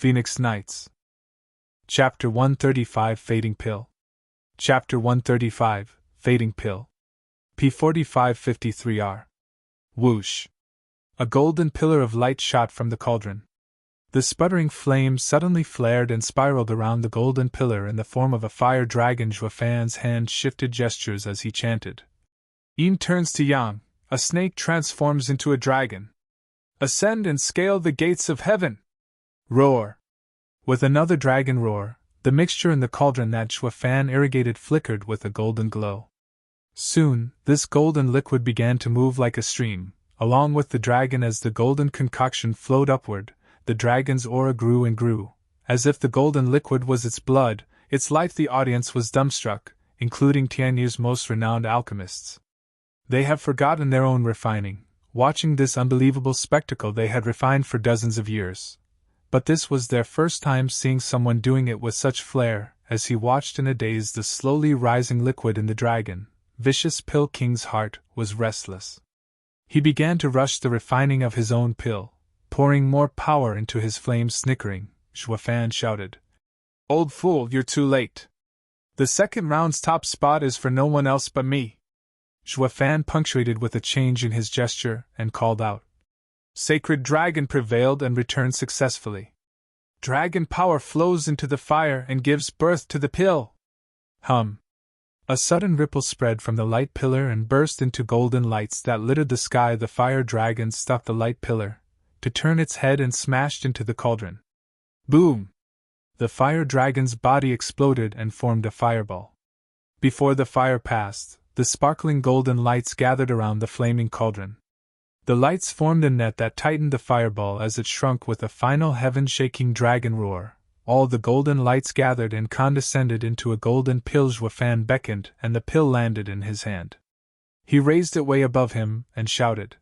Phoenix Nights. Chapter 135 Fading Pill. Chapter 135 Fading Pill. P4553R. Whoosh. A golden pillar of light shot from the cauldron. The sputtering flame suddenly flared and spiraled around the golden pillar in the form of a fire dragon. Zhuofan's hand shifted gestures as he chanted. Yin turns to yang, a snake transforms into a dragon. Ascend and scale the gates of heaven! Roar! With another dragon roar, the mixture in the cauldron that Zhuofan irrigated flickered with a golden glow. Soon, this golden liquid began to move like a stream, along with the dragon. As the golden concoction flowed upward, the dragon's aura grew and grew, as if the golden liquid was its blood, its life. The audience was dumbstruck, including Tianyu's most renowned alchemists. They have forgotten their own refining. Watching this unbelievable spectacle, they had refined for dozens of years. But this was their first time seeing someone doing it with such flair. As he watched in a daze the slowly rising liquid in the dragon, Vicious Pill King's heart was restless. He began to rush the refining of his own pill, pouring more power into his flame. Snickering, Zhuofan shouted, "Old fool, you're too late. The second round's top spot is for no one else but me." Zhuofan punctuated with a change in his gesture and called out. Sacred Dragon prevailed and returned successfully. Dragon power flows into the fire and gives birth to the pill. Hum. A sudden ripple spread from the light pillar and burst into golden lights that littered the sky. The fire dragon stuck the light pillar to turn its head and smashed into the cauldron. Boom! The fire dragon's body exploded and formed a fireball. Before the fire passed, the sparkling golden lights gathered around the flaming cauldron. The lights formed a net that tightened the fireball as it shrunk with a final heaven-shaking dragon roar. All the golden lights gathered and condescended into a golden pill. Zhuofan beckoned and the pill landed in his hand. He raised it way above him and shouted,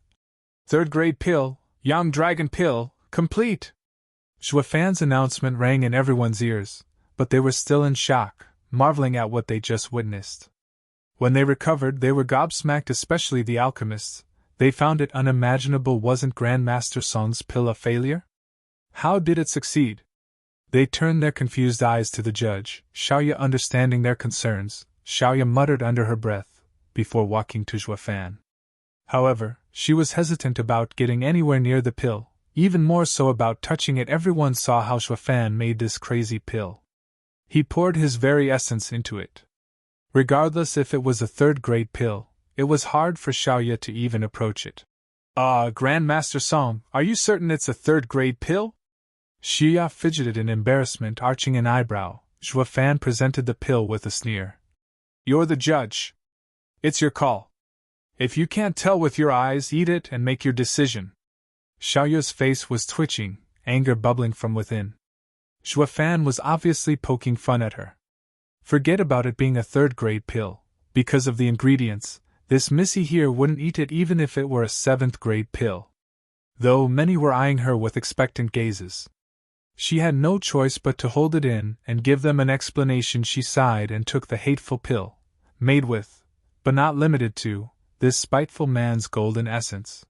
"Third-grade pill, Yang Dragon Pill, complete!" Zhuofan's announcement rang in everyone's ears, but they were still in shock, marveling at what they just witnessed. When they recovered, they were gobsmacked, especially the alchemists. They found it unimaginable. Wasn't Grandmaster Song's pill a failure? How did it succeed? They turned their confused eyes to the judge, Xiaoya. Understanding their concerns, Xiaoya muttered under her breath, before walking to Zhuofan. However, she was hesitant about getting anywhere near the pill, even more so about touching it. Everyone saw how Zhuofan made this crazy pill. He poured his very essence into it. Regardless if it was a third-grade pill, it was hard for Xiaoya to even approach it. Grandmaster Song, are you certain it's a third-grade pill?" Xiaoya fidgeted in embarrassment, arching an eyebrow. Zhuofan presented the pill with a sneer. "You're the judge. It's your call. If you can't tell with your eyes, eat it and make your decision." Xiaoya's face was twitching, anger bubbling from within. Zhuofan was obviously poking fun at her. Forget about it being a third-grade pill. Because of the ingredients, this missy here wouldn't eat it even if it were a seventh-grade pill. Though many were eyeing her with expectant gazes. She had no choice but to hold it in and give them an explanation. She sighed and took the hateful pill, made with, but not limited to, this spiteful man's golden essence.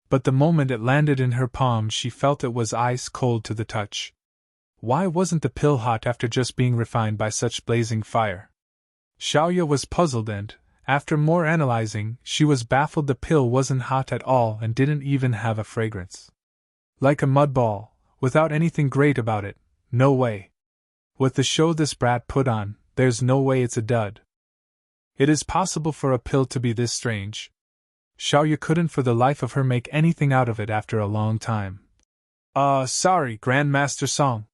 But the moment it landed in her palm, she felt it was ice cold to the touch. Why wasn't the pill hot after just being refined by such blazing fire? Xiaoya was puzzled and, after more analyzing, she was baffled. The pill wasn't hot at all and didn't even have a fragrance. Like a mud ball, without anything great about it. No way. With the show this brat put on, there's no way it's a dud. It is possible for a pill to be this strange. Xiaoya couldn't for the life of her make anything out of it after a long time. Sorry, Grandmaster Song.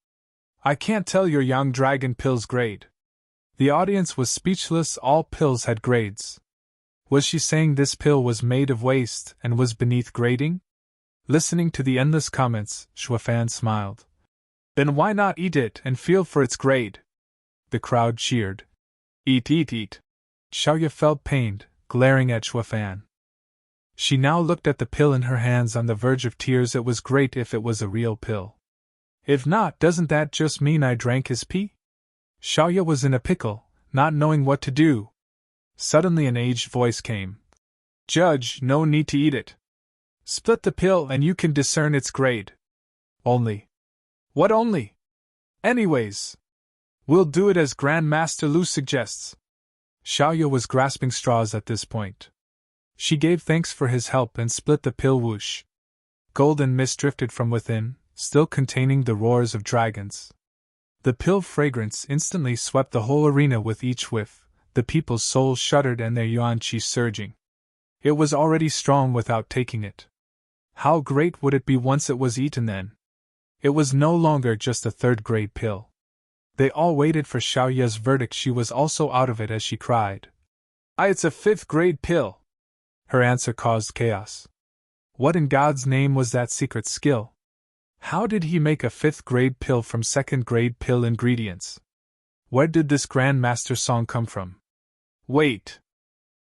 I can't tell your Yang Dragon Pill's grade." The audience was speechless. All pills had grades. Was she saying this pill was made of waste and was beneath grading? Listening to the endless comments, Zhuofan smiled. "Then why not eat it and feel for its grade?" The crowd cheered. "Eat, eat, eat." Xiaoya felt pained, glaring at Zhuofan. She now looked at the pill in her hands on the verge of tears. It was great if it was a real pill. If not, doesn't that just mean I drank his pee? Xiaoya was in a pickle, not knowing what to do. Suddenly an aged voice came. "Judge, no need to eat it. Split the pill and you can discern its grade. Only. What only? Anyways, we'll do it as Grand Master Lu suggests. Xiaoya was grasping straws at this point. She gave thanks for his help and split the pill whoosh. Golden mist drifted from within, still containing the roars of dragons. The pill fragrance instantly swept the whole arena with each whiff, the people's souls shuddered and their yuan qi surging. It was already strong without taking it. How great would it be once it was eaten then? It was no longer just a third-grade pill. They all waited for Xiaoya's verdict. She was also out of it as she cried. It's a fifth-grade pill! Her answer caused chaos. What in God's name was that secret skill? How did he make a fifth-grade pill from second-grade pill ingredients? Where did this Grand Master Song come from? Wait!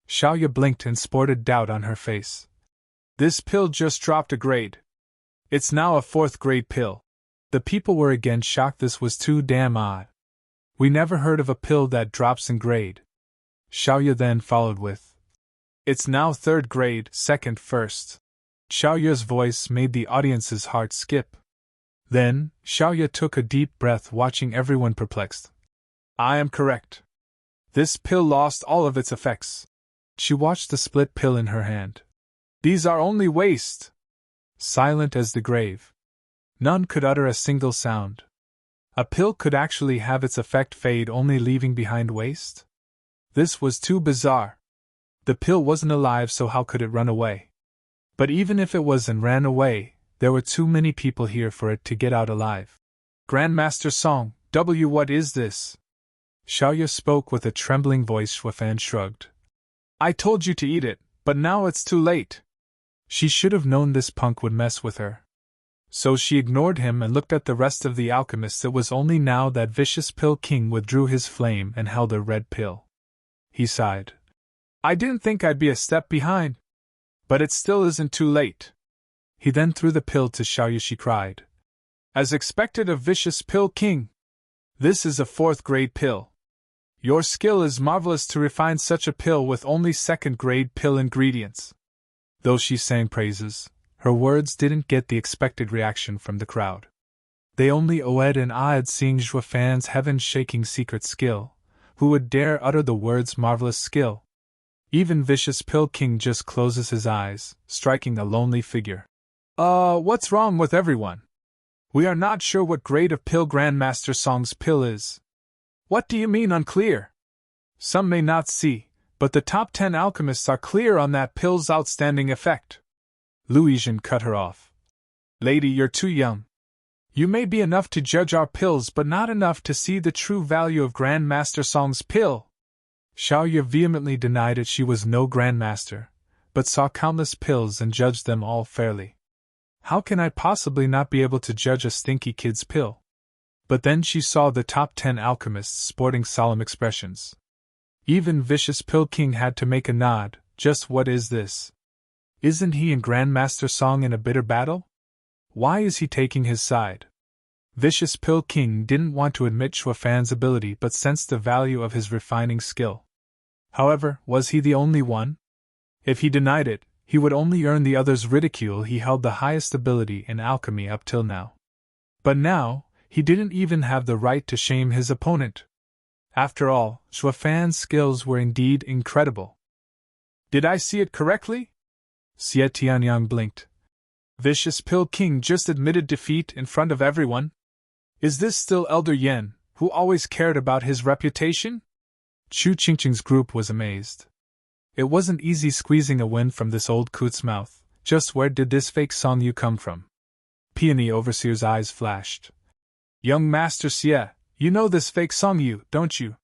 Xiaoya blinked and sported doubt on her face. This pill just dropped a grade. It's now a fourth-grade pill. The people were again shocked. This was too damn odd. We never heard of a pill that drops in grade. Xiaoya then followed with, it's now third grade, second first. Xiaoya's voice made the audience's heart skip. Then, Xiaoya took a deep breath, watching everyone perplexed. I am correct. This pill lost all of its effects. She watched the split pill in her hand. These are only waste. Silent as the grave. None could utter a single sound. A pill could actually have its effect fade, only leaving behind waste? This was too bizarre. The pill wasn't alive, so how could it run away? But even if it was and ran away, there were too many people here for it to get out alive. Grandmaster Song, what is this? Xiaoya spoke with a trembling voice. Xuefan shrugged. I told you to eat it, but now it's too late. She should have known this punk would mess with her. So she ignored him and looked at the rest of the alchemists. It was only now that Vicious Pill King withdrew his flame and held a red pill. He sighed. I didn't think I'd be a step behind. But it still isn't too late. He then threw the pill to Xiaoya. She cried. As expected of Vicious Pill King. This is a fourth-grade pill. Your skill is marvelous to refine such a pill with only second-grade pill ingredients. Though she sang praises, her words didn't get the expected reaction from the crowd. They only oohed and ahed, seeing Xuefan's heaven-shaking secret skill. Who would dare utter the words marvelous skill? Even Vicious Pill King just closes his eyes, striking a lonely figure. What's wrong with everyone? We are not sure what grade of pill Grandmaster Song's pill is. What do you mean unclear? Some may not see, but the top 10 alchemists are clear on that pill's outstanding effect. Luizhen cut her off. Lady, you're too young. You may be enough to judge our pills, but not enough to see the true value of Grandmaster Song's pill. Xiaoya vehemently denied it. She was no Grandmaster, but saw countless pills and judged them all fairly. How can I possibly not be able to judge a stinky kid's pill? But then she saw the top 10 alchemists sporting solemn expressions. Even Vicious Pill King had to make a nod. Just what is this? Isn't he and Grandmaster Song in a bitter battle? Why is he taking his side? Vicious Pill King didn't want to admit Xuefan's ability but sensed the value of his refining skill. However, was he the only one? If he denied it, he would only earn the others' ridicule. He held the highest ability in alchemy up till now. But now, he didn't even have the right to shame his opponent. After all, Xuefan's skills were indeed incredible. Did I see it correctly? Xie Tianyang blinked. Vicious Pill King just admitted defeat in front of everyone? Is this still Elder Yen, who always cared about his reputation? Chu Qingqing's group was amazed. It wasn't easy squeezing a win from this old coot's mouth. Just where did this fake Song Yu come from? Peony Overseer's eyes flashed. Young Master Xie, you know this fake Song Yu, don't you?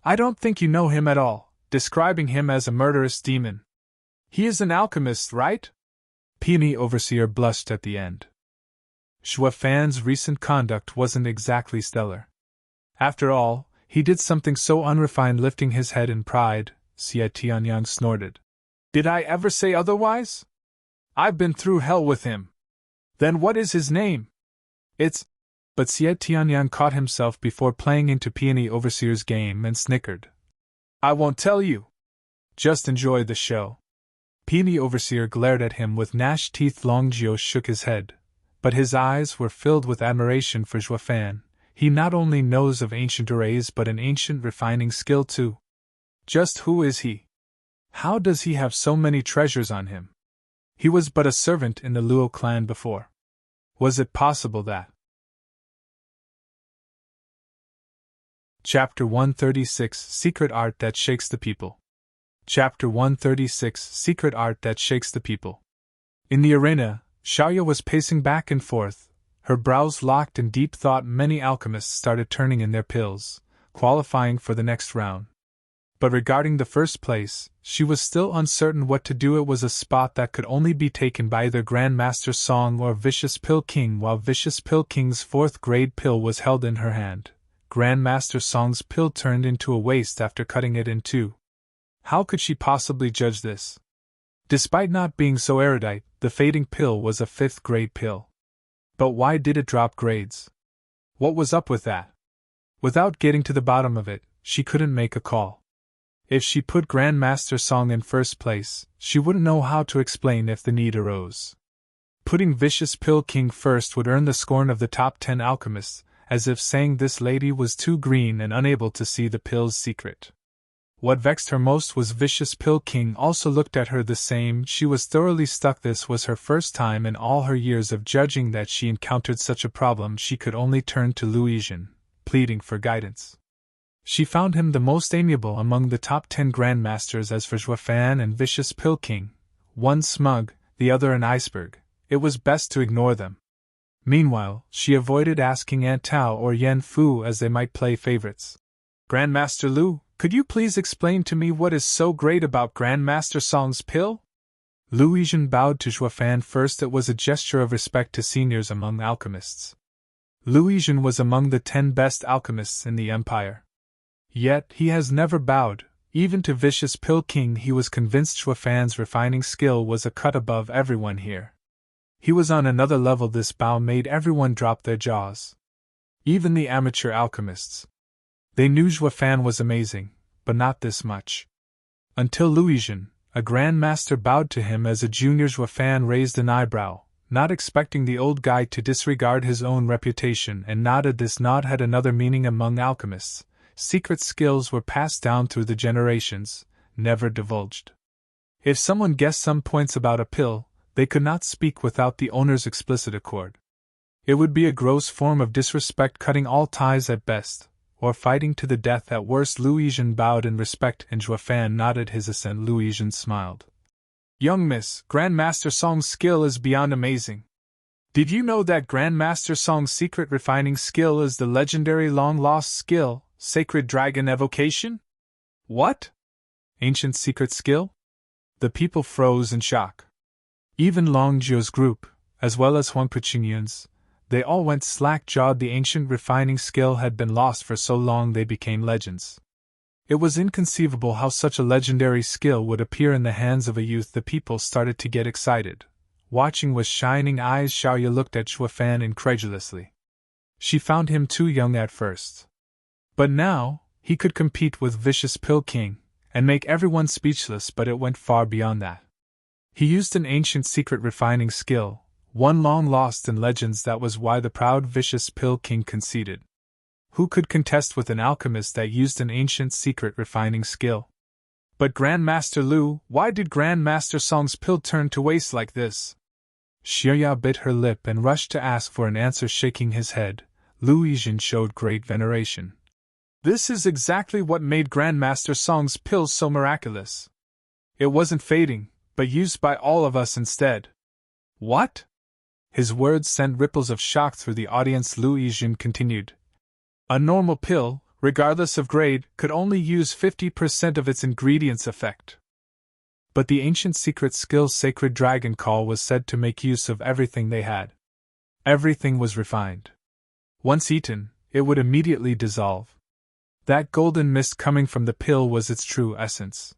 I don't think you know him at all, describing him as a murderous demon. He is an alchemist, right? Peony Overseer blushed at the end. Xuefan's recent conduct wasn't exactly stellar. After all, he did something so unrefined. Lifting his head in pride, Xie Tianyang snorted. Did I ever say otherwise? I've been through hell with him. Then what is his name? But Xie Tianyang caught himself before playing into Peony Overseer's game and snickered. I won't tell you. Just enjoy the show. Peony Overseer glared at him with gnashed teeth. Long Zhuo shook his head. but his eyes were filled with admiration for Zhuo Fan. He not only knows of ancient arrays but an ancient refining skill too. Just who is he? How does he have so many treasures on him? He was but a servant in the Luo clan before. Was it possible that? Chapter 136 Secret Art That Shakes the People. Chapter 136 Secret Art That Shakes the People. In the arena, Xiaoya was pacing back and forth, her brows locked in deep thought. Many alchemists started turning in their pills, qualifying for the next round. But regarding the first place, she was still uncertain what to do. It was a spot that could only be taken by either Grandmaster Song or Vicious Pill King. While Vicious Pill King's 4th grade pill was held in her hand, Grandmaster Song's pill turned into a waste after cutting it in two. How could she possibly judge this? Despite not being so erudite, the fading pill was a 5th grade pill. But why did it drop grades? What was up with that? Without getting to the bottom of it, she couldn't make a call. If she put Grandmaster Song in first place, she wouldn't know how to explain if the need arose. Putting Vicious Pill King first would earn the scorn of the top 10 alchemists, as if saying this lady was too green and unable to see the pill's secret. What vexed her most was Vicious Pill King also looked at her the same. She was thoroughly stuck. This was her first time in all her years of judging that she encountered such a problem. She could only turn to Luizhen, pleading for guidance. She found him the most amiable among the top 10 grandmasters. As for Zhuo Fan and Vicious Pill King, one smug, the other an iceberg, it was best to ignore them. Meanwhile, she avoided asking Aunt Tao or Yan Fu as they might play favorites. Grandmaster Lu, could you please explain to me what is so great about Grandmaster Song's pill? Luizhen bowed to Zhuo Fan first. It was a gesture of respect to seniors among alchemists. Luizhen was among the 10 best alchemists in the empire. Yet, he has never bowed, even to Vicious Pill King. He was convinced Zhuo Fan's refining skill was a cut above everyone here. He was on another level. This bow made everyone drop their jaws. Even the amateur alchemists. They knew Zhuo Fan was amazing, but not this much. Until Luizhen, a grandmaster, bowed to him as a junior. Zhuo Fan raised an eyebrow, not expecting the old guy to disregard his own reputation, and nodded. This nod had another meaning among alchemists. Secret skills were passed down through the generations, never divulged. If someone guessed some points about a pill, they could not speak without the owner's explicit accord. It would be a gross form of disrespect, cutting all ties at best, or fighting to the death at worst. Luizhen bowed in respect and Zhuo Fan nodded his assent. Luizhen smiled. Young miss, Grandmaster Song's skill is beyond amazing. Did you know that Grandmaster Song's secret refining skill is the legendary long-lost skill, Sacred Dragon Evocation? What? Ancient secret skill? The people froze in shock. Even Long Zhuo's group, as well as Huang Puqingyun's, they all went slack-jawed. The ancient refining skill had been lost for so long they became legends. It was inconceivable how such a legendary skill would appear in the hands of a youth. The people started to get excited. Watching with shining eyes, Xiaoya looked at Zhuo Fan incredulously. She found him too young at first. But now, he could compete with Vicious Pill King, and make everyone speechless. But it went far beyond that. He used an ancient secret refining skill, one long lost in legends. That was why the proud Vicious Pill King conceded. Who could contest with an alchemist that used an ancient secret refining skill? But Grandmaster Lu, why did Grandmaster Song's pill turn to waste like this? Xiaoya bit her lip and rushed to ask for an answer. Shaking his head, Luizhen showed great veneration. This is exactly what made Grandmaster Song's pill so miraculous. It wasn't fading, but used by all of us instead. What? His words sent ripples of shock through the audience. Luizhen continued. A normal pill, regardless of grade, could only use 50% of its ingredients' effect. But the ancient secret skill Sacred Dragon Call was said to make use of everything they had. Everything was refined. Once eaten, it would immediately dissolve. That golden mist coming from the pill was its true essence.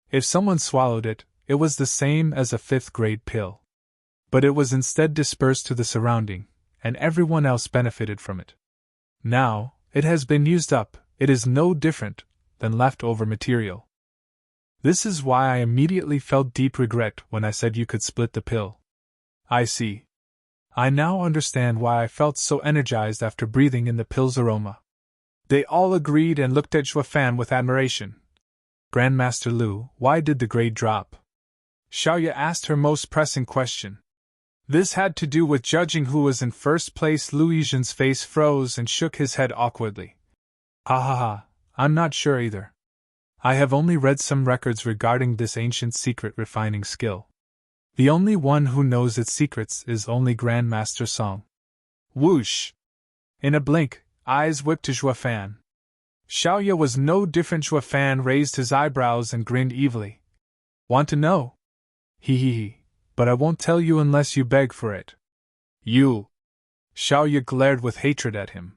If someone swallowed it, it was the same as a 5th grade pill. But it was instead dispersed to the surrounding, and everyone else benefited from it. Now, it has been used up. It is no different than leftover material. This is why I immediately felt deep regret when I said you could split the pill. I see. I now understand why I felt so energized after breathing in the pill's aroma. They all agreed and looked at Zhuo Fan with admiration. Grandmaster Lu, why did the grade drop? Xiaoya asked her most pressing question. This had to do with judging who was in first place. Lu Yizhen's face froze and shook his head awkwardly. Ha ha ha, I'm not sure either. I have only read some records regarding this ancient secret refining skill. The only one who knows its secrets is only Grandmaster Song. Whoosh! In a blink, eyes whipped to Zhuo Fan. Xiaoya was no different. Zhuo Fan raised his eyebrows and grinned evilly. Want to know? Hee hee hee, but I won't tell you unless you beg for it. You! Xiaoya glared with hatred at him.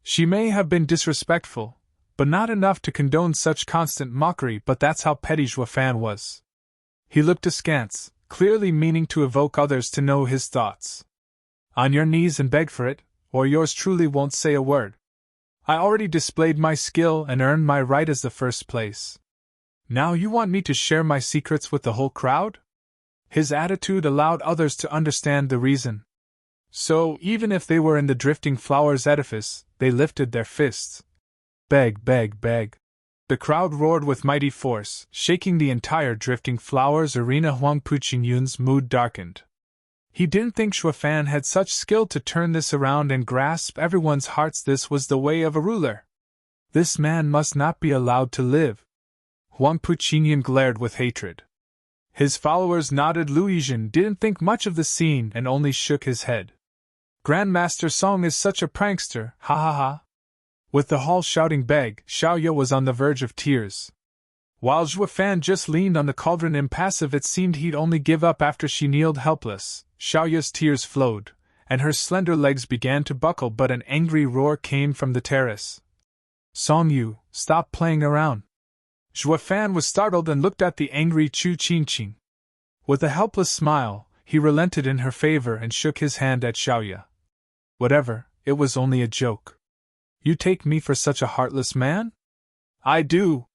She may have been disrespectful, but not enough to condone such constant mockery. But that's how petty Zhuo Fan was. He looked askance, clearly meaning to evoke others to know his thoughts. On your knees and beg for it, or yours truly won't say a word. I already displayed my skill and earned my right as the first place. Now you want me to share my secrets with the whole crowd? His attitude allowed others to understand the reason. So, even if they were in the Drifting Flowers edifice, they lifted their fists. Beg, beg, beg. The crowd roared with mighty force, shaking the entire Drifting Flowers arena. Huang Puqingyun's mood darkened. He didn't think Zhuo Fan had such skill to turn this around and grasp everyone's hearts. This was the way of a ruler. This man must not be allowed to live. Huang Puqingyun glared with hatred. His followers nodded. Lu Yizhen didn't think much of the scene and only shook his head. Grandmaster Song is such a prankster, ha ha ha. With the hall shouting beg, Xiaoya was on the verge of tears. While Zhuo Fan just leaned on the cauldron impassive, it seemed he'd only give up after she kneeled helpless. Xiaoya's tears flowed, and her slender legs began to buckle, but an angry roar came from the terrace. Song Yu, stop playing around. Zhuo Fan was startled and looked at the angry Chu Qingqing. With a helpless smile, he relented in her favor and shook his hand at Xiaoya. Whatever, it was only a joke. You take me for such a heartless man? I do.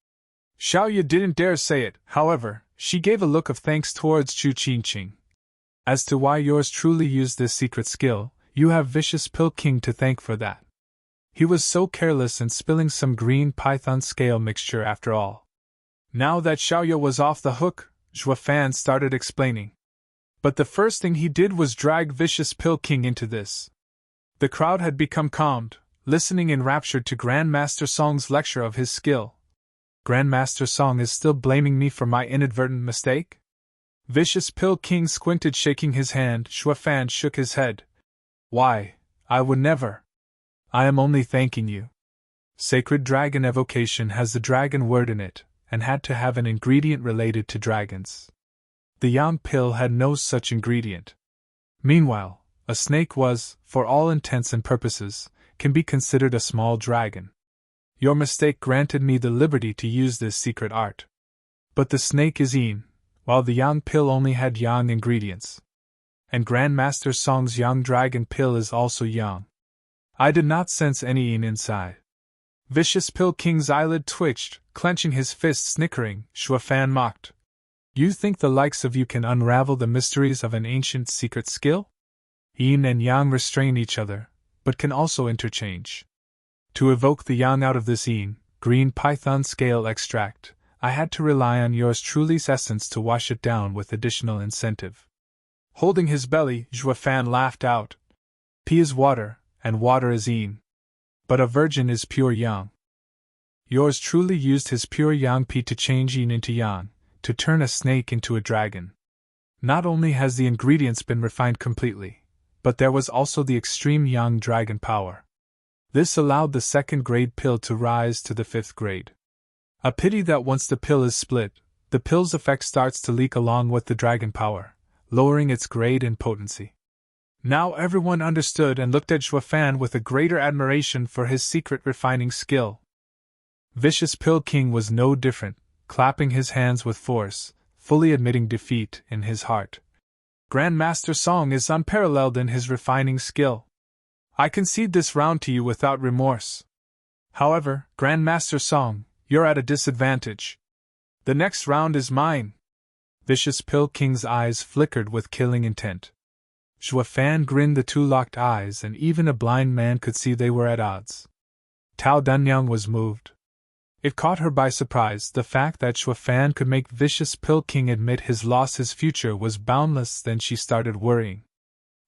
Xiaoya didn't dare say it, however, she gave a look of thanks towards Chu Qingqing. As to why yours truly used this secret skill, you have Vicious Pill King to thank for that. He was so careless in spilling some green python scale mixture after all. Now that Xiaoya was off the hook, Zhuo Fan started explaining. But the first thing he did was drag Vicious Pill King into this. The crowd had become calmed, listening enraptured to Grandmaster Song's lecture of his skill. Grandmaster Song is still blaming me for my inadvertent mistake? Vicious Pill King squinted, shaking his hand. Zhuo Fan shook his head. Why, I would never. I am only thanking you. Sacred Dragon Evocation has the dragon word in it, and had to have an ingredient related to dragons. The Yang pill had no such ingredient. Meanwhile, a snake was, for all intents and purposes, can be considered a small dragon. Your mistake granted me the liberty to use this secret art. But the snake is Yin, while the Yang pill only had Yang ingredients. And Grandmaster Song's Yang dragon pill is also Yang. I did not sense any Yin inside. Vicious Pill King's eyelid twitched, clenching his fist, snickering. Zhuo Fan mocked. You think the likes of you can unravel the mysteries of an ancient secret skill? Yin and Yang restrain each other, but can also interchange. To evoke the Yang out of this Yin, green python scale extract, I had to rely on yours truly's essence to wash it down with additional incentive. Holding his belly, Zhuo Fan laughed out. Pi is water, and water is Yin. But a virgin is pure Yang. Yours truly used his pure Yang Pi to change Yin into Yang, to turn a snake into a dragon. Not only has the ingredients been refined completely, but there was also the extreme Yang dragon power. This allowed the 2nd grade pill to rise to the 5th grade. A pity that once the pill is split, the pill's effect starts to leak along with the dragon power, lowering its grade and potency. Now everyone understood and looked at Zhuo Fan with a greater admiration for his secret refining skill. Vicious Pill King was no different, clapping his hands with force, fully admitting defeat in his heart. Grandmaster Song is unparalleled in his refining skill. I concede this round to you without remorse. However, Grandmaster Song, you're at a disadvantage. The next round is mine. Vicious Pill King's eyes flickered with killing intent. Zhuo Fan grinned, the two locked eyes, and even a blind man could see they were at odds. Tao Dunyang was moved. It caught her by surprise. The fact that Zhuo Fan could make Vicious Pill King admit his loss, his future was boundless. Then she started worrying.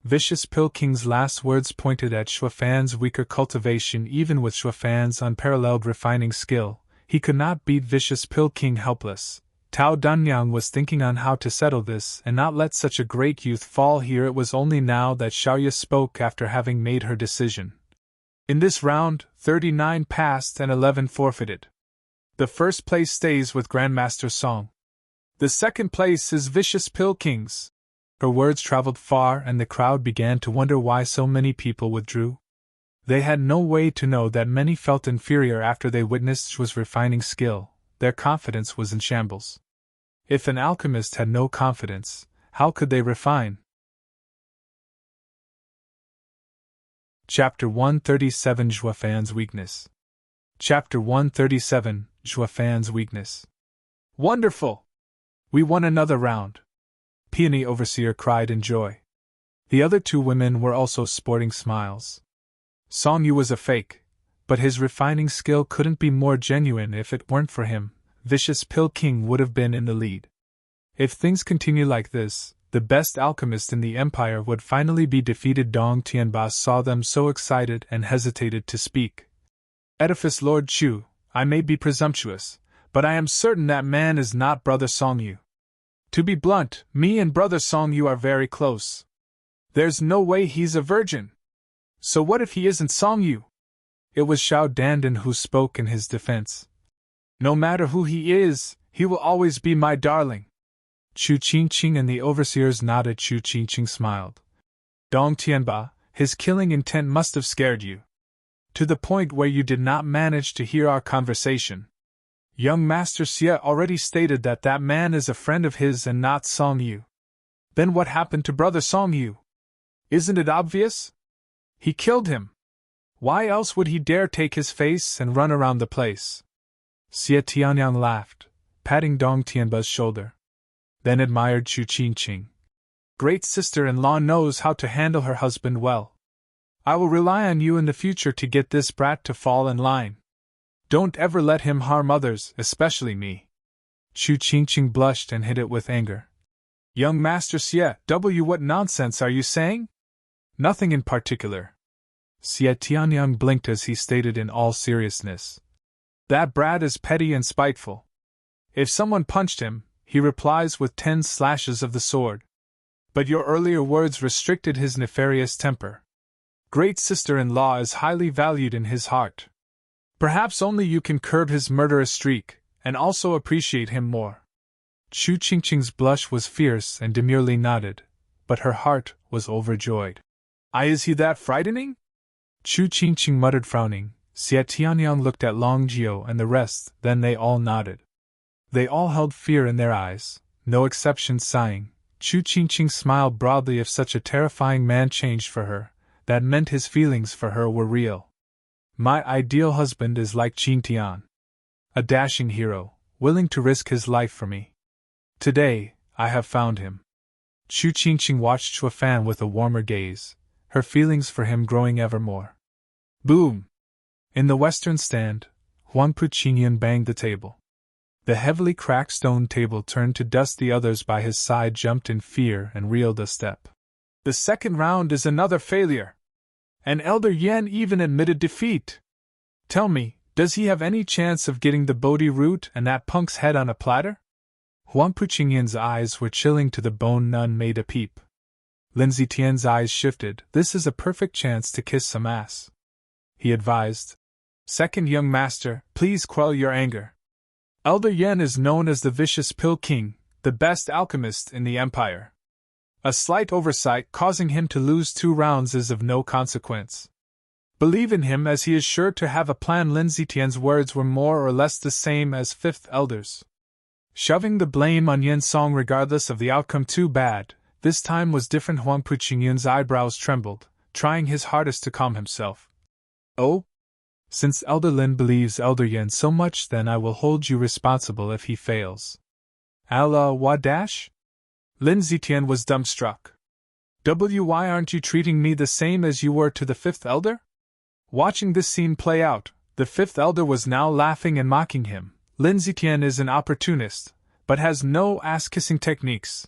Vicious Pill King's last words pointed at Zhuo Fan's weaker cultivation. Even with Zhuo Fan's unparalleled refining skill, he could not beat Vicious Pill King. Helpless, Tao Dunyang was thinking on how to settle this and not let such a great youth fall here. It was only now that Xiaoya spoke after having made her decision. In this round, 39 passed and 11 forfeited. The first place stays with Grandmaster Song. The second place is Vicious Pill King's. Her words traveled far, and the crowd began to wonder why so many people withdrew. They had no way to know that many felt inferior after they witnessed Zhuo's refining skill. Their confidence was in shambles. If an alchemist had no confidence, how could they refine? Chapter 137, Zhuo Fan's Weakness. Chapter 137, Zhuo Fan's Weakness. Wonderful! We won another round! Peony Overseer cried in joy. The other two women were also sporting smiles. Song Yu was a fake, but his refining skill couldn't be more genuine. If it weren't for him, Vicious Pill King would have been in the lead. If things continue like this, the best alchemist in the Empire would finally be defeated. Dong Tianba saw them so excited and hesitated to speak. Edifice Lord Chu, I may be presumptuous, but I am certain that man is not Brother Song Yu. To be blunt, me and Brother Song Yu are very close. There's no way he's a virgin. So what if he isn't Song Yu? It was Xiao Dandan who spoke in his defense. No matter who he is, he will always be my darling. Chu Qingqing and the overseers nodded. Chu Qingqing smiled. Dong Tianba, his killing intent must have scared you. To the point where you did not manage to hear our conversation. Young Master Xie already stated that that man is a friend of his and not Song Yu. Then what happened to Brother Song Yu? Isn't it obvious? He killed him. Why else would he dare take his face and run around the place? Xie Tianyang laughed, patting Dong Tianba's shoulder. Then admired Chu Qingqing. Great sister-in-law knows how to handle her husband well. I will rely on you in the future to get this brat to fall in line. Don't ever let him harm others, especially me. Chu Qingqing blushed and hid it with anger. Young Master Xie, what nonsense are you saying? Nothing in particular. Xie Tianyang blinked as he stated in all seriousness. That brat is petty and spiteful. If someone punched him, he replies with 10 slashes of the sword. But your earlier words restricted his nefarious temper. Great sister-in-law is highly valued in his heart. Perhaps only you can curb his murderous streak, and also appreciate him more. Chu Qingqing's blush was fierce and demurely nodded, but her heart was overjoyed. Is he that frightening? Chu Qingqing muttered, frowning. Xie Tianyang looked at Long Jiao and the rest, then they all nodded. They all held fear in their eyes, no exception sighing. Chu Qingqing smiled broadly. If such a terrifying man changed for her, that meant his feelings for her were real. My ideal husband is like Qin Tian. A dashing hero, willing to risk his life for me. Today, I have found him. Chu Qingqing watched Zhuo Fan with a warmer gaze, her feelings for him growing ever more. Boom! In the western stand, Huangpu Qingyun banged the table. The heavily cracked stone table turned to dust. The others by his side jumped in fear and reeled a step. The second round is another failure. And Elder Yan even admitted defeat. Tell me, does he have any chance of getting the Bodhi root and that punk's head on a platter? Huangpu Qingyun's eyes were chilling to the bone. None made a peep. Lin Zitian's eyes shifted. This is a perfect chance to kiss some ass. He advised. Second young master, please quell your anger. Elder Yan is known as the Vicious Pill King, the best alchemist in the Empire. A slight oversight causing him to lose 2 rounds is of no consequence. Believe in him, as he is sure to have a plan. Lin Zitian's words were more or less the same as Fifth Elder's. Shoving the blame on Yen Song regardless of the outcome. Too bad, this time was different. Huangpu Qingyun's eyebrows trembled, trying his hardest to calm himself. Oh? Since Elder Lin believes Elder Yan so much, then I will hold you responsible if he fails. Allah Wadash? Lin Zitian was dumbstruck. Why aren't you treating me the same as you were to the fifth elder? Watching this scene play out, the fifth elder was now laughing and mocking him. Lin Zitian is an opportunist, but has no ass-kissing techniques.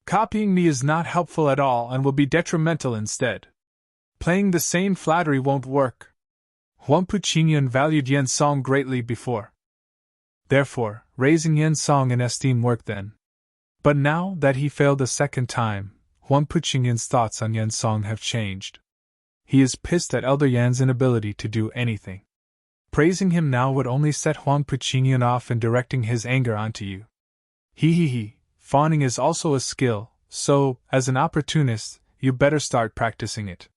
Copying me is not helpful at all and will be detrimental instead. Playing the same flattery won't work. Huangpu Qingyun valued Yan Song greatly before. Therefore, raising Yan Song in esteem worked then. But now that he failed a second time, Huangpu Qingyun's thoughts on Yan Song have changed. He is pissed at Elder Yan's inability to do anything. Praising him now would only set Huangpu Qingyun off and directing his anger onto you. Fawning is also a skill, so, as an opportunist, you better start practicing it.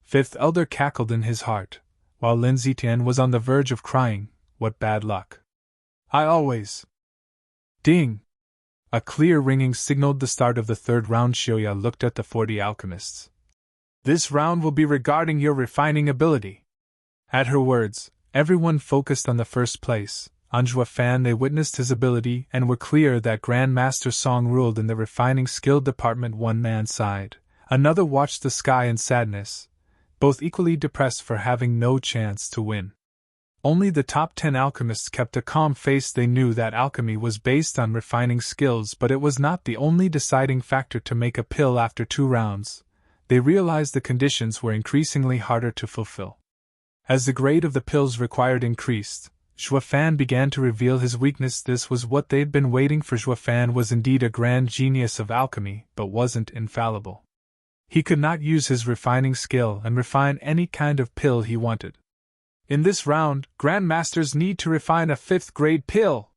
Fifth elder cackled in his heart, while Lin Zitian was on the verge of crying. What bad luck. I always. Ding! A clear ringing signaled the start of the third round. Xiuya looked at the 40 alchemists. This round will be regarding your refining ability. At her words, everyone focused on the first place. On Zhuo Fan they witnessed his ability and were clear that Grandmaster Song ruled in the refining skill department. One man sighed. Another watched the sky in sadness, both equally depressed for having no chance to win. Only the top 10 alchemists kept a calm face. They knew that alchemy was based on refining skills, but it was not the only deciding factor to make a pill after 2 rounds. They realized the conditions were increasingly harder to fulfill. As the grade of the pills required increased, Zhuo Fan began to reveal his weakness. This was what they'd been waiting for. Zhuo Fan was indeed a grand genius of alchemy, but wasn't infallible. He could not use his refining skill and refine any kind of pill he wanted. In this round, Grandmasters need to refine a 5th grade pill,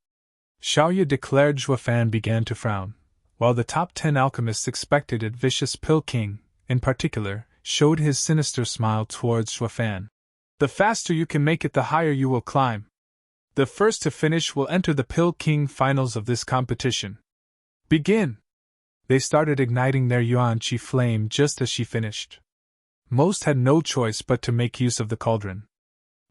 Xiaoyu declared. Zhuo Fan began to frown, while the top 10 alchemists expected it. Vicious Pill King, in particular, showed his sinister smile towards Zhuo Fan. The faster you can make it, the higher you will climb. The first to finish will enter the Pill King finals of this competition. Begin! They started igniting their yuan qi flame just as she finished. Most had no choice but to make use of the cauldron.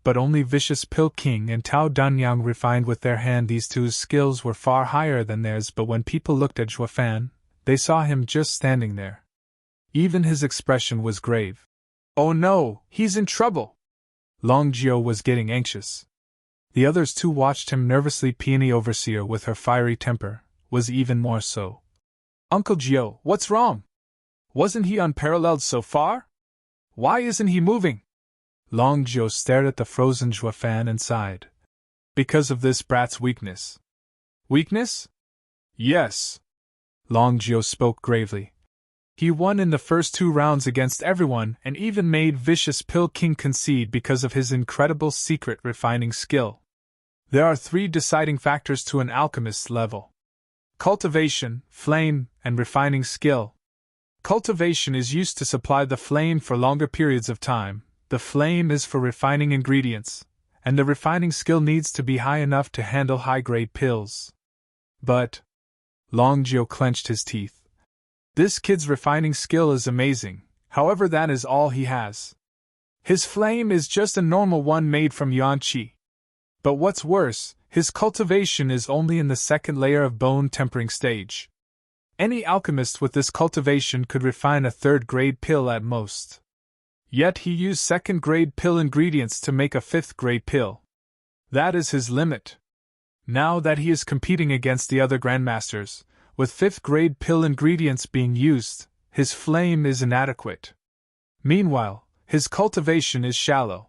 But only Vicious Pill King and Tao Danyang refined with their hand. These two's skills were far higher than theirs, but when people looked at Zhuo Fan, they saw him just standing there. Even his expression was grave. Oh no, he's in trouble! Long Zhuo was getting anxious. The others too watched him nervously. Peony Overseer, with her fiery temper, was even more so. Uncle Zhuo, what's wrong? Wasn't he unparalleled so far? Why isn't he moving? Long Zhuo stared at the frozen Zhuo Fan and sighed. Because of this brat's weakness. Weakness? Yes. Long Zhuo spoke gravely. He won in the first 2 rounds against everyone and even made Vicious Pill King concede because of his incredible secret refining skill. There are 3 deciding factors to an alchemist's level: cultivation, flame, and refining skill. Cultivation is used to supply the flame for longer periods of time. The flame is for refining ingredients, and the refining skill needs to be high enough to handle high-grade pills. But Long Zhuo clenched his teeth. This kid's refining skill is amazing, however that is all he has. His flame is just a normal one made from yuan qi. But what's worse, his cultivation is only in the 2nd layer of bone tempering stage. Any alchemist with this cultivation could refine a 3rd-grade pill at most. Yet he used 2nd-grade pill ingredients to make a 5th-grade pill. That is his limit. Now that he is competing against the other grandmasters, with 5th-grade pill ingredients being used, his flame is inadequate. Meanwhile, his cultivation is shallow.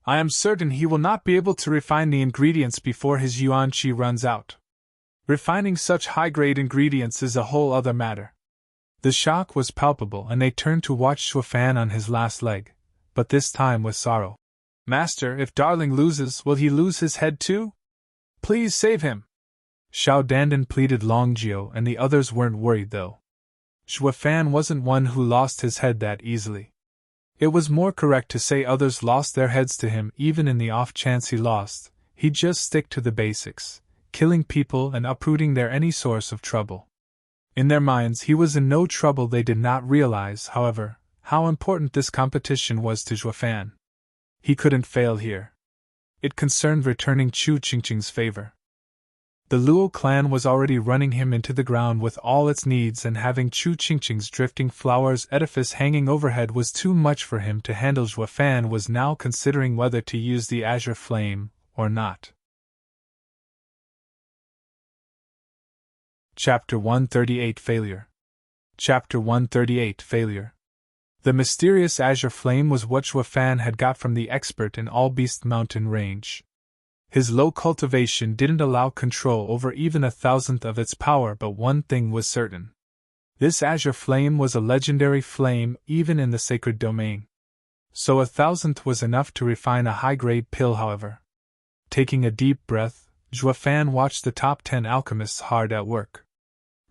I am certain he will not be able to refine the ingredients before his yuan qi runs out. Refining such high-grade ingredients is a whole other matter. The shock was palpable and they turned to watch Zhuo Fan on his last leg, but this time with sorrow. Master, if Darling loses, will he lose his head too? Please save him! Xiao Dandan pleaded. Long Zhuo and the others weren't worried though. Zhuo Fan wasn't one who lost his head that easily. It was more correct to say others lost their heads to him. Even in the off chance he lost, he'd just stick to the basics, killing people and uprooting their any source of trouble. In their minds he was in no trouble. They did not realize, however, how important this competition was to Zhuo Fan. He couldn't fail here. It concerned returning Chu Qingqing's favor. The Luo clan was already running him into the ground with all its needs, and having Chu Qingqing's drifting flowers edifice hanging overhead was too much for him to handle. Zhuo Fan was now considering whether to use the Azure Flame or not. Chapter 138 Failure. Chapter 138 Failure. The mysterious Azure Flame was what Zhuo Fan had got from the expert in All Beast Mountain Range. His low cultivation didn't allow control over even 1,000th of its power, but one thing was certain. This Azure Flame was a legendary flame even in the sacred domain. So 1,000th was enough to refine a high-grade pill, however. Taking a deep breath, Zhuo Fan watched the top 10 alchemists hard at work.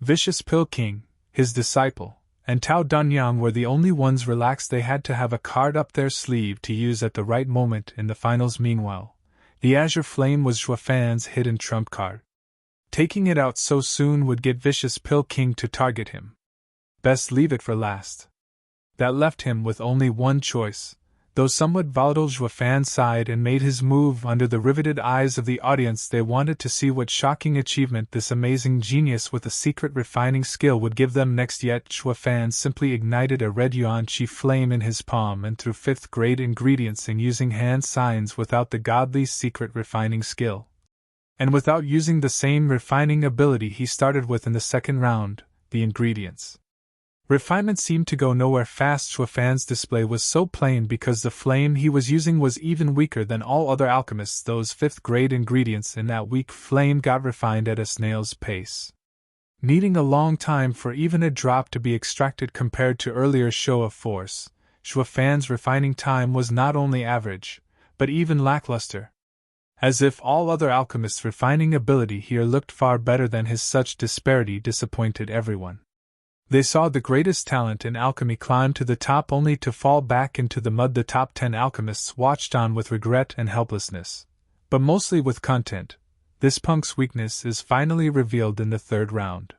Vicious Pill King, his disciple, and Tao Danyang were the only ones relaxed. They had to have a card up their sleeve to use at the right moment in the finals. Meanwhile, the Azure Flame was Zhuo Fan's hidden trump card. Taking it out so soon would get Vicious Pill King to target him. Best leave it for last. That left him with only one choice. Though somewhat volatile, Zhuo Fan sighed and made his move. Under the riveted eyes of the audience, they wanted to see what shocking achievement this amazing genius with a secret refining skill would give them next. Yet Zhuo Fan simply ignited a red yuan qi flame in his palm and threw 5th grade ingredients in, using hand signs without the godly secret refining skill. And without using the same refining ability he started with in the second round, the ingredients. Refinement seemed to go nowhere fast. Zhuo Fan's display was so plain because the flame he was using was even weaker than all other alchemists. Those 5th grade ingredients in that weak flame got refined at a snail's pace, needing a long time for even a drop to be extracted. Compared to earlier show of force, Zhuo Fan's refining time was not only average, but even lackluster. As if all other alchemists' refining ability here looked far better than his, such disparity disappointed everyone. They saw the greatest talent in alchemy climb to the top only to fall back into the mud. The top 10 alchemists watched on with regret and helplessness, but mostly with content. This punk's weakness is finally revealed in the third round.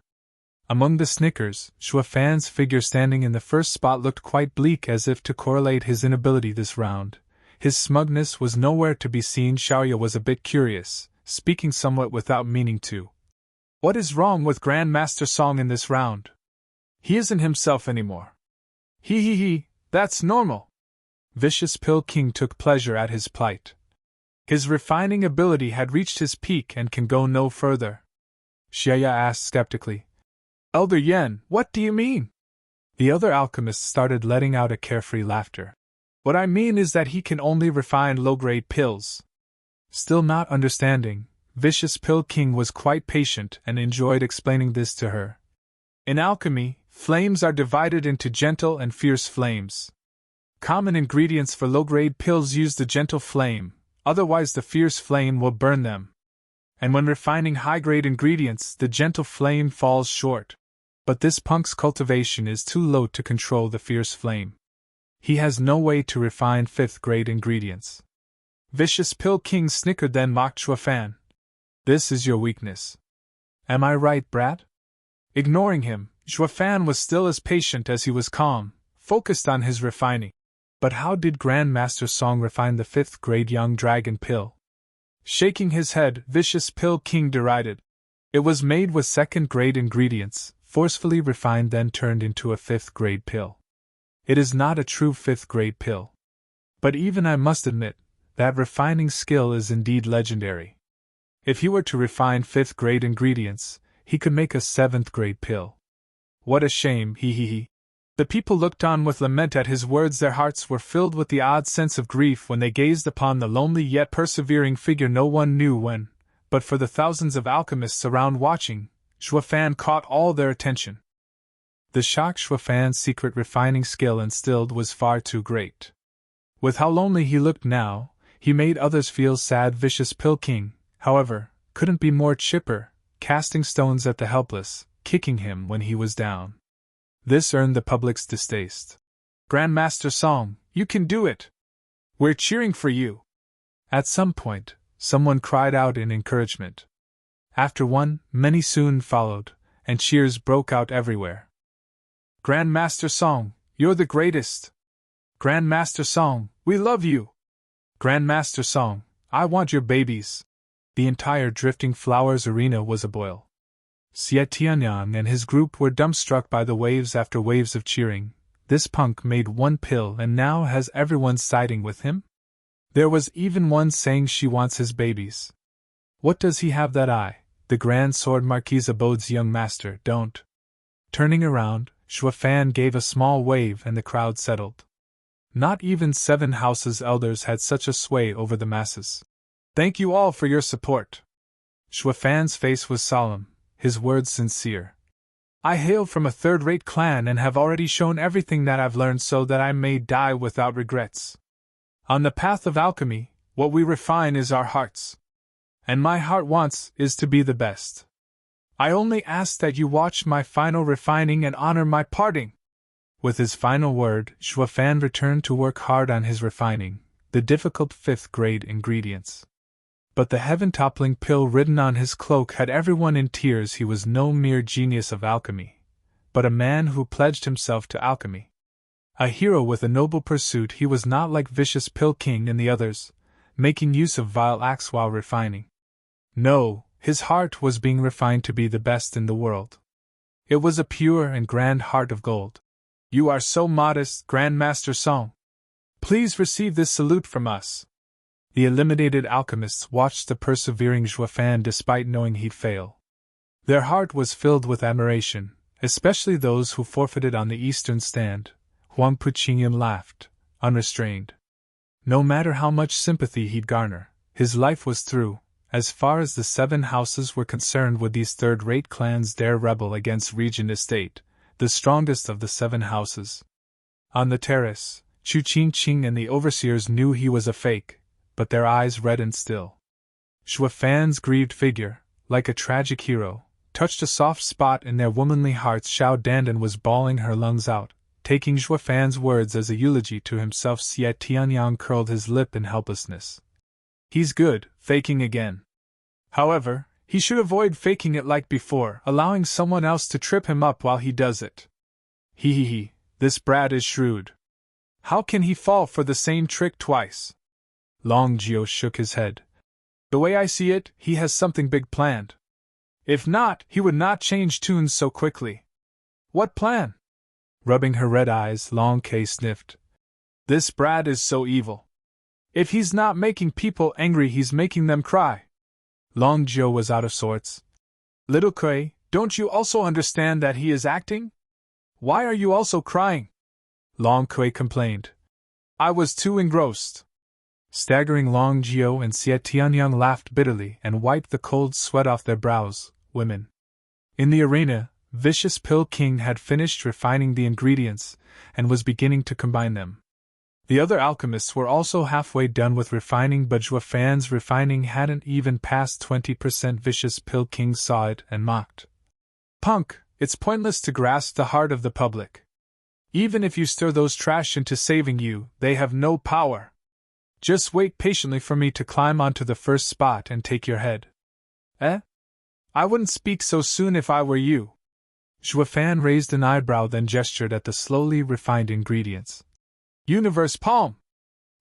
Among the snickers, Zhuo Fan's figure standing in the first spot looked quite bleak, as if to correlate his inability this round. His smugness was nowhere to be seen. Xiaoya was a bit curious, speaking somewhat without meaning to. What is wrong with Grandmaster Song in this round? He isn't himself anymore. He, that's normal. Vicious Pill King took pleasure at his plight. His refining ability had reached his peak and can go no further. Xiaoya asked skeptically. Elder Yan, what do you mean? The other alchemists started letting out a carefree laughter. What I mean is that he can only refine low-grade pills. Still not understanding, Vicious Pill King was quite patient and enjoyed explaining this to her. In alchemy, flames are divided into gentle and fierce flames. Common ingredients for low-grade pills use the gentle flame, otherwise the fierce flame will burn them. And when refining high-grade ingredients, the gentle flame falls short. But this punk's cultivation is too low to control the fierce flame. He has no way to refine 5th-grade ingredients. Vicious Pill King snickered, then mocked Zhuo Fan. This is your weakness. Am I right, brat? Ignoring him, Zhuo Fan was still as patient as he was calm, focused on his refining. But how did Grandmaster Song refine the 5th-grade young dragon pill? Shaking his head, Vicious Pill King derided. It was made with 2nd-grade ingredients, forcefully refined then turned into a 5th-grade pill. It is not a true 5th-grade pill. But even I must admit, that refining skill is indeed legendary. If he were to refine 5th-grade ingredients, he could make a 7th-grade pill. What a shame, he. The people looked on with lament at his words. Their hearts were filled with the odd sense of grief when they gazed upon the lonely yet persevering figure. No one knew when, but for the thousands of alchemists around watching, Zhuo Fan caught all their attention. The shock Zhuo Fan's secret refining skill instilled was far too great. With how lonely he looked now, he made others feel sad. Vicious Pill King, however, couldn't be more chipper, casting stones at the helpless, kicking him when he was down. This earned the public's distaste. Grandmaster Song, you can do it! We're cheering for you! At some point, someone cried out in encouragement. After one, many soon followed, and cheers broke out everywhere. Grandmaster Song, you're the greatest! Grandmaster Song, we love you! Grandmaster Song, I want your babies! The entire Drifting Flowers arena was aboil. Xie Tianyang and his group were dumbstruck by the waves after waves of cheering. This punk made one pill and now has everyone siding with him? There was even one saying she wants his babies. What does he have that I, the Grand Sword Marquise Abode's young master, don't? Turning around, Zhuo Fan gave a small wave and the crowd settled. Not even 7 houses' elders had such a sway over the masses. Thank you all for your support. Zhuo Fan's face was solemn, his words sincere. I hail from a third-rate clan and have already shown everything that I've learned so that I may die without regrets. On the path of alchemy, what we refine is our hearts. And my heart wants is to be the best. I only ask that you watch my final refining and honor my parting. With his final word, Zhuo Fan returned to work hard on his refining, the difficult 5th-grade ingredients. But the heaven-toppling pill written on his cloak had everyone in tears. He was no mere genius of alchemy, but a man who pledged himself to alchemy. A hero with a noble pursuit, he was not like Vicious Pill King and the others, making use of vile acts while refining. No, his heart was being refined to be the best in the world. It was a pure and grand heart of gold. You are so modest, Grand Master Song. Please receive this salute from us. The eliminated alchemists watched the persevering Zhuo Fan despite knowing he'd fail. Their heart was filled with admiration, especially those who forfeited on the eastern stand. Huang Puqingyan laughed, unrestrained. No matter how much sympathy he'd garner, his life was through. As far as the 7 houses were concerned, would these third-rate clans dare rebel against Regent Estate, the strongest of the 7 houses? On the terrace, Chu Qingqing and the overseers knew he was a fake, but their eyes reddened still. Zhuo Fan's grieved figure, like a tragic hero, touched a soft spot in their womanly hearts. Xiao Dandan was bawling her lungs out, taking Zhuo Fan's words as a eulogy to himself. Xie Tianyang curled his lip in helplessness. He's good, faking again. However, he should avoid faking it like before, allowing someone else to trip him up while he does it. He, this brat is shrewd. How can he fall for the same trick twice? Long Zhuo shook his head. The way I see it, he has something big planned. If not, he would not change tunes so quickly. What plan? Rubbing her red eyes, Long Kei sniffed. This brat is so evil. If he's not making people angry, he's making them cry. Long Zhuo was out of sorts. Little Kui, don't you also understand that he is acting? Why are you also crying? Long Kui complained. I was too engrossed. Staggering, Long Zhuo and Xie Tianyang laughed bitterly and wiped the cold sweat off their brows. Women. In the arena, Vicious Pill King had finished refining the ingredients and was beginning to combine them. The other alchemists were also halfway done with refining, but Zhuo Fan's refining hadn't even passed 20%. Vicious Pill King saw it and mocked. Punk, it's pointless to grasp the heart of the public. Even if you stir those trash into saving you, they have no power. Just wait patiently for me to climb onto the first spot and take your head. Eh? I wouldn't speak so soon if I were you. Zhuo Fan raised an eyebrow, then gestured at the slowly refined ingredients. Universe Palm!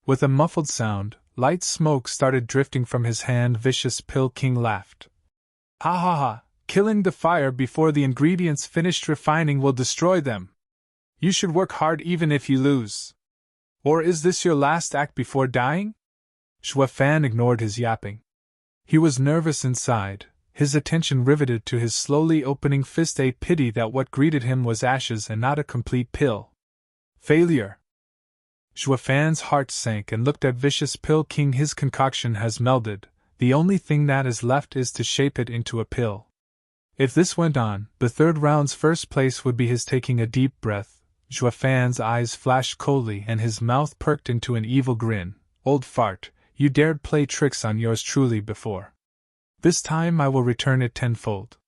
With a muffled sound, light smoke started drifting from his hand. Vicious Pill King laughed. Ha ha ha, killing the fire before the ingredients finished refining will destroy them. You should work hard even if you lose. Or is this your last act before dying? Zhuo Fan ignored his yapping. He was nervous inside, his attention riveted to his slowly opening fist. A pity that what greeted him was ashes and not a complete pill. Failure. Zhuo Fan's heart sank and looked at Vicious Pill King. His concoction has melded, the only thing that is left is to shape it into a pill. If this went on, the 3rd round's first place would be his. Taking a deep breath, Zhuo Fan's eyes flashed coldly and his mouth perked into an evil grin. Old fart, you dared play tricks on yours truly before. This time I will return it tenfold.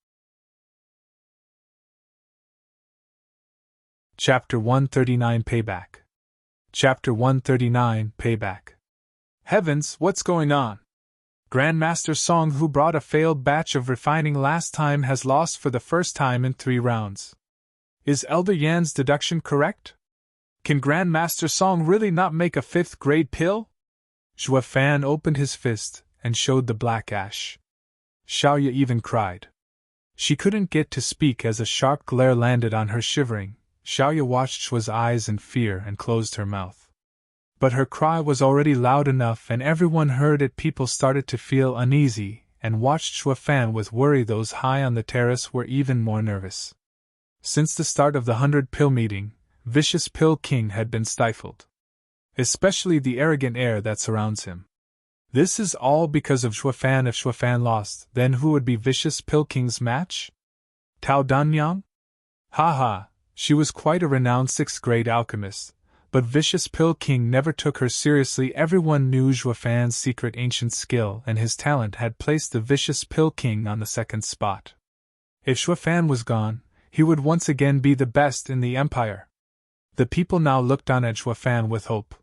Chapter 139 Payback. Chapter 139 Payback. Heavens, what's going on? Grandmaster Song, who brought a failed batch of refining last time, has lost for the first time in 3 rounds. Is Elder Yan's deduction correct? Can Grandmaster Song really not make a 5th-grade pill? Zhuo Fan opened his fist, and showed the black ash. Xiaoya even cried. She couldn't get to speak as a sharp glare landed on her shivering. Xiaoya watched Zhuo's eyes in fear and closed her mouth. But her cry was already loud enough and everyone heard it. People started to feel uneasy and watched Zhuo Fan with worry. Those high on the terrace were even more nervous. Since the start of the 100-pill meeting, Vicious Pill King had been stifled. Especially the arrogant air that surrounds him. This is all because of Zhuo Fan. If Zhuo Fan lost, then who would be Vicious Pill King's match? Tao Danyang? Haha, she was quite a renowned 6th-grade alchemist, but Vicious Pill King never took her seriously. Everyone knew Zhuo Fan's secret ancient skill, and his talent had placed the Vicious Pill King on the 2nd spot. If Zhuo Fan was gone, he would once again be the best in the empire. The people now looked on at Zhuo Fan with hope.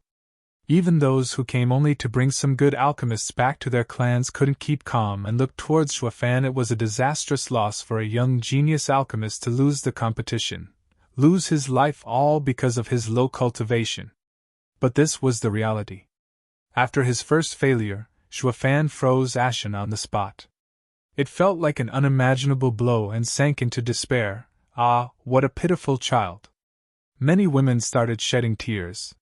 Even those who came only to bring some good alchemists back to their clans couldn't keep calm and looked towards Zhuo Fan. It was a disastrous loss for a young genius alchemist to lose the competition, lose his life all because of his low cultivation. But this was the reality. After his first failure, Zhuo Fan froze ashen on the spot. It felt like an unimaginable blow and sank into despair. Ah, what a pitiful child. Many women started shedding tears.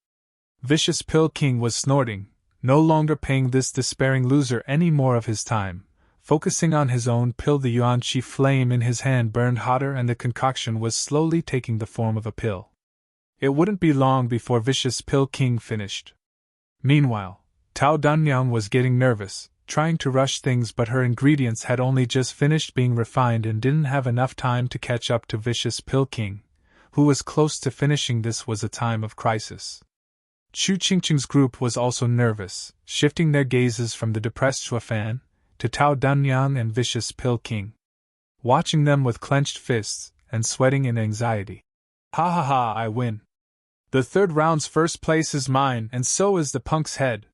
Vicious Pill King was snorting, no longer paying this despairing loser any more of his time, focusing on his own pill. The Yuan-Chi flame in his hand burned hotter and the concoction was slowly taking the form of a pill. It wouldn't be long before Vicious Pill King finished. Meanwhile, Tao Danyang was getting nervous, trying to rush things, but her ingredients had only just finished being refined and didn't have enough time to catch up to Vicious Pill King, who was close to finishing. This was a time of crisis. Chu Qingqing's group was also nervous, shifting their gazes from the depressed Zhuo Fan to Tao Danyang and Vicious Pill King, watching them with clenched fists and sweating in anxiety. Ha ha ha, I win. The 3rd round's first place is mine, and so is the punk's head.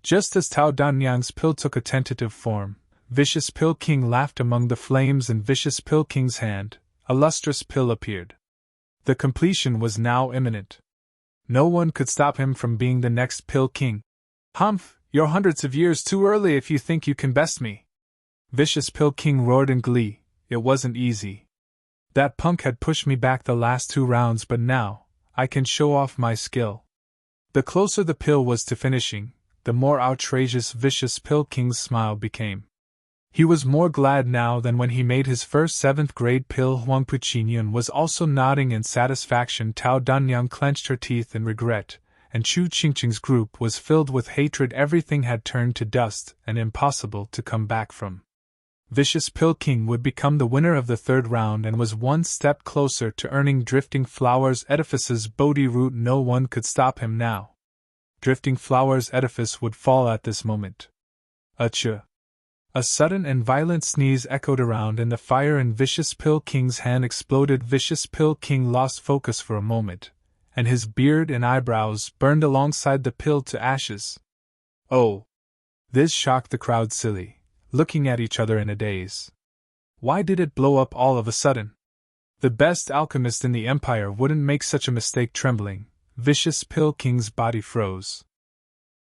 Just as Tao Danyang's pill took a tentative form, Vicious Pill King laughed among the flames. In Vicious Pill King's hand, a lustrous pill appeared. The completion was now imminent. No one could stop him from being the next Pill King. Humph, you're hundreds of years too early if you think you can best me. Vicious Pill King roared in glee. It wasn't easy. That punk had pushed me back the last 2 rounds, but now, I can show off my skill. The closer the pill was to finishing, the more outrageous Vicious Pill King's smile became. He was more glad now than when he made his first 7th-grade pill. Huang Puqinyan was also nodding in satisfaction. Tao Danyang clenched her teeth in regret, and Chu Qingqing's group was filled with hatred. Everything had turned to dust and impossible to come back from. Vicious Pill King would become the winner of the 3rd round and was one step closer to earning Drifting Flowers Edifice's Bodhi root. No one could stop him now. Drifting Flowers Edifice would fall at this moment. Achoo! A sudden and violent sneeze echoed around, and the fire in Vicious Pill King's hand exploded. Vicious Pill King lost focus for a moment, and his beard and eyebrows burned alongside the pill to ashes. Oh! This shocked the crowd silly, looking at each other in a daze. Why did it blow up all of a sudden? The best alchemist in the empire wouldn't make such a mistake. Trembling, Vicious Pill King's body froze.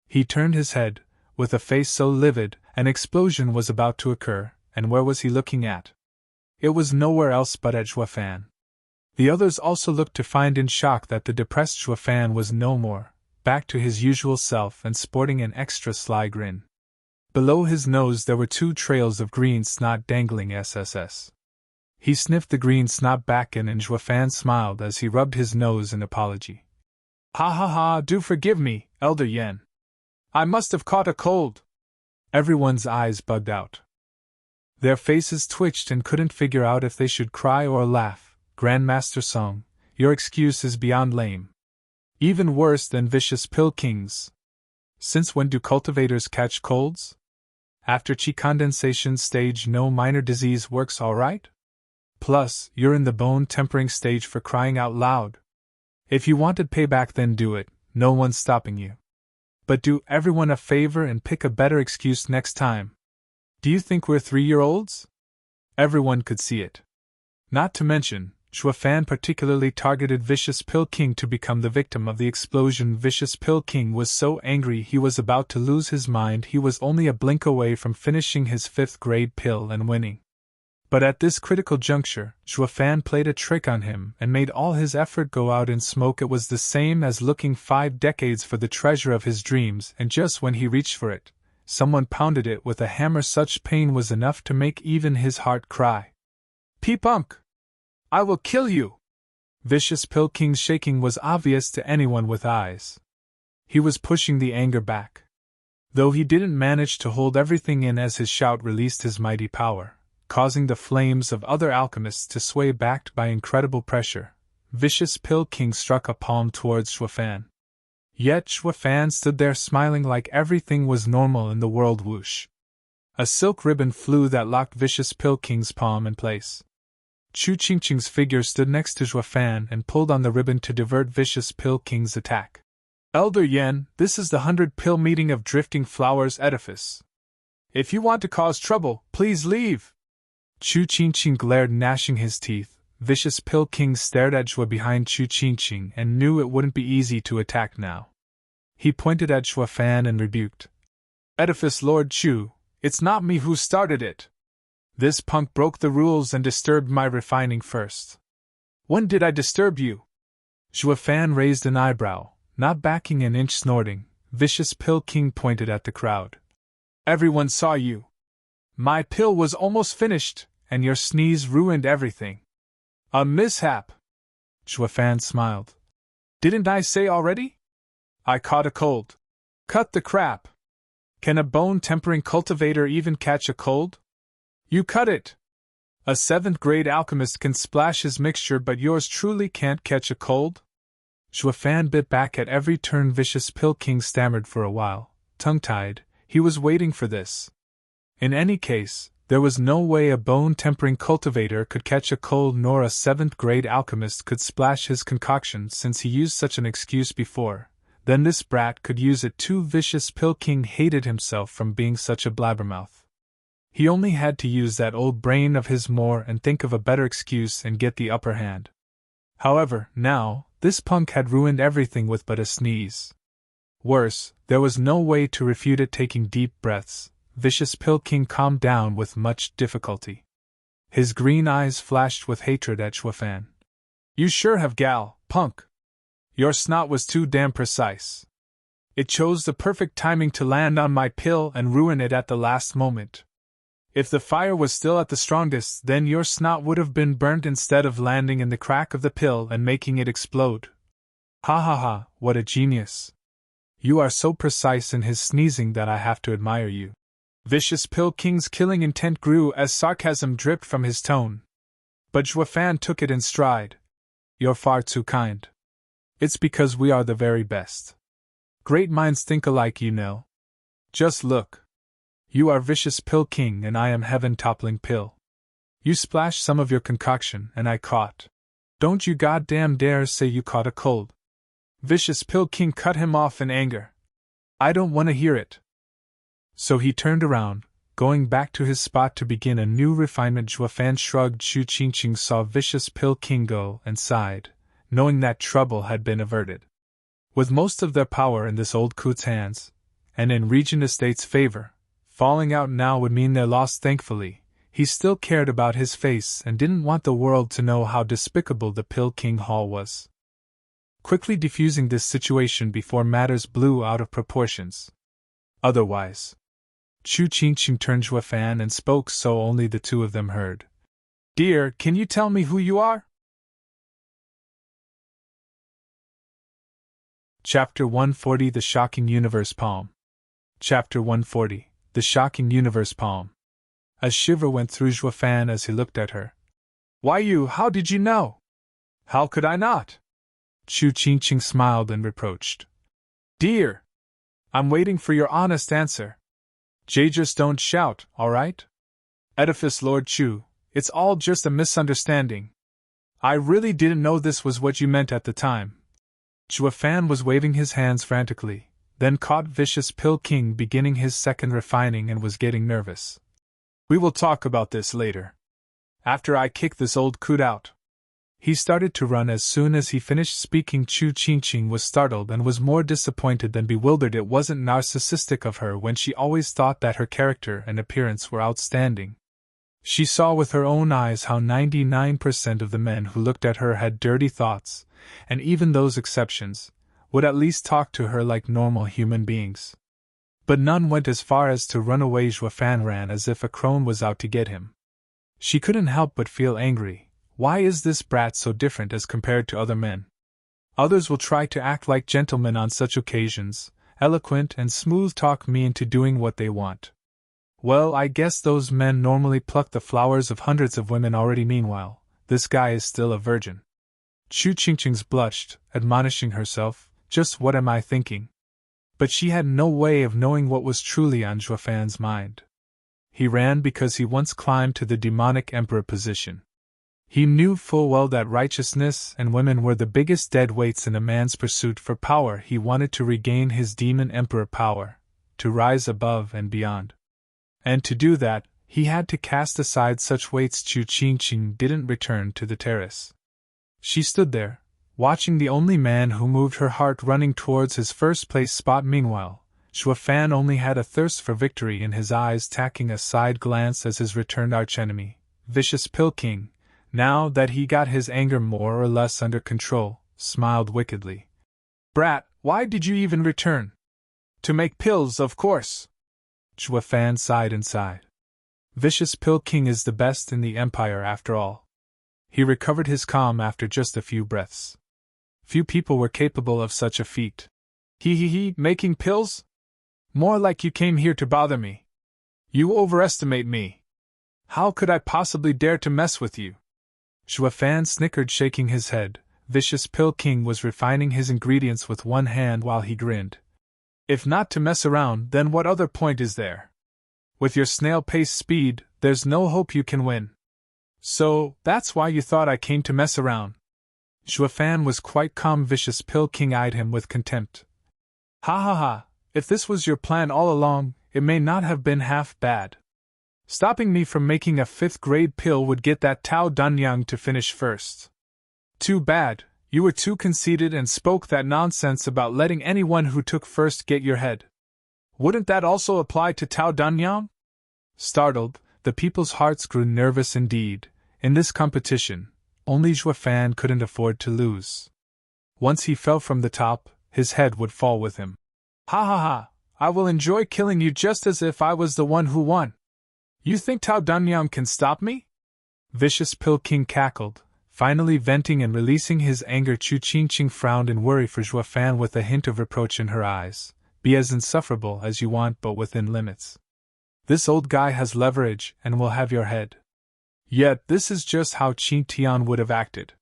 He turned his head, with a face so livid, an explosion was about to occur, and where was he looking at? It was nowhere else but at Zhuo Fan. The others also looked to find in shock that the depressed Zhuo Fan was no more, back to his usual self and sporting an extra sly grin. Below his nose there were 2 trails of green snot dangling. SSS. He sniffed the green snot back in, and Zhuo Fan smiled as he rubbed his nose in apology. Ha ha ha, do forgive me, Elder Yan. I must have caught a cold. Everyone's eyes bugged out. Their faces twitched and couldn't figure out if they should cry or laugh. Grandmaster Song, your excuse is beyond lame. Even worse than Vicious Pill King's. Since when do cultivators catch colds? After Qi condensation stage, no minor disease works alright? Plus, you're in the bone tempering stage, for crying out loud. If you wanted payback, then do it, no one's stopping you. But do everyone a favor and pick a better excuse next time. Do you think we're 3-year-olds? Everyone could see it. Not to mention, Zhuo Fan particularly targeted Vicious Pill King to become the victim of the explosion. Vicious Pill King was so angry he was about to lose his mind. He was only a blink away from finishing his 5th grade pill and winning. But at this critical juncture, Zhuo Fan played a trick on him and made all his effort go out in smoke. It was the same as looking 5 decades for the treasure of his dreams, and just when he reached for it, someone pounded it with a hammer. Such pain was enough to make even his heart cry. P-Punk! I will kill you! Vicious Pill King's shaking was obvious to anyone with eyes. He was pushing the anger back. Though he didn't manage to hold everything in as his shout released his mighty power, causing the flames of other alchemists to sway. Backed by incredible pressure, Vicious Pill King struck a palm towards Zhuo Fan. Yet Zhuo Fan stood there smiling like everything was normal in the world. Whoosh! A silk ribbon flew that locked Vicious Pill King's palm in place. Chu Qingqing's figure stood next to Zhuo Fan and pulled on the ribbon to divert Vicious Pill King's attack. Elder Yan, this is the 100-pill meeting of Drifting Flowers Edifice. If you want to cause trouble, please leave. Chu Qingqing glared, gnashing his teeth. Vicious Pill King stared at Zhuo behind Chu Qingqing and knew it wouldn't be easy to attack now. He pointed at Zhuo Fan and rebuked. Edifice Lord Chu, it's not me who started it. This punk broke the rules and disturbed my refining first. When did I disturb you? Zhuo Fan raised an eyebrow, not backing an inch, snorting. Vicious Pill King pointed at the crowd. Everyone saw you. My pill was almost finished, and your sneeze ruined everything. A mishap. Zhuo Fan smiled. Didn't I say already? I caught a cold. Cut the crap. Can a bone-tempering cultivator even catch a cold? You cut it! A 7th grade alchemist can splash his mixture, but yours truly can't catch a cold? Zhuo Fan bit back at every turn. Vicious Pill King stammered for a while, tongue-tied. He was waiting for this. In any case, there was no way a bone-tempering cultivator could catch a cold, nor a 7th grade alchemist could splash his concoction, since he used such an excuse before. Then this brat could use it too. Vicious Pill King hated himself from being such a blabbermouth. He only had to use that old brain of his more and think of a better excuse and get the upper hand. However, now, this punk had ruined everything with but a sneeze. Worse, there was no way to refute it. Taking deep breaths, Vicious Pill King calmed down with much difficulty. His green eyes flashed with hatred at Zhuo Fan. You sure have, gal, punk. Your snot was too damn precise. It chose the perfect timing to land on my pill and ruin it at the last moment. If the fire was still at the strongest, then your snot would have been burnt instead of landing in the crack of the pill and making it explode. Ha ha ha, what a genius. You are so precise in his sneezing that I have to admire you. Vicious Pill King's killing intent grew as sarcasm dripped from his tone. But Zhuo Fan took it in stride. You're far too kind. It's because we are the very best. Great minds think alike, you know. Just look. You are Vicious Pill King and I am Heaven Toppling Pill. You splashed some of your concoction and I caught. Don't you goddamn dare say you caught a cold. Vicious Pill King cut him off in anger. I don't want to hear it. So he turned around, going back to his spot to begin a new refinement. Zhuo Fan shrugged. Chu Qingqing saw Vicious Pill King go and sighed, knowing that trouble had been averted. With most of their power in this old coot's hands, and in Regent Estate's favor, falling out now would mean their loss. Thankfully, he still cared about his face and didn't want the world to know how despicable the Pill King Hall was. Quickly defusing this situation before matters blew out of proportions. Otherwise, Chu Qingqing turned Zhuo Fan and spoke so only the two of them heard. Dear, can you tell me who you are? Chapter 140 The Shocking Universe Palm. Chapter 140 The Shocking Universe Palm. A shiver went through Zhuo Fan as he looked at her. Why you? How did you know? How could I not? Chu Qingqing smiled and reproached. Dear! I'm waiting for your honest answer. Just don't shout, all right? Edifice Lord Chu, it's all just a misunderstanding. I really didn't know this was what you meant at the time. Zhuo Fan was waving his hands frantically, then caught Vicious Pill King beginning his second refining and was getting nervous. We will talk about this later. After I kick this old coot out. He started to run as soon as he finished speaking. Chu Qingqing was startled and was more disappointed than bewildered. It wasn't narcissistic of her when she always thought that her character and appearance were outstanding. She saw with her own eyes how 99% of the men who looked at her had dirty thoughts, and even those exceptions would at least talk to her like normal human beings. But none went as far as to run away. Zhuo Fan ran as if a crone was out to get him. She couldn't help but feel angry. Why is this brat so different as compared to other men? Others will try to act like gentlemen on such occasions, eloquent and smooth talk me into doing what they want. Well, I guess those men normally pluck the flowers of hundreds of women already. Meanwhile, this guy is still a virgin. Chu Qingqing blushed, admonishing herself, just what am I thinking? But she had no way of knowing what was truly on Zhuo Fan's mind. He ran because he once climbed to the demonic emperor position. He knew full well that righteousness and women were the biggest dead weights in a man's pursuit for power. He wanted to regain his demon emperor power, to rise above and beyond. And to do that, he had to cast aside such weights. Chu Qingqing didn't return to the terrace. She stood there, watching the only man who moved her heart running towards his first place spot. Meanwhile, Zhuo Fan only had a thirst for victory in his eyes, tacking a side glance as his returned archenemy, Vicious Pill King, now that he got his anger more or less under control, smiled wickedly. Brat, why did you even return? To make pills, of course. Zhuo Fan sighed inside. Vicious Pill King is the best in the empire after all. He recovered his calm after just a few breaths. Few people were capable of such a feat. Making pills? More like you came here to bother me. You overestimate me. How could I possibly dare to mess with you? Zhuo Fan snickered, shaking his head. Vicious Pill King was refining his ingredients with one hand while he grinned. If not to mess around, then what other point is there? With your snail-paced speed, there's no hope you can win. So, that's why you thought I came to mess around. Zhuo Fan was quite calm. Vicious Pill King eyed him with contempt. Ha ha ha, if this was your plan all along, it may not have been half bad. Stopping me from making a 5th-grade pill would get that Tao Danyang to finish first. Too bad, you were too conceited and spoke that nonsense about letting anyone who took first get your head. Wouldn't that also apply to Tao Danyang? Startled, the people's hearts grew nervous indeed. In this competition, only Zhuo Fan couldn't afford to lose. Once he fell from the top, his head would fall with him. Ha ha ha, I will enjoy killing you just as if I was the one who won. You think Tao Danyang can stop me? Vicious Pill King cackled, finally venting and releasing his anger. Chu Qingqing frowned in worry for Zhuo Fan with a hint of reproach in her eyes. Be as insufferable as you want, but within limits. This old guy has leverage and will have your head. Yet this is just how Qing Tian would have acted.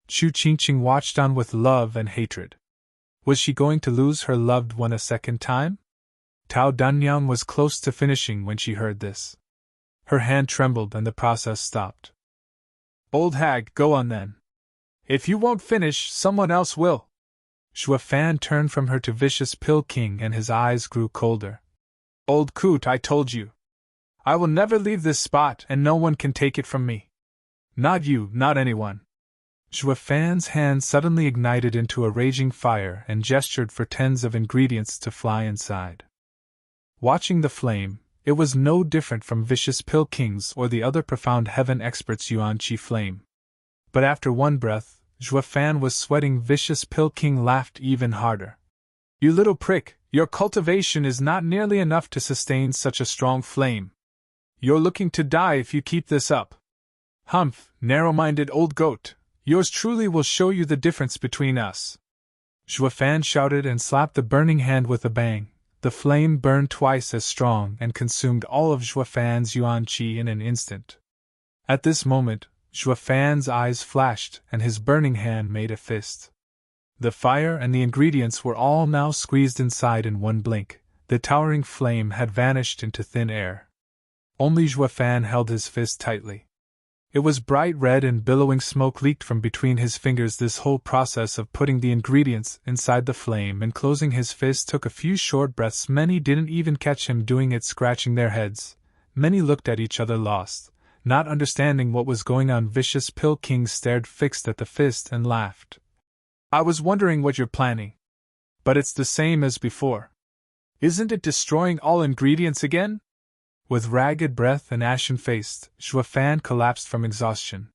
Chu Qingqing watched on with love and hatred. Was she going to lose her loved one a second time? Tao Danyang was close to finishing when she heard this. Her hand trembled and the process stopped. Old hag, go on then. If you won't finish, someone else will. Zhuo Fan turned from her to Vicious Pill King and his eyes grew colder. Old coot, I told you. I will never leave this spot and no one can take it from me. Not you, not anyone. Zhuo Fan's hand suddenly ignited into a raging fire and gestured for tens of ingredients to fly inside. Watching the flame, it was no different from Vicious Pill King's or the other profound heaven experts' Yuan Qi flame. But after one breath, Zhuo Fan was sweating. Vicious Pill King laughed even harder. You little prick, your cultivation is not nearly enough to sustain such a strong flame. You're looking to die if you keep this up. Humph, narrow-minded old goat, yours truly will show you the difference between us. Zhuo Fan shouted and slapped the burning hand with a bang. The flame burned twice as strong and consumed all of Zhuo Fan's Yuan Qi in an instant. At this moment, Zhuo Fan's eyes flashed and his burning hand made a fist. The fire and the ingredients were all now squeezed inside in one blink. The towering flame had vanished into thin air. Only Zhuo Fan held his fist tightly. It was bright red and billowing smoke leaked from between his fingers. This whole process of putting the ingredients inside the flame and closing his fist took a few short breaths. Many didn't even catch him doing it, scratching their heads. Many looked at each other lost. Not understanding what was going on, Vicious Pill King stared fixed at the fist and laughed. I was wondering what you're planning. But it's the same as before. Isn't it destroying all ingredients again? With ragged breath and ashen-faced, Zhuo Fan collapsed from exhaustion.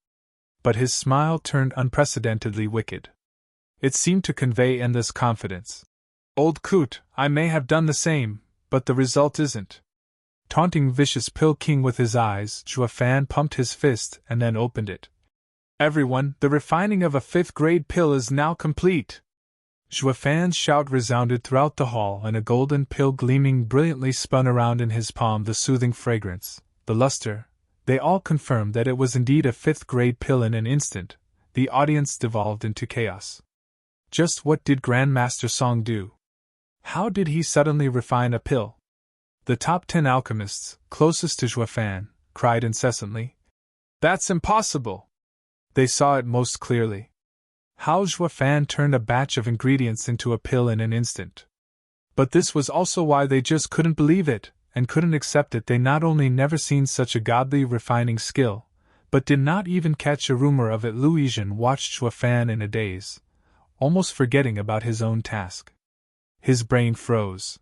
But his smile turned unprecedentedly wicked. It seemed to convey endless confidence. Old coot, I may have done the same, but the result isn't. Taunting Vicious Pill King with his eyes, Zhuo Fan pumped his fist and then opened it. Everyone, the refining of a 5th-grade pill is now complete! Zhuo Fan's shout resounded throughout the hall, and a golden pill gleaming brilliantly spun around in his palm. The soothing fragrance, the luster, they all confirmed that it was indeed a 5th-grade pill. In an instant, the audience devolved into chaos. Just what did Grandmaster Song do? How did he suddenly refine a pill? The top 10 alchemists, closest to Zhuo Fan, cried incessantly. That's impossible! They saw it most clearly. How Zhuo Fan turned a batch of ingredients into a pill in an instant. But this was also why they just couldn't believe it, and couldn't accept it. They not only never seen such a godly refining skill, but did not even catch a rumor of it. Luizhen watched Zhuo Fan in a daze, almost forgetting about his own task. His brain froze.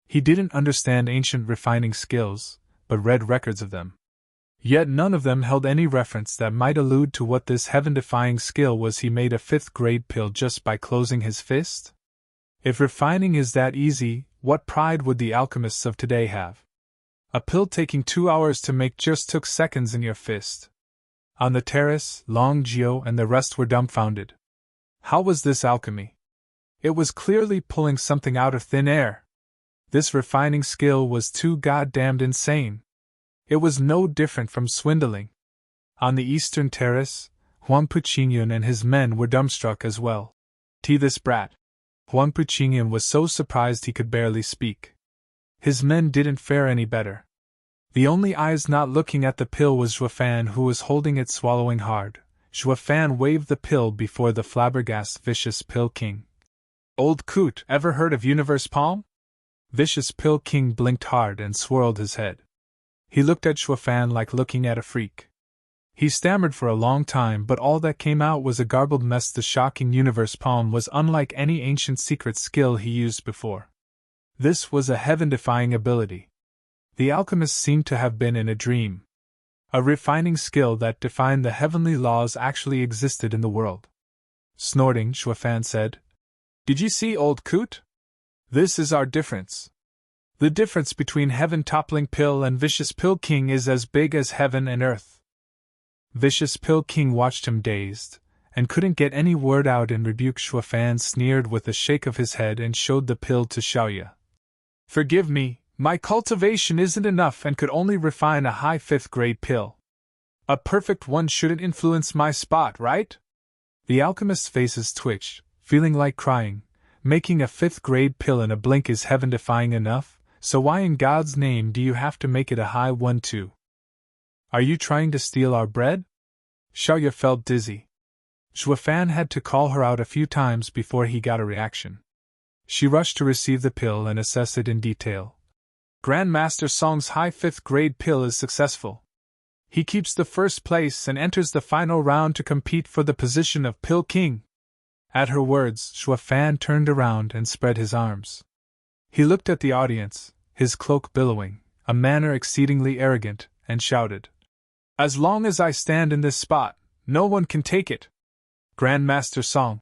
He didn't understand ancient refining skills, but read records of them. Yet none of them held any reference that might allude to what this heaven-defying skill was. He made a 5th-grade pill just by closing his fist? If refining is that easy, what pride would the alchemists of today have? A pill taking 2 hours to make just took seconds in your fist. On the terrace, Long Zhuo and the rest were dumbfounded. How was this alchemy? It was clearly pulling something out of thin air. This refining skill was too goddamned insane. It was no different from swindling. On the eastern terrace, Huang Puqingyun and his men were dumbstruck as well. This brat! Huang Puqingyun was so surprised he could barely speak. His men didn't fare any better. The only eyes not looking at the pill was Zhuo Fan, who was holding it, swallowing hard. Zhuo Fan waved the pill before the flabbergasted Vicious Pill King. Old coot, ever heard of Universe Palm? Vicious Pill King blinked hard and swirled his head. He looked at Zhuo Fan like looking at a freak. He stammered for a long time, but all that came out was a garbled mess. The shocking Universe Palm was unlike any ancient secret skill he used before. This was a heaven-defying ability. The alchemist seemed to have been in a dream. A refining skill that defied the heavenly laws actually existed in the world. Snorting, Zhuo Fan said, "Did you see, old coot? This is our difference. The difference between Heaven-toppling Pill and Vicious Pill King is as big as heaven and earth." Vicious Pill King watched him dazed, and couldn't get any word out in rebuke. Zhuo Fan sneered with a shake of his head and showed the pill to Xiaoya. "Forgive me, my cultivation isn't enough and could only refine a high 5th-grade pill. A perfect one shouldn't influence my spot, right?" The alchemist's faces twitched, feeling like crying. Making a 5th-grade pill in a blink is heaven-defying enough, so why in God's name do you have to make it a high one too? Are you trying to steal our bread? Xiaoya felt dizzy. Zhuo Fan had to call her out a few times before he got a reaction. She rushed to receive the pill and assess it in detail. Grandmaster Song's high 5th-grade pill is successful. He keeps the first place and enters the final round to compete for the position of Pill King. At her words, Zhuo Fan turned around and spread his arms. He looked at the audience, his cloak billowing, a manner exceedingly arrogant, and shouted, "As long as I stand in this spot, no one can take it! Grandmaster Song!"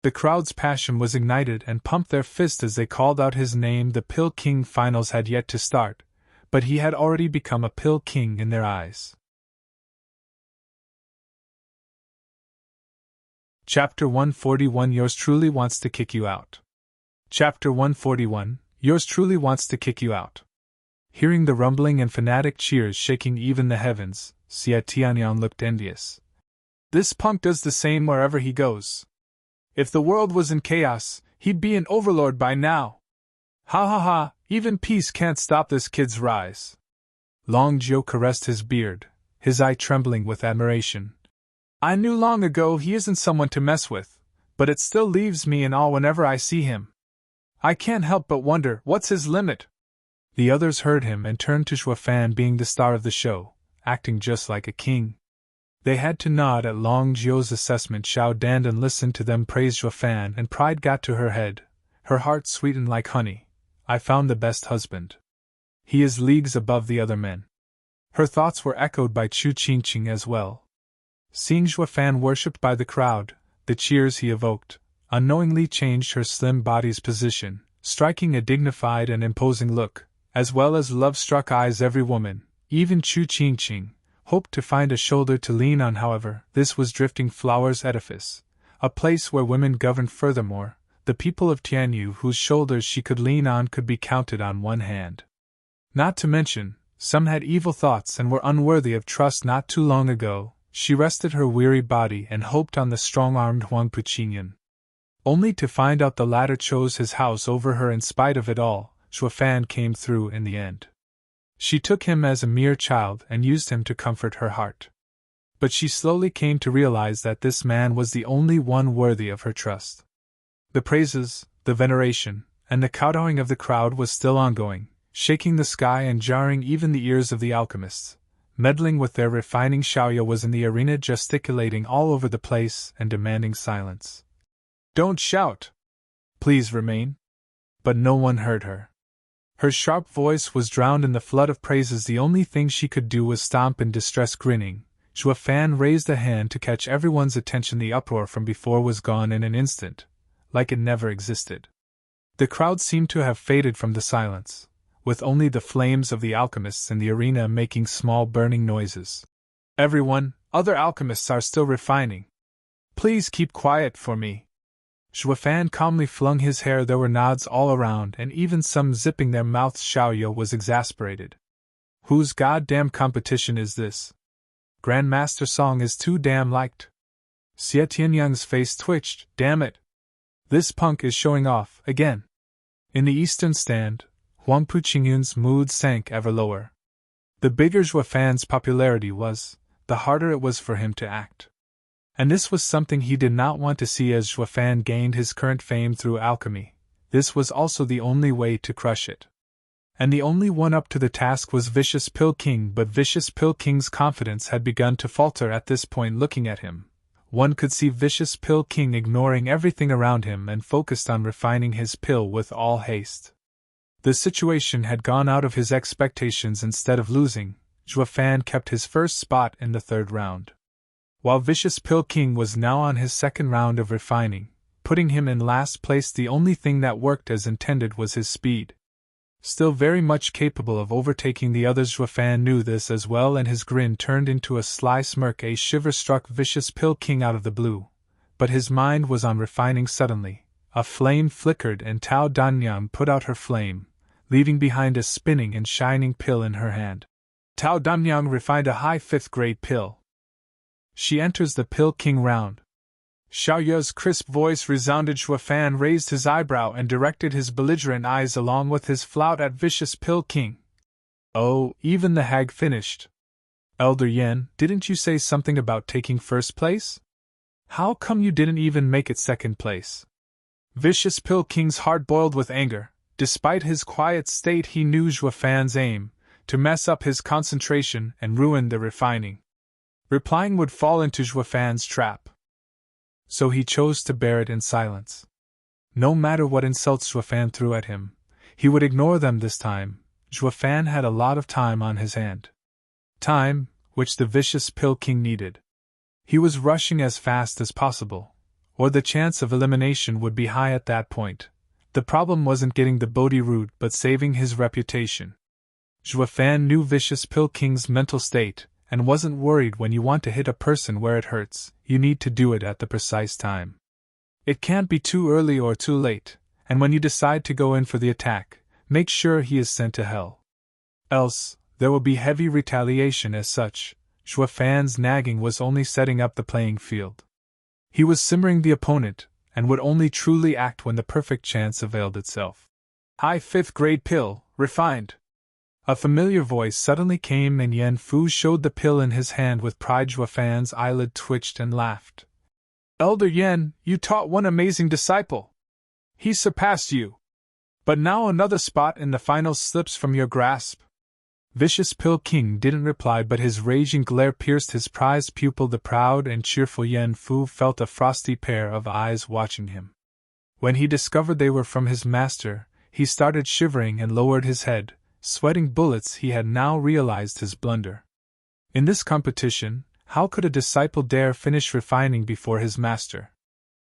The crowd's passion was ignited and pumped their fists as they called out his name. The Pill King finals had yet to start, but he had already become a Pill King in their eyes. Chapter 141 Yours truly wants to kick you out. Chapter 141 Yours truly wants to kick you out. Hearing the rumbling and fanatic cheers shaking even the heavens, Xie Tianyang looked envious. This punk does the same wherever he goes. If the world was in chaos, he'd be an overlord by now. Ha ha ha, even peace can't stop this kid's rise. Long Zhuo caressed his beard, his eye trembling with admiration. I knew long ago he isn't someone to mess with, but it still leaves me in awe whenever I see him. I can't help but wonder, what's his limit? The others heard him and turned to Zhuo Fan. Being the star of the show, acting just like a king. They had to nod at Long Zhuo's assessment. Xiao Dandan listened to them praise Zhuo Fan, and pride got to her head. Her heart sweetened like honey. I found the best husband. He is leagues above the other men. Her thoughts were echoed by Chu Qingqing as well. Seeing Zhuo Fan worshipped by the crowd, the cheers he evoked, unknowingly changed her slim body's position, striking a dignified and imposing look, as well as love-struck eyes. Every woman, even Chu Qingqing, hoped to find a shoulder to lean on. However, this was Drifting Flowers edifice, a place where women governed. Furthermore, the people of Tianyu whose shoulders she could lean on could be counted on one hand. Not to mention, some had evil thoughts and were unworthy of trust. Not too long ago, she rested her weary body and hoped on the strong-armed Huang Puqingyan, only to find out the latter chose his house over her. In spite of it all, Zhuo Fan came through in the end. She took him as a mere child and used him to comfort her heart. But she slowly came to realize that this man was the only one worthy of her trust. The praises, the veneration, and the kowtowing of the crowd was still ongoing, shaking the sky and jarring even the ears of the alchemists. Meddling with their refining, Xiaoya was in the arena, gesticulating all over the place and demanding silence. "Don't shout! Please remain." But no one heard her. Her sharp voice was drowned in the flood of praises. The only thing she could do was stomp in distress, grinning. Zhuo Fan raised a hand to catch everyone's attention. The uproar from before was gone in an instant, like it never existed. The crowd seemed to have faded from the silence, with only the flames of the alchemists in the arena making small burning noises. "Everyone, other alchemists are still refining. Please keep quiet for me." Zhuo Fan calmly flung his hair. There were nods all around, and even some zipping their mouths. Xiaoya was exasperated. "Whose goddamn competition is this? Grandmaster Song is too damn liked." Xie Tianyang's face twitched. "Damn it! This punk is showing off again." In the eastern stand, Huang Puqingyun's mood sank ever lower. The bigger Zhuo Fan's popularity was, the harder it was for him to act. And this was something he did not want to see. As Zhuo Fan gained his current fame through alchemy, this was also the only way to crush it. And the only one up to the task was Vicious Pill King. But Vicious Pill King's confidence had begun to falter at this point. Looking at him, one could see Vicious Pill King ignoring everything around him and focused on refining his pill with all haste. The situation had gone out of his expectations. Instead of losing, Zhuo Fan kept his first spot in the third round, while Vicious Pill King was now on his second round of refining, putting him in last place. The only thing that worked as intended was his speed. Still very much capable of overtaking the others, Zhuo Fan knew this as well, and his grin turned into a sly smirk. A shiver struck Vicious Pill King out of the blue, but his mind was on refining. Suddenly, a flame flickered and Tao Danyang put out her flame, leaving behind a spinning and shining pill in her hand. Tao Danyang refined a high 5th grade pill. She enters the Pill King round. Xiaoya's crisp voice resounded. Zhuo Fan raised his eyebrow and directed his belligerent eyes along with his flout at Vicious Pill King. "Oh, even the hag finished. Elder Yan, didn't you say something about taking first place? How come you didn't even make it second place?" Vicious Pill King's heart boiled with anger. Despite his quiet state, he knew Zhuo Fan's aim, to mess up his concentration and ruin the refining. Replying would fall into Zhuo Fan's trap. So he chose to bear it in silence. No matter what insults Zhuo Fan threw at him, he would ignore them this time. Zhuo Fan had a lot of time on his hand. Time, which the Vicious Pill King needed. He was rushing as fast as possible, or the chance of elimination would be high at that point. The problem wasn't getting the Bodhi root but saving his reputation. Zhuo Fan knew Vicious Pill King's mental state, and wasn't worried. When you want to hit a person where it hurts, you need to do it at the precise time. It can't be too early or too late, and when you decide to go in for the attack, make sure he is sent to hell. Else, there will be heavy retaliation. As such, Zhuo Fan's nagging was only setting up the playing field. He was simmering the opponent, and would only truly act when the perfect chance availed itself. "High 5th grade pill, refined." A familiar voice suddenly came, and Yan Fu showed the pill in his hand with pride. Zhuo Fan's eyelid twitched and laughed. "Elder Yan, you taught one amazing disciple. He surpassed you. But now another spot in the finals slips from your grasp." Vicious Pill King didn't reply, but his raging glare pierced his prized pupil. The proud and cheerful Yan Fu felt a frosty pair of eyes watching him. When he discovered they were from his master, he started shivering and lowered his head, sweating bullets. He had now realized his blunder. In this competition, how could a disciple dare finish refining before his master?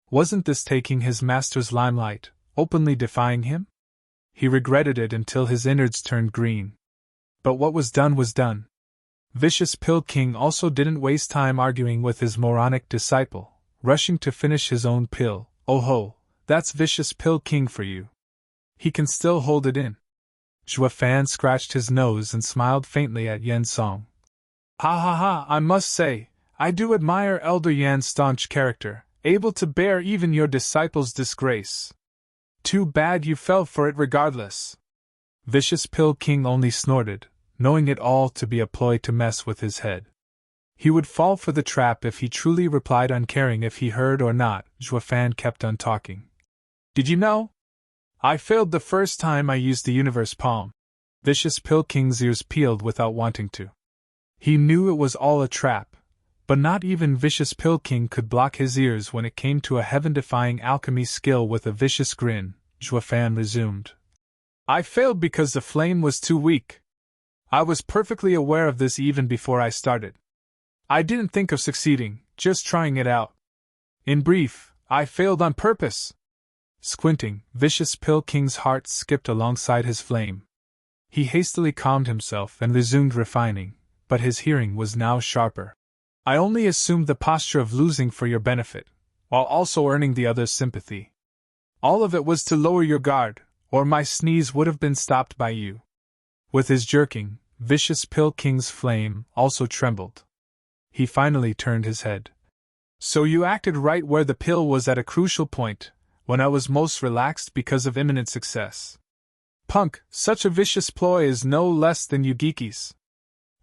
Wasn't this taking his master's limelight, openly defying him? He regretted it until his innards turned green. But what was done was done. Vicious Pill King also didn't waste time arguing with his moronic disciple, rushing to finish his own pill. Oh ho, that's Vicious Pill King for you. He can still hold it in. Zhuo Fan scratched his nose and smiled faintly at Yan Song. Ha ha ha, I must say, I do admire Elder Yan's staunch character, able to bear even your disciple's disgrace. Too bad you fell for it regardless. Vicious Pill King only snorted, knowing it all to be a ploy to mess with his head. He would fall for the trap if he truly replied, uncaring if he heard or not. Zhuo Fan kept on talking. Did you know? I failed the first time I used the universe palm. Vicious Pill King's ears peeled without wanting to. He knew it was all a trap, but not even Vicious Pill King could block his ears when it came to a heaven-defying alchemy skill. With a vicious grin, Zhuo Fan resumed. I failed because the flame was too weak. I was perfectly aware of this even before I started. I didn't think of succeeding, just trying it out. In brief, I failed on purpose. Squinting, Vicious Pill King's heart skipped alongside his flame. He hastily calmed himself and resumed refining, but his hearing was now sharper. I only assumed the posture of losing for your benefit, while also earning the other's sympathy. All of it was to lower your guard, or my sneeze would have been stopped by you. With his jerking, Vicious Pill King's flame also trembled. He finally turned his head. So you acted right where the pill was at a crucial point, when I was most relaxed because of imminent success. Punk, such a vicious ploy is no less than you geekies.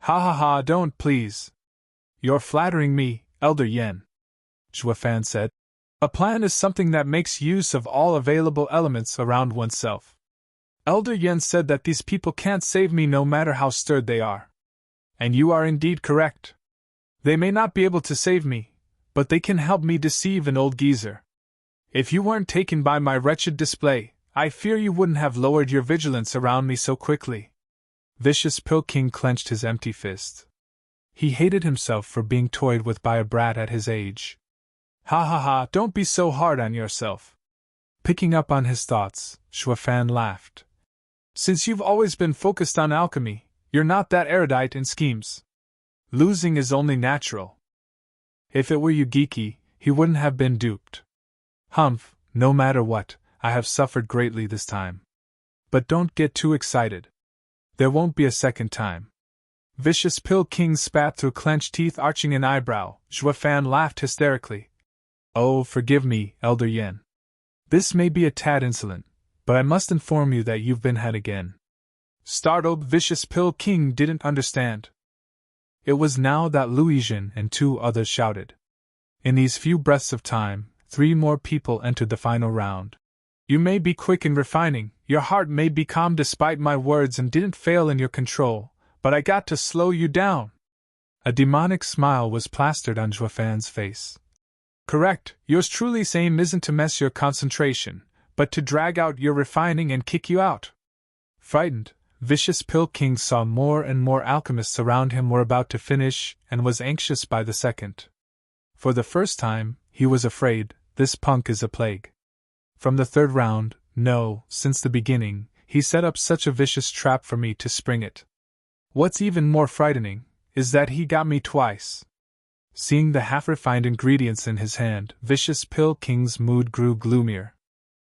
Ha ha ha, don't please. You're flattering me, Elder Yan. Zhuo Fan said. A plan is something that makes use of all available elements around oneself. Elder Yan said that these people can't save me no matter how stirred they are. And you are indeed correct. They may not be able to save me, but they can help me deceive an old geezer. If you weren't taken by my wretched display, I fear you wouldn't have lowered your vigilance around me so quickly. Vicious Pill King clenched his empty fist. He hated himself for being toyed with by a brat at his age. Ha ha ha, don't be so hard on yourself. Picking up on his thoughts, Zhuo Fan laughed. Since you've always been focused on alchemy, you're not that erudite in schemes. Losing is only natural. If it were you geeky, he wouldn't have been duped. Humph, no matter what, I have suffered greatly this time. But don't get too excited. There won't be a second time. Vicious Pill King spat through clenched teeth, arching an eyebrow. Zhuo Fan laughed hysterically. Oh, forgive me, Elder Yan. This may be a tad insolent, but I must inform you that you've been had again. Startled, Vicious Pill King didn't understand. It was now that Luizhen and two others shouted. In these few breaths of time, 3 more people entered the final round. You may be quick in refining, your heart may be calm despite my words and didn't fail in your control, but I got to slow you down. A demonic smile was plastered on Zhuo Fan's face. Correct, yours truly's aim isn't to mess your concentration, but to drag out your refining and kick you out. Frightened, Vicious Pill King saw more and more alchemists around him were about to finish and was anxious by the second. For the first time, he was afraid, this punk is a plague. From the 3rd round, no, since the beginning, he set up such a vicious trap for me to spring it. What's even more frightening is that he got me twice. Seeing the half-refined ingredients in his hand, Vicious Pill King's mood grew gloomier.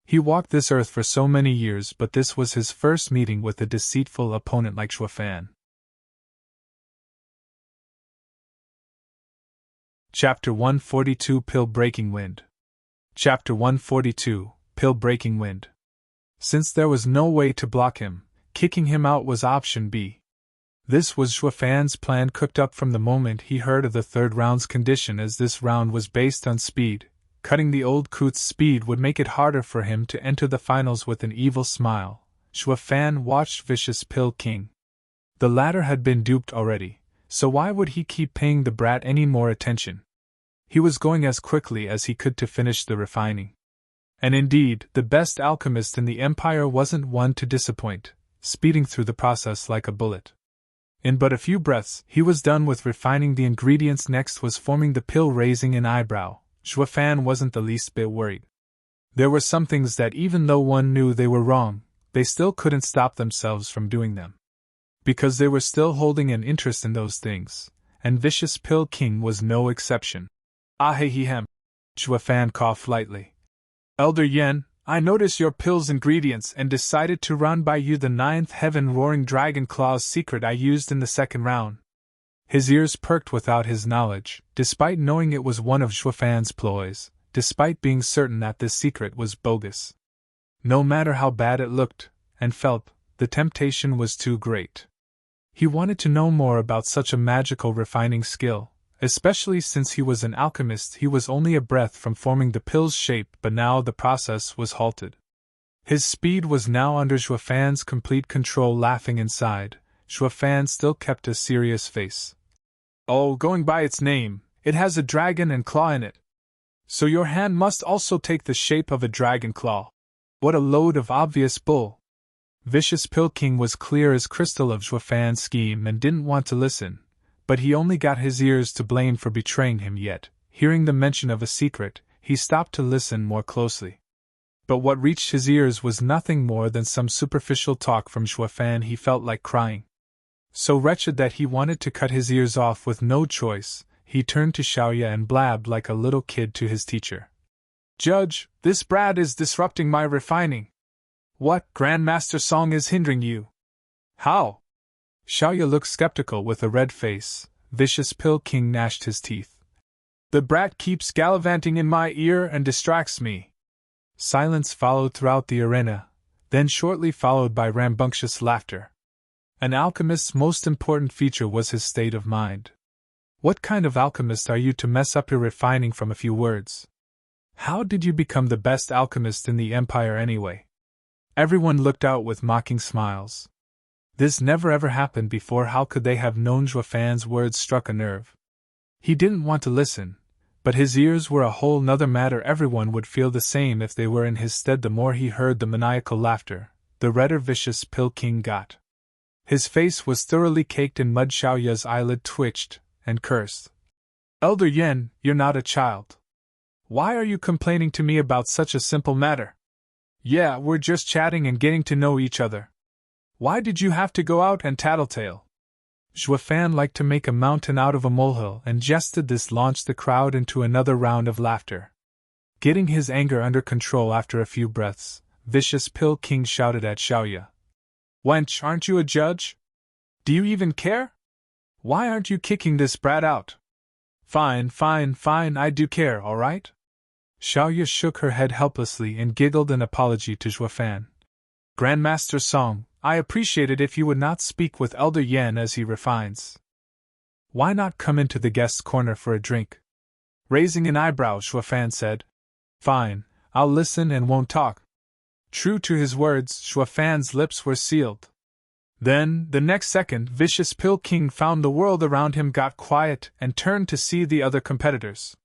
He walked this earth for so many years, but this was his first meeting with a deceitful opponent like Zhuo Fan. Chapter 142 Pill Breaking Wind. Chapter 142 Pill Breaking Wind. Since there was no way to block him, kicking him out was option B. This was Zhuo Fan's plan, cooked up from the moment he heard of the 3rd round's condition, as this round was based on speed. Cutting the old coot's speed would make it harder for him to enter the finals. With an evil smile, Zhuo Fan watched Vicious Pill King. The latter had been duped already, so why would he keep paying the brat any more attention? He was going as quickly as he could to finish the refining. And indeed, the best alchemist in the Empire wasn't one to disappoint, speeding through the process like a bullet. In but a few breaths, he was done with refining the ingredients. Next was forming the pill. Raising an eyebrow, Zhuo Fan wasn't the least bit worried. There were some things that even though one knew they were wrong, they still couldn't stop themselves from doing them. Because they were still holding an interest in those things, and Vicious Pill King was no exception. Ahem. Zhuo Fan coughed lightly. Elder Yen, I noticed your pill's ingredients and decided to run by you the 9th Heaven Roaring Dragon Claw's secret I used in the second round. His ears perked without his knowledge, despite knowing it was one of Zhuo Fan's ploys, despite being certain that this secret was bogus. No matter how bad it looked and felt, the temptation was too great. He wanted to know more about such a magical refining skill, especially since he was an alchemist. He was only a breath from forming the pill's shape, but now the process was halted. His speed was now under Zhuo Fan's complete control. Laughing inside, Zhuo Fan still kept a serious face. Oh, going by its name, it has a dragon and claw in it. So your hand must also take the shape of a dragon claw. What a load of obvious bull. Vicious Pill King was clear as crystal of Zhuo Fan's scheme and didn't want to listen, but he only got his ears to blame for betraying him. Yet, hearing the mention of a secret, he stopped to listen more closely. But what reached his ears was nothing more than some superficial talk from Zhuo Fan. He felt like crying. So wretched that he wanted to cut his ears off. With no choice, he turned to Xiaoya and blabbed like a little kid to his teacher. Judge, this brat is disrupting my refining. What, Grandmaster Song is hindering you? How? Xiaoya looked skeptical with a red face. Vicious Pill King gnashed his teeth. The brat keeps gallivanting in my ear and distracts me. Silence followed throughout the arena, then shortly followed by rambunctious laughter. An alchemist's most important feature was his state of mind. What kind of alchemist are you to mess up your refining from a few words? How did you become the best alchemist in the Empire anyway? Everyone looked out with mocking smiles. This never ever happened before. How could they have known? Zhuo Fan's words struck a nerve. He didn't want to listen, but his ears were a whole nother matter. Everyone would feel the same if they were in his stead. The more he heard the maniacal laughter, the redder Vicious Pill King got. His face was thoroughly caked in mud. Xiaoya's eyelid twitched, and cursed. Elder Yen, you're not a child. Why are you complaining to me about such a simple matter? Yeah, we're just chatting and getting to know each other. Why did you have to go out and tattletale? Zhuo Fan liked to make a mountain out of a molehill, and jested. This launched the crowd into another round of laughter. Getting his anger under control after a few breaths, Vicious Pill King shouted at Xiaoya. Wench, aren't you a judge? Do you even care? Why aren't you kicking this brat out? Fine, I do care, all right? Xiaoya shook her head helplessly and giggled an apology to Zhuo Fan. Grandmaster Song, I appreciate it if you would not speak with Elder Yen as he refines. Why not come into the guest's corner for a drink? Raising an eyebrow, Zhuo Fan said. Fine, I'll listen and won't talk. True to his words, Zhuo Fan's lips were sealed. Then, the next second, Vicious Pill King found the world around him got quiet and turned to see the other competitors.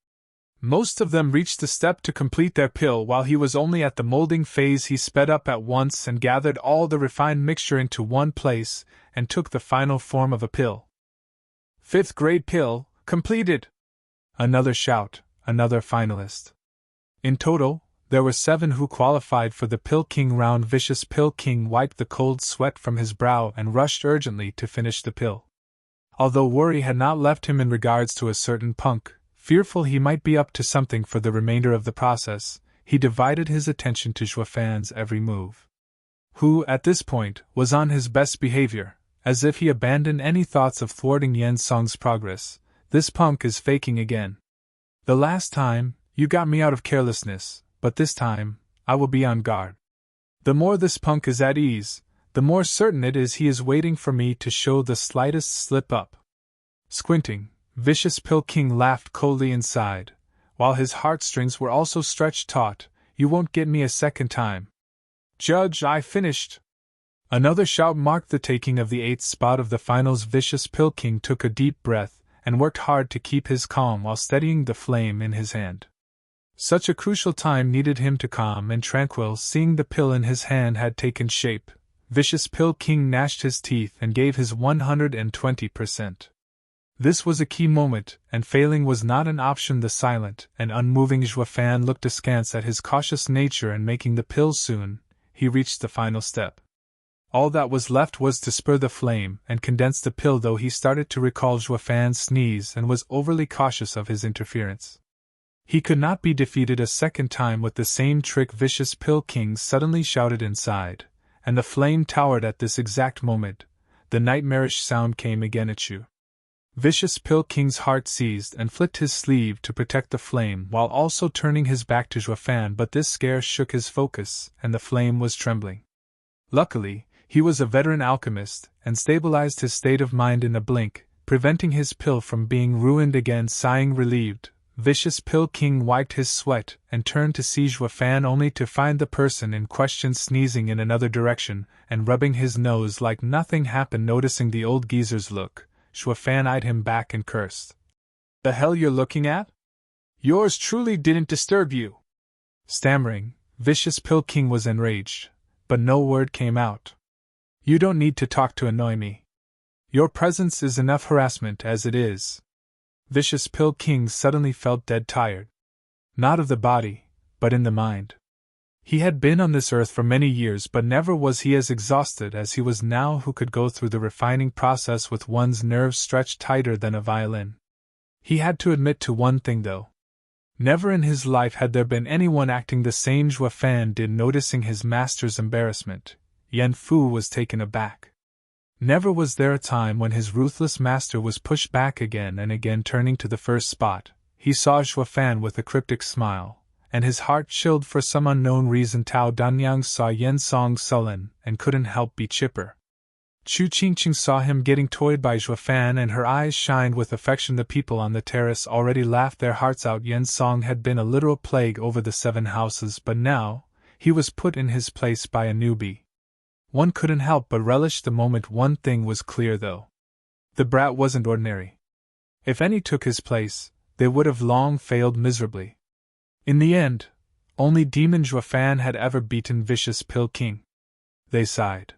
Most of them reached the step to complete their pill. While he was only at the molding phase, he sped up at once and gathered all the refined mixture into one place and took the final form of a pill. 5th grade pill, completed! Another shout, another finalist. In total, there were 7 who qualified for the Pill King round. Vicious Pill King wiped the cold sweat from his brow and rushed urgently to finish the pill. Although worry had not left him in regards to a certain punk, fearful he might be up to something for the remainder of the process, he divided his attention to Zhuo Fan's every move. Who, at this point, was on his best behavior, as if he abandoned any thoughts of thwarting Yen Song's progress. This punk is faking again. The last time, you got me out of carelessness, but this time, I will be on guard. The more this punk is at ease, the more certain it is he is waiting for me to show the slightest slip-up. Squinting, Vicious Pill King laughed coldly inside, while his heartstrings were also stretched taut. You won't get me a second time. Judge, I finished. Another shout marked the taking of the 8th spot of the finals. Vicious Pill King took a deep breath and worked hard to keep his calm while steadying the flame in his hand. Such a crucial time needed him to calm and tranquil. Seeing the pill in his hand had taken shape, Vicious Pill King gnashed his teeth and gave his 120%. This was a key moment, and failing was not an option. The silent and unmoving Zhuo Fan looked askance at his cautious nature and making the pill soon, he reached the final step. All that was left was to spur the flame and condense the pill, though he started to recall Zhuo Fan's sneeze and was overly cautious of his interference. He could not be defeated a second time with the same trick. Vicious Pill King suddenly shouted inside, and the flame towered at this exact moment. The nightmarish sound came again at you. Vicious Pill King's heart seized and flicked his sleeve to protect the flame while also turning his back to Zhuo Fan, but this scare shook his focus and the flame was trembling. Luckily, he was a veteran alchemist and stabilized his state of mind in a blink, preventing his pill from being ruined again. Sighing relieved, Vicious Pill King wiped his sweat and turned to see Zhuo Fan, only to find the person in question sneezing in another direction and rubbing his nose like nothing happened. Noticing the old geezer's look, Zhuo Fan eyed him back and cursed. "The hell you're looking at? Yours truly didn't disturb you." Stammering, Vicious Pill King was enraged, but no word came out. "You don't need to talk to annoy me. Your presence is enough harassment as it is." Vicious Pill King suddenly felt dead tired. Not of the body, but in the mind. He had been on this earth for many years, but never was he as exhausted as he was now, who could go through the refining process with one's nerves stretched tighter than a violin. He had to admit to one thing though. Never in his life had there been anyone acting the same Zhuo Fan did. Noticing his master's embarrassment, Yan Fu was taken aback. Never was there a time when his ruthless master was pushed back again and again. Turning to the first spot, he saw Zhuo Fan with a cryptic smile, and his heart chilled for some unknown reason. Tao Danyang saw Yen Song sullen and couldn't help be chipper. Chu Qingqing saw him getting toyed by Zhuo Fan and her eyes shined with affection. The people on the terrace already laughed their hearts out. Yen Song had been a literal plague over the 7 houses, but now, he was put in his place by a newbie. One couldn't help but relish the moment. One thing was clear though. The brat wasn't ordinary. If any took his place, they would have long failed miserably. In the end, only Demon Zhuo Fan had ever beaten Vicious Pill King. They sighed.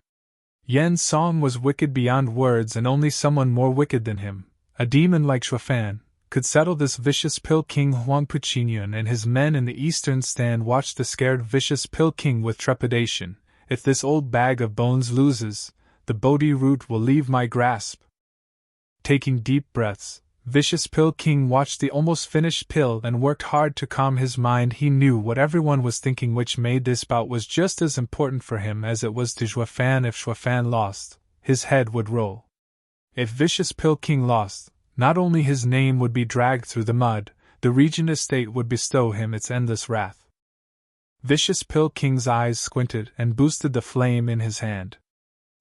Yen Song was wicked beyond words, and only someone more wicked than him, a demon like Zhuo Fan, could settle this. Vicious Pill King. Huang Puqinyan and his men in the eastern stand watched the scared Vicious Pill King with trepidation. If this old bag of bones loses, the Bodhi root will leave my grasp. Taking deep breaths, Vicious Pill King watched the almost finished pill and worked hard to calm his mind. He knew what everyone was thinking, which made this bout was just as important for him as it was to Zhuo Fan. If Zhuo Fan lost, his head would roll. If Vicious Pill King lost, not only his name would be dragged through the mud, the Regent Estate would bestow him its endless wrath. Vicious Pill King's eyes squinted and boosted the flame in his hand.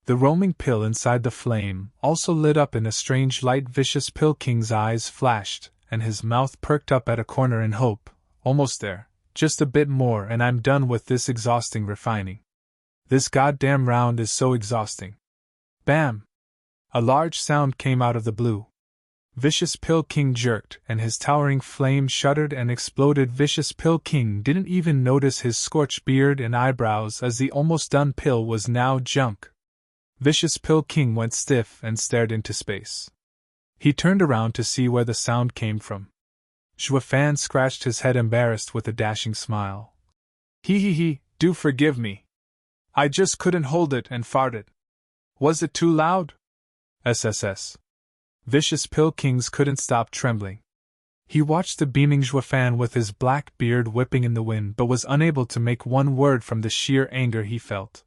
The roaming pill inside the flame also lit up in a strange light. Vicious Pill King's eyes flashed, and his mouth perked up at a corner in hope. Almost there, just a bit more and I'm done with this exhausting refining. This goddamn round is so exhausting. Bam! A large sound came out of the blue. Vicious Pill King jerked, and his towering flame shuddered and exploded. Vicious Pill King didn't even notice his scorched beard and eyebrows, as the almost done pill was now junk. Vicious Pill King went stiff and stared into space. He turned around to see where the sound came from. Zhuo Fan scratched his head, embarrassed, with a dashing smile. He, do forgive me. I just couldn't hold it and farted. Was it too loud? SSS. Vicious Pill Kings couldn't stop trembling. He watched the beaming Zhuo Fan with his black beard whipping in the wind, but was unable to make one word from the sheer anger he felt.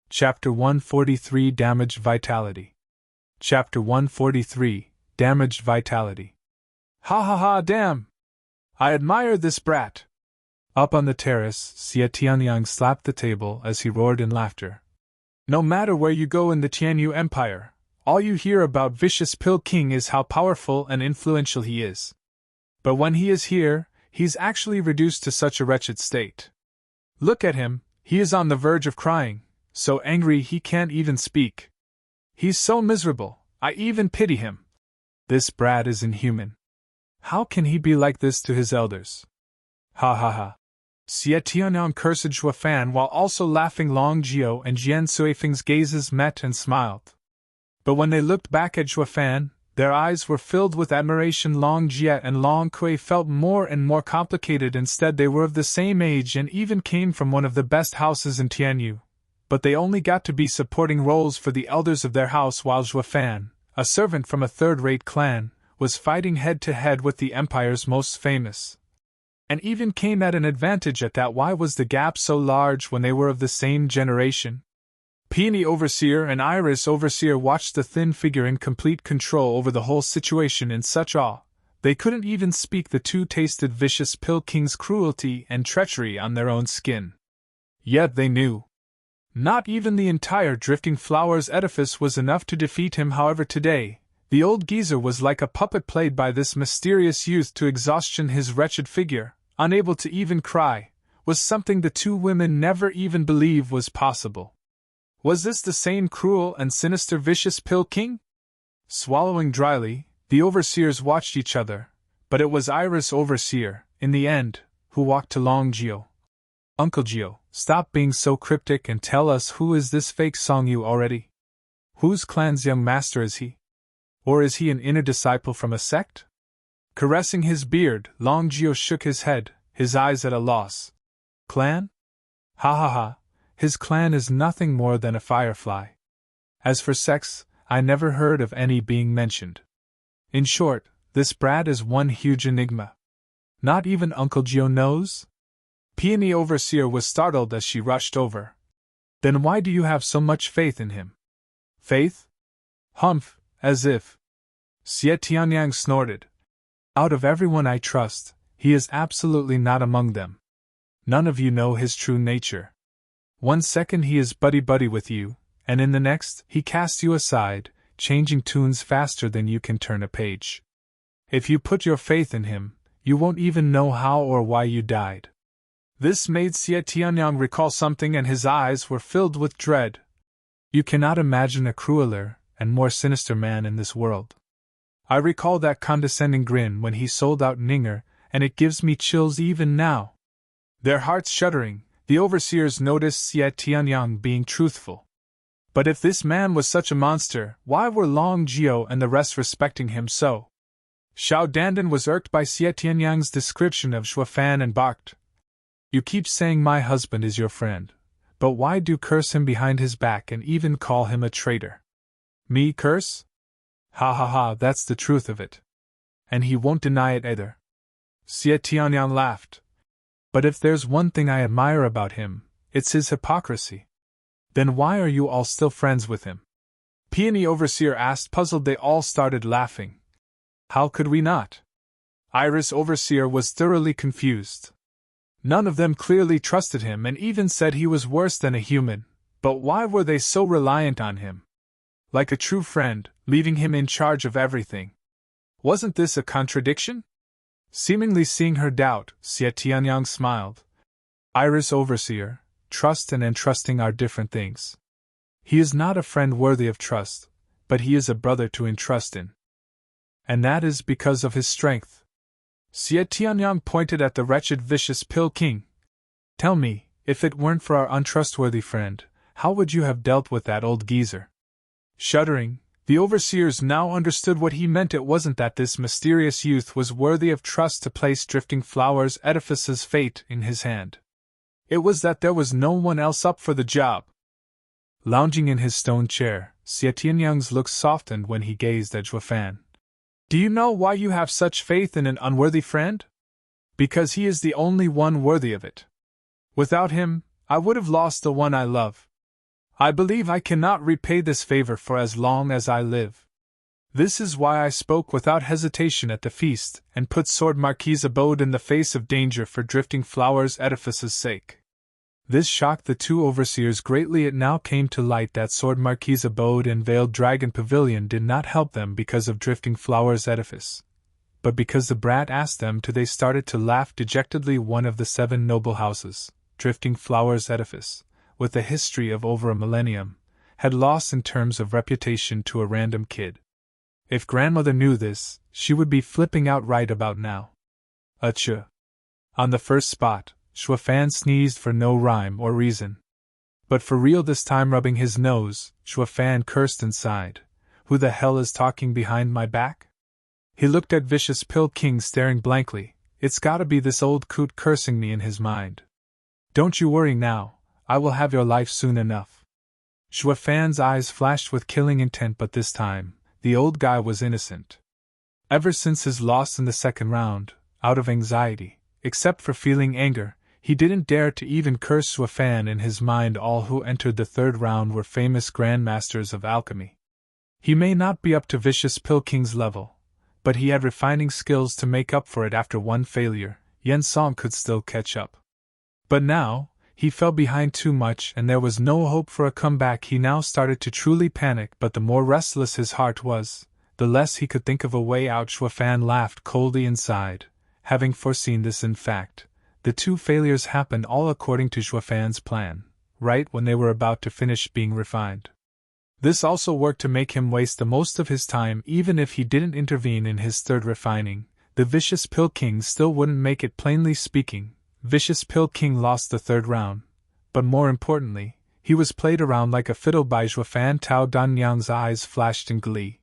Chapter 143 Damaged Vitality. Chapter 143 Damaged Vitality. Ha, damn! I admire this brat! Up on the terrace, Xie Tianyang slapped the table as he roared in laughter. No matter where you go in the Tianyu Empire, all you hear about Vicious Pill King is how powerful and influential he is. But when he is here, he's actually reduced to such a wretched state. Look at him, he is on the verge of crying, so angry he can't even speak. He's so miserable, I even pity him. This brat is inhuman. How can he be like this to his elders? Ha ha ha. Xie Tianyang cursed Zhuo Fan while also laughing. Long Zhuo and Jian Suifeng's gazes met and smiled. But when they looked back at Zhuo Fan, their eyes were filled with admiration. Long Jie and Long Kui felt more and more complicated. Instead, they were of the same age and even came from one of the best houses in Tianyu. But they only got to be supporting roles for the elders of their house, while Zhuo Fan, a servant from a third-rate clan, was fighting head-to-head with the empire's most famous. And even came at an advantage at that. Why was the gap so large when they were of the same generation? Peony Overseer and Iris Overseer watched the thin figure in complete control over the whole situation in such awe, they couldn't even speak. The two tasted vicious Pill King's cruelty and treachery on their own skin. Yet they knew. Not even the entire Drifting Flowers edifice was enough to defeat him. However, today, the old geezer was like a puppet played by this mysterious youth to exhaustion. His wretched figure, unable to even cry, was something the two women never even believed was possible. Was this the same cruel and sinister vicious Pill King? Swallowing dryly, the overseers watched each other, but it was Iris Overseer, in the end, who walked to Long Zhuo. Uncle Zhuo, stop being so cryptic and tell us, who is this fake Songyu already? Whose clan's young master is he? Or is he an inner disciple from a sect? Caressing his beard, Long Zhuo shook his head, his eyes at a loss. Clan? Ha ha ha, his clan is nothing more than a firefly. As for sects, I never heard of any being mentioned. In short, this brat is one huge enigma. Not even Uncle Zhuo knows? Peony Overseer was startled as she rushed over. Then why do you have so much faith in him? Faith? Humph, as if. Xie Tianyang snorted. Out of everyone I trust, he is absolutely not among them. None of you know his true nature. One second he is buddy-buddy with you, and in the next, he casts you aside, changing tunes faster than you can turn a page. If you put your faith in him, you won't even know how or why you died. This made Xie Tianyang recall something, and his eyes were filled with dread. You cannot imagine a crueler and more sinister man in this world. I recall that condescending grin when he sold out Ninger, and it gives me chills even now. Their hearts shuddering, the overseers noticed Xie Tianyang being truthful. But if this man was such a monster, why were Long Zhuo and the rest respecting him so? Xiao Dandan was irked by Xie Tianyang's description of Zhuo Fan and barked. You keep saying my husband is your friend, but why do curse him behind his back and even call him a traitor? Me curse? Ha ha ha, that's the truth of it. And he won't deny it either. Xie Tianyang laughed. But if there's one thing I admire about him, it's his hypocrisy. Then why are you all still friends with him? Peony Overseer asked, puzzled. They all started laughing. How could we not? Iris Overseer was thoroughly confused. None of them clearly trusted him and even said he was worse than a human, but why were they so reliant on him? Like a true friend, leaving him in charge of everything. Wasn't this a contradiction? Seemingly seeing her doubt, Xie Tianyang smiled. Iris Overseer, trust and entrusting are different things. He is not a friend worthy of trust, but he is a brother to entrust in. And that is because of his strength. Xie Tianyang pointed at the wretched vicious Pill King. Tell me, if it weren't for our untrustworthy friend, how would you have dealt with that old geezer? Shuddering, the overseers now understood what he meant. It wasn't that this mysterious youth was worthy of trust to place Drifting Flowers Edifice's fate in his hand. It was that there was no one else up for the job. Lounging in his stone chair, Xie Tianyang's look softened when he gazed at Zhuo Fan. Do you know why you have such faith in an unworthy friend? Because he is the only one worthy of it. Without him, I would have lost the one I love. I believe I cannot repay this favor for as long as I live. This is why I spoke without hesitation at the feast and put Sword Marquis' abode in the face of danger for Drifting Flowers Edifice's sake. This shocked the two overseers greatly. It now came to light that Sword Marquis' abode and Veiled Dragon Pavilion did not help them because of Drifting Flowers Edifice, but because the brat asked them to. They started to laugh dejectedly. One of the 7 noble houses, drifting flowers edifice, with a history of over a millennium, had lost in terms of reputation to a random kid. If grandmother knew this, she would be flipping out right about now. Achoo! On the first spot, Zhuo Fan sneezed for no rhyme or reason. But for real this time, rubbing his nose, Zhuo Fan cursed and sighed. Who the hell is talking behind my back? He looked at Vicious Pill King staring blankly. It's gotta be this old coot cursing me in his mind. Don't you worry now, I will have your life soon enough. Zhuo Fan's eyes flashed with killing intent, but this time, the old guy was innocent. Ever since his loss in the second round, out of anxiety, except for feeling anger, he didn't dare to even curse Zhuo Fan in his mind. All who entered the third round were famous grandmasters of alchemy. He may not be up to Vicious Pill King's level, but he had refining skills to make up for it. After one failure, Yen Song could still catch up. But now, he fell behind too much and there was no hope for a comeback. He now started to truly panic, but the more restless his heart was, the less he could think of a way out. Zhuo Fan laughed coldly inside, having foreseen this. In fact, the two failures happened all according to Zhuo Fan's plan, right when they were about to finish being refined. This also worked to make him waste the most of his time. Even if he didn't intervene in his third refining, the Vicious Pill King still wouldn't make it. Plainly speaking, Vicious Pill King lost the third round, but more importantly, he was played around like a fiddle by Zhuo Fan. Tao Danyang's eyes flashed in glee.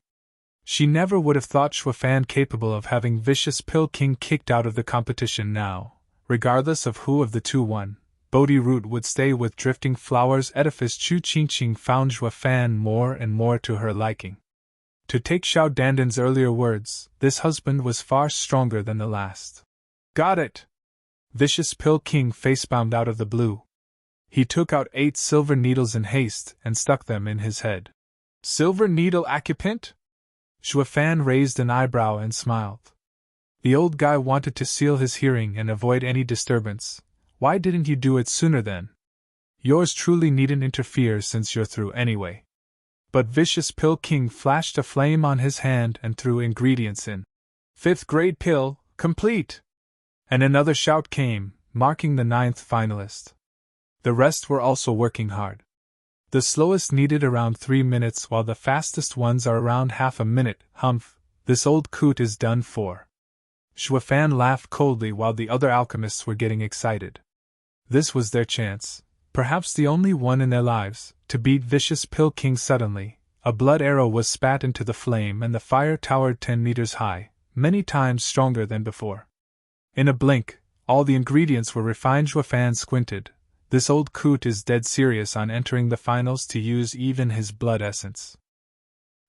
She never would have thought Zhuo Fan capable of having Vicious Pill King kicked out of the competition now. Regardless of who of the two won, Bodhi Root would stay with Drifting Flowers Edifice. Chu Qingqing found Zhuo Fan more and more to her liking. To take Xiao Dandan's earlier words, this husband was far stronger than the last. Got it! Vicious Pill King facepalmed out of the blue. He took out 8 silver needles in haste and stuck them in his head. Silver needle acupuncture? Zhuo Fan raised an eyebrow and smiled. The old guy wanted to seal his hearing and avoid any disturbance. Why didn't you do it sooner then? Yours truly needn't interfere since you're through anyway. But Vicious Pill King flashed a flame on his hand and threw ingredients in. 5th grade pill, complete! And another shout came, marking the 9th finalist. The rest were also working hard. The slowest needed around 3 minutes while the fastest ones are around half a minute. Humph, this old coot is done for. Zhuo Fan laughed coldly while the other alchemists were getting excited. This was their chance, perhaps the only one in their lives, to beat Vicious Pill King. Suddenly, a blood arrow was spat into the flame and the fire towered 10 meters high, many times stronger than before. In a blink, all the ingredients were refined. Zhuo Fan squinted. This old coot is dead serious on entering the finals to use even his blood essence.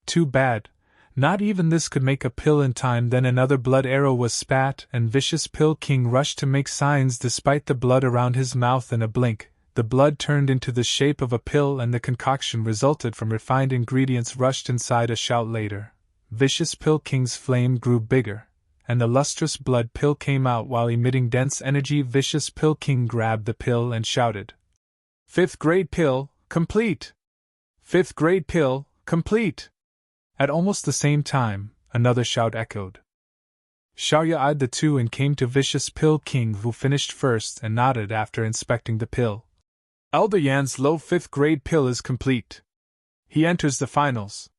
Too bad. Not even this could make a pill in time. Then another blood arrow was spat, and Vicious Pill King rushed to make signs despite the blood around his mouth. In a blink, the blood turned into the shape of a pill and the concoction resulted from refined ingredients rushed inside. A shout later, Vicious Pill King's flame grew bigger, and the lustrous blood pill came out while emitting dense energy. Vicious Pill King grabbed the pill and shouted, 5th grade pill, complete! 5th grade pill, complete! At almost the same time, another shout echoed. Xiaoya eyed the two and came to Vicious Pill King, who finished first and nodded after inspecting the pill. Elder Yan's low 5th grade pill is complete. He enters the finals.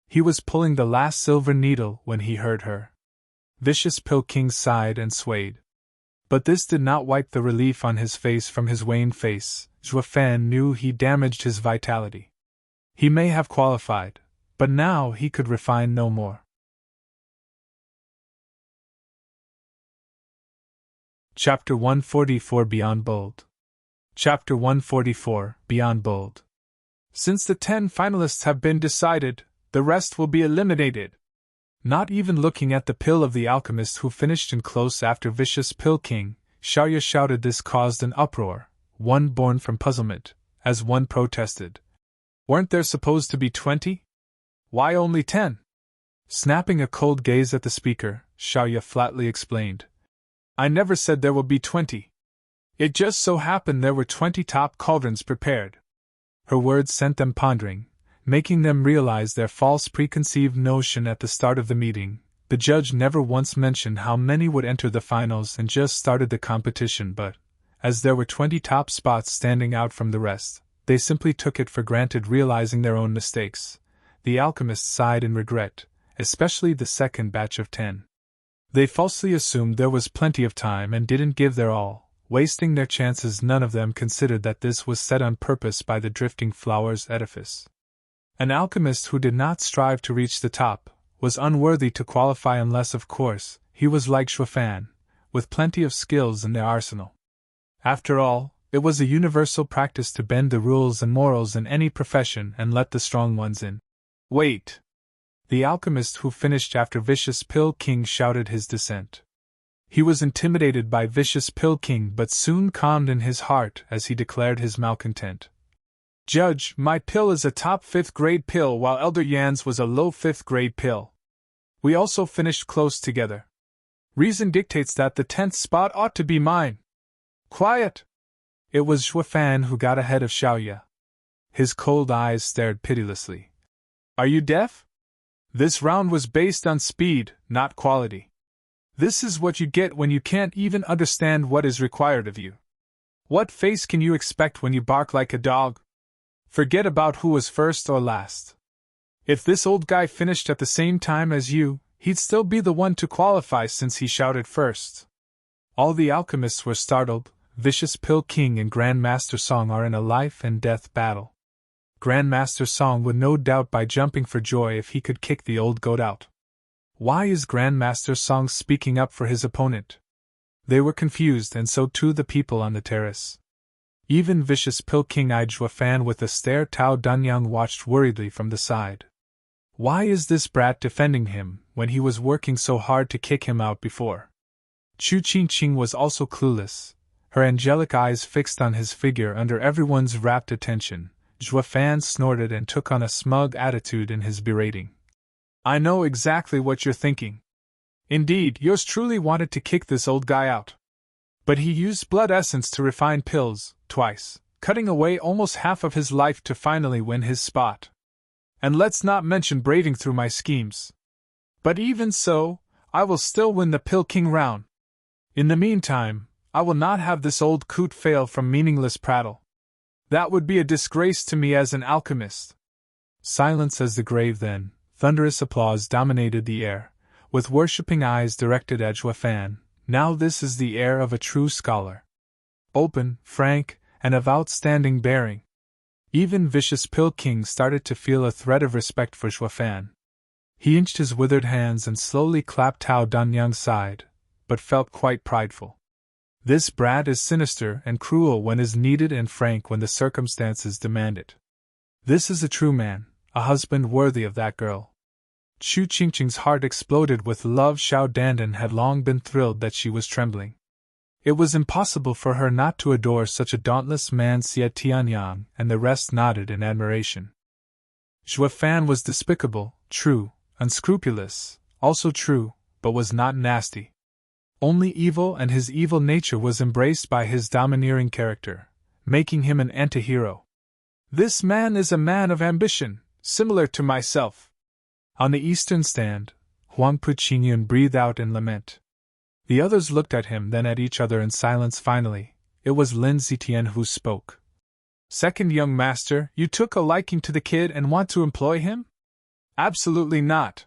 He was pulling the last silver needle when he heard her. Vicious Pill King sighed and swayed. But this did not wipe the relief on his face from his wan face. Zhuo Fan knew he damaged his vitality. He may have qualified, but now he could refine no more. Chapter 144 Beyond Bold. Chapter 144 Beyond Bold. Since the 10 finalists have been decided, the rest will be eliminated. Not even looking at the pill of the alchemist who finished in close after Vicious Pill King, Xiaoya shouted. This caused an uproar, one born from puzzlement, as one protested. Weren't there supposed to be 20? Why only 10? Snapping a cold gaze at the speaker, Xiaoya flatly explained. I never said there will be 20. It just so happened there were 20 top cauldrons prepared. Her words sent them pondering, making them realize their false preconceived notion at the start of the meeting. The judge never once mentioned how many would enter the finals and just started the competition, but, as there were 20 top spots standing out from the rest. They simply took it for granted, realizing their own mistakes. The alchemists sighed in regret, especially the second batch of 10. They falsely assumed there was plenty of time and didn't give their all, wasting their chances. None of them considered that this was set on purpose by the Drifting Flowers edifice. An alchemist who did not strive to reach the top was unworthy to qualify unless, of course, he was like Zhuo, with plenty of skills in their arsenal. After all, it was a universal practice to bend the rules and morals in any profession and let the strong ones in. Wait! The alchemist who finished after Vicious Pill King shouted his dissent. He was intimidated by Vicious Pill King but soon calmed in his heart as he declared his malcontent. Judge, my pill is a top 5th grade pill while Elder Yan's was a low 5th grade pill. We also finished close together. Reason dictates that the 10th spot ought to be mine. Quiet! It was Zhuo who got ahead of Xiaoya. His cold eyes stared pitilessly. Are you deaf? This round was based on speed, not quality. This is what you get when you can't even understand what is required of you. What face can you expect when you bark like a dog? Forget about who was first or last. If this old guy finished at the same time as you, he'd still be the one to qualify since he shouted first. All the alchemists were startled. Vicious Pill King and Grandmaster Song are in a life-and-death battle. Grandmaster Song would no doubt be jumping for joy if he could kick the old goat out. Why is Grandmaster Song speaking up for his opponent? They were confused, and so too the people on the terrace. Even Vicious Pill King eyed Zhuo with a stare. Tao Danyang watched worriedly from the side. Why is this brat defending him when he was working so hard to kick him out before? Chu Qingqing was also clueless, her angelic eyes fixed on his figure under everyone's rapt attention. Zhuo snorted and took on a smug attitude in his berating. I know exactly what you're thinking. Indeed, yours truly wanted to kick this old guy out. But he used blood essence to refine pills, twice, cutting away almost half of his life to finally win his spot. And let's not mention braving through my schemes. But even so, I will still win the Pill King round. In the meantime, I will not have this old coot fail from meaningless prattle. That would be a disgrace to me as an alchemist. Silence as the grave then. Thunderous applause dominated the air, with worshipping eyes directed at Zhuo. Now this is the air of a true scholar. Open, frank, and of outstanding bearing. Even Vicious Pill King started to feel a thread of respect for Zhuo. He inched his withered hands and slowly clapped Tao Danyang's side, but felt quite prideful. This brat is sinister and cruel when is needed and frank when the circumstances demand it. This is a true man, a husband worthy of that girl. Chu Qingqing's heart exploded with love. Xiao Dandan had long been thrilled that she was trembling. It was impossible for her not to adore such a dauntless man. Xie Tianyang and the rest nodded in admiration. Zhuo was despicable, true, unscrupulous, also true, but was not nasty. Only evil, and his evil nature was embraced by his domineering character, making him an anti-hero. This man is a man of ambition, similar to myself. On the eastern stand, Huang Puqingyun breathed out in lament. The others looked at him, then at each other in silence. Finally, it was Lin Zitian who spoke. Second young master, you took a liking to the kid and want to employ him? Absolutely not.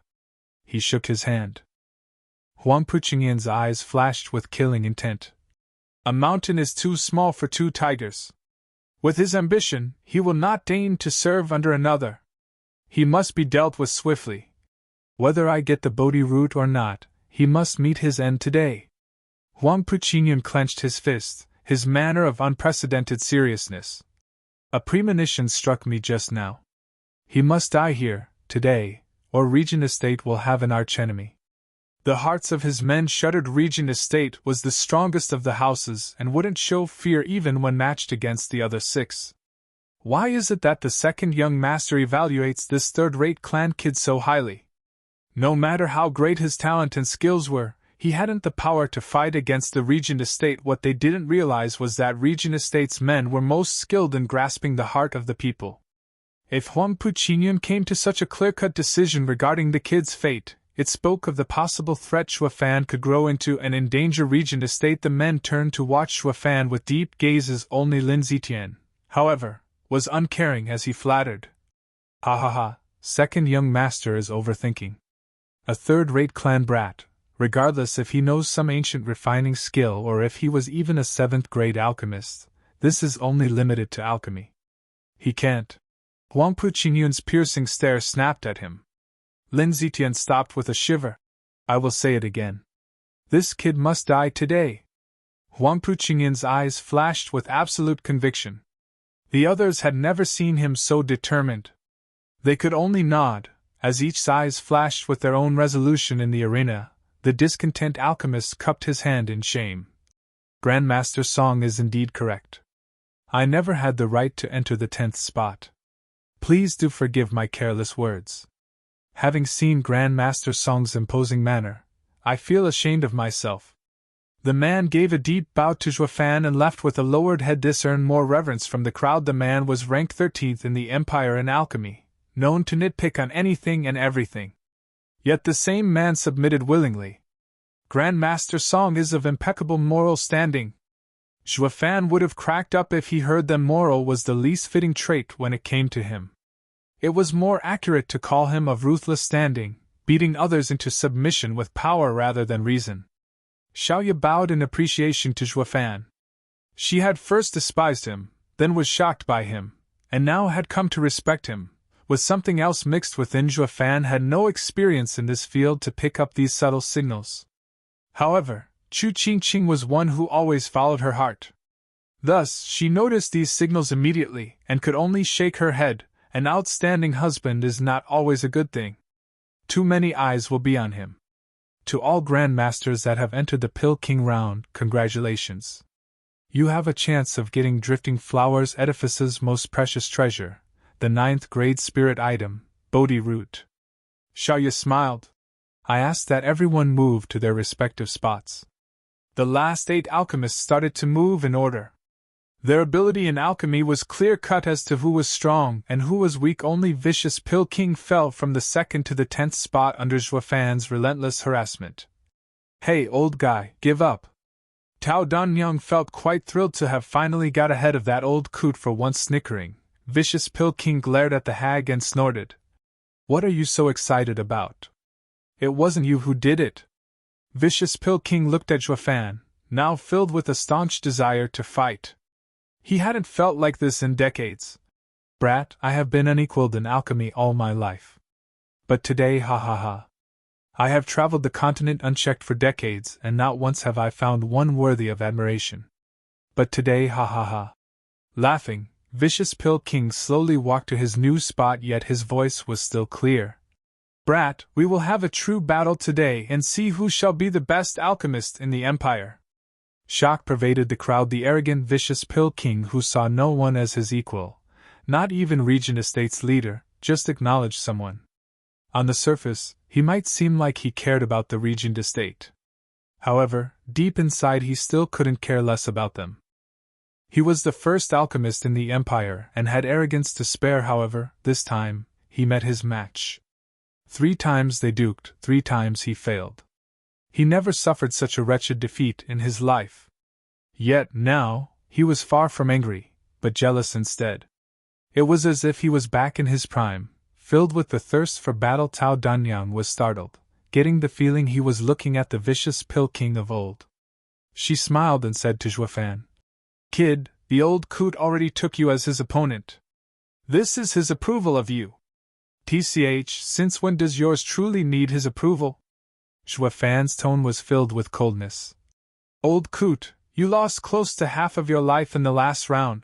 He shook his hand. Huang Puqingyun's eyes flashed with killing intent. A mountain is too small for 2 tigers. With his ambition, he will not deign to serve under another. He must be dealt with swiftly. Whether I get the Bodhi root or not, he must meet his end today. Huang Puqingyun clenched his fist, his manner of unprecedented seriousness. A premonition struck me just now. He must die here, today, or Regent Estate will have an archenemy. The hearts of his men shuddered. Regent Estate was the strongest of the houses and wouldn't show fear even when matched against the other 6. Why is it that the second young master evaluates this third-rate clan kid so highly? No matter how great his talent and skills were, he hadn't the power to fight against the Regent Estate. What they didn't realize was that Regent Estate's men were most skilled in grasping the heart of the people. If Huang Puqingyun came to such a clear-cut decision regarding the kid's fate, it spoke of the possible threat Shuafan could grow into and endanger Regent Estate. The men turned to watch Shuafan with deep gazes. Only Lin Zetian, however, was uncaring as he flattered. Ha ha ha, second young master is overthinking. A third-rate clan brat, regardless if he knows some ancient refining skill or if he was even a 7th-grade alchemist, this is only limited to alchemy. He can't. Huang Puqingyun's piercing stare snapped at him. Lin Zetian stopped with a shiver. I will say it again. This kid must die today. Huang Puqingyun's eyes flashed with absolute conviction. The others had never seen him so determined. They could only nod, as each eyes flashed with their own resolution in the arena. The discontent alchemist cupped his hand in shame. Grandmaster Song is indeed correct. I never had the right to enter the 10th spot. Please do forgive my careless words. Having seen Grandmaster Song's imposing manner, I feel ashamed of myself. The man gave a deep bow to Shuafan and left with a lowered head. This earned more reverence from the crowd. The man was ranked 13th in the Empire in alchemy, known to nitpick on anything and everything. Yet the same man submitted willingly. Grandmaster Song is of impeccable moral standing. Shuafan would have cracked up if he heard that moral was the least fitting trait when it came to him. It was more accurate to call him of ruthless standing, beating others into submission with power rather than reason. Xiaoya bowed in appreciation to Shuafan. She had first despised him, then was shocked by him, and now had come to respect him, with something else mixed within. Shuafan had no experience in this field to pick up these subtle signals. However, Chu Qingqing was one who always followed her heart. Thus, she noticed these signals immediately and could only shake her head. An outstanding husband is not always a good thing. Too many eyes will be on him. To all grandmasters that have entered the Pill King round, congratulations. You have a chance of getting Drifting Flowers Edifice's most precious treasure, the 9th-grade spirit item, Bodhi Root. Xiaoya smiled. I asked that everyone move to their respective spots. The last 8 alchemists started to move in order. Their ability in alchemy was clear-cut as to who was strong and who was weak. Only Vicious Pill King fell from the 2nd to the 10th spot under Shuafan's relentless harassment. Hey, old guy, give up. Tao Danyang felt quite thrilled to have finally got ahead of that old coot for once. Snickering, Vicious Pill King glared at the hag and snorted. What are you so excited about? It wasn't you who did it. Vicious Pill King looked at Shuafan, now filled with a staunch desire to fight. He hadn't felt like this in decades. Brat, I have been unequaled in alchemy all my life. But today, ha ha ha. I have traveled the continent unchecked for decades, and not once have I found one worthy of admiration. But today, ha ha ha. Laughing, Vicious Pill King slowly walked to his new spot, yet his voice was still clear. Brat, we will have a true battle today and see who shall be the best alchemist in the Empire. Shock pervaded the crowd. The arrogant Vicious Pill King, who saw no one as his equal, not even Regent Estate's leader, just acknowledged someone. On the surface, he might seem like he cared about the Regent Estate. However, deep inside he still couldn't care less about them. He was the first alchemist in the Empire and had arrogance to spare. However, this time, he met his match. 3 times they duked, 3 times he failed. He never suffered such a wretched defeat in his life. Yet, now, he was far from angry, but jealous instead. It was as if he was back in his prime, filled with the thirst for battle. Tao Danyang was startled, getting the feeling he was looking at the Vicious Pill King of old. She smiled and said to Shuafan, Kid, the old coot already took you as his opponent. This is his approval of you. TCH, since when does yours truly need his approval? Shuafan's tone was filled with coldness. Old coot, you lost close to half of your life in the last round.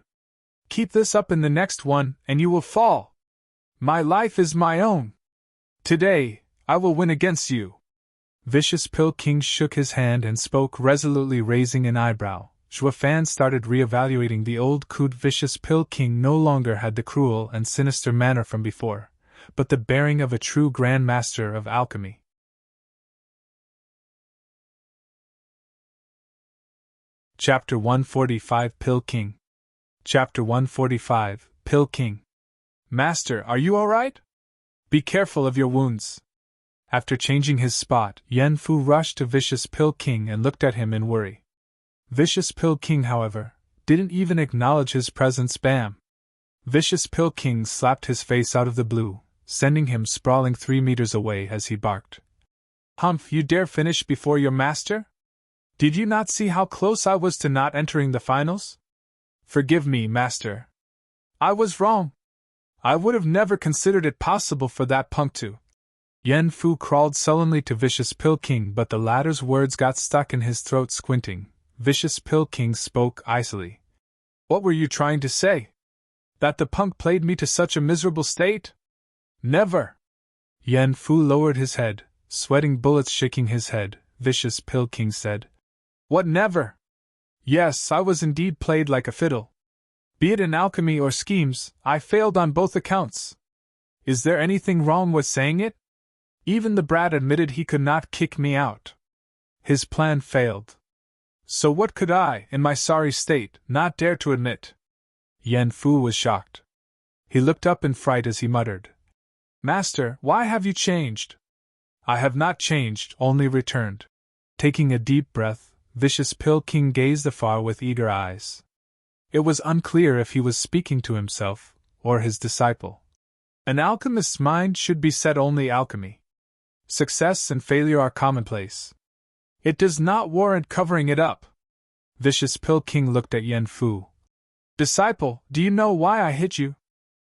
Keep this up in the next one, and you will fall. My life is my own. Today, I will win against you. Vicious Pill King shook his hand and spoke resolutely, raising an eyebrow. Shuafan started reevaluating the old coot. Vicious Pill King no longer had the cruel and sinister manner from before, but the bearing of a true Grand Master of alchemy. Chapter 145 Pill King. Chapter 145 Pill King. Master, are you all right? Be careful of your wounds. After changing his spot, Yen Fu rushed to Vicious Pill King and looked at him in worry. Vicious Pill King, however, didn't even acknowledge his presence. Bam! Vicious Pill King slapped his face out of the blue, sending him sprawling 3 meters away as he barked. Humph, you dare finish before your master? Did you not see how close I was to not entering the finals? Forgive me, master. I was wrong. I would have never considered it possible for that punk to. Yen Fu crawled sullenly to Vicious Pill King, but the latter's words got stuck in his throat. Squinting, Vicious Pill King spoke icily. What were you trying to say? That the punk played me to such a miserable state? Never! Yen Fu lowered his head, sweating bullets. Shaking his head, Vicious Pill King said. What, never? Yes, I was indeed played like a fiddle. Be it in alchemy or schemes, I failed on both accounts. Is there anything wrong with saying it? Even the brat admitted he could not kick me out. His plan failed. So what could I, in my sorry state, not dare to admit? Yen Fu was shocked. He looked up in fright as he muttered. Master, why have you changed? I have not changed, only returned. Taking a deep breath, Vicious Pill King gazed afar with eager eyes. It was unclear if he was speaking to himself, or his disciple. An alchemist's mind should be set only alchemy. Success and failure are commonplace. It does not warrant covering it up. Vicious Pill King looked at Yen Fu. Disciple, do you know why I hit you?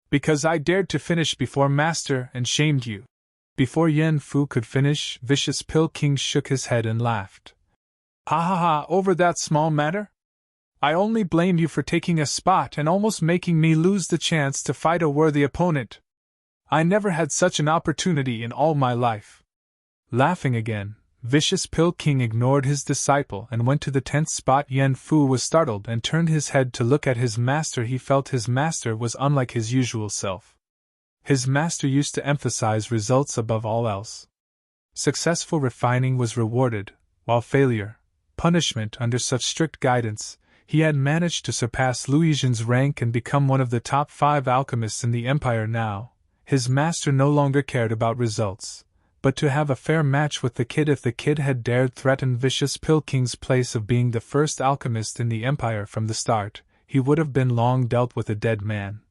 Because I dared to finish before master and shamed you. Before Yen Fu could finish, Vicious Pill King shook his head and laughed. Ha ha ha, over that small matter? I only blamed you for taking a spot and almost making me lose the chance to fight a worthy opponent. I never had such an opportunity in all my life. Laughing again, Vicious Pill King ignored his disciple and went to the 10th spot. Yen Fu was startled and turned his head to look at his master. He felt his master was unlike his usual self. His master used to emphasize results above all else. Successful refining was rewarded, while failure, punishment. Under such strict guidance, he had managed to surpass Luizhen's rank and become one of the top 5 alchemists in the empire. Now, his master no longer cared about results, but to have a fair match with the kid. If the kid had dared threaten Vicious Pill King's place of being the first alchemist in the empire from the start, he would have been long dealt with a dead man.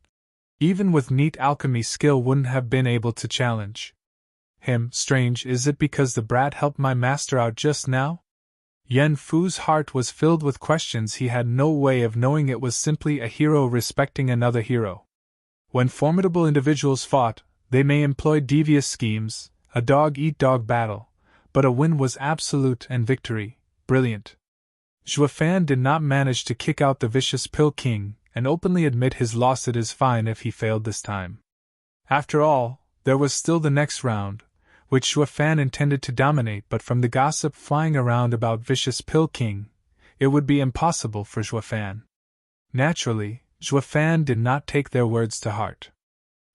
Even with neat alchemy skill wouldn't have been able to challenge him. Strange, is it because the brat helped my master out just now? Yen Fu's heart was filled with questions. He had no way of knowing. It was simply a hero respecting another hero. When formidable individuals fought, they may employ devious schemes, a dog-eat-dog battle, but a win was absolute and victory, brilliant. Zhuo Fan did not manage to kick out the Vicious Pill King and openly admit his loss. It is fine if he failed this time. After all, there was still the next round, which Zhuo Fan intended to dominate, but from the gossip flying around about Vicious Pill King, it would be impossible for Zhuo Fan. Naturally, Zhuo Fan did not take their words to heart.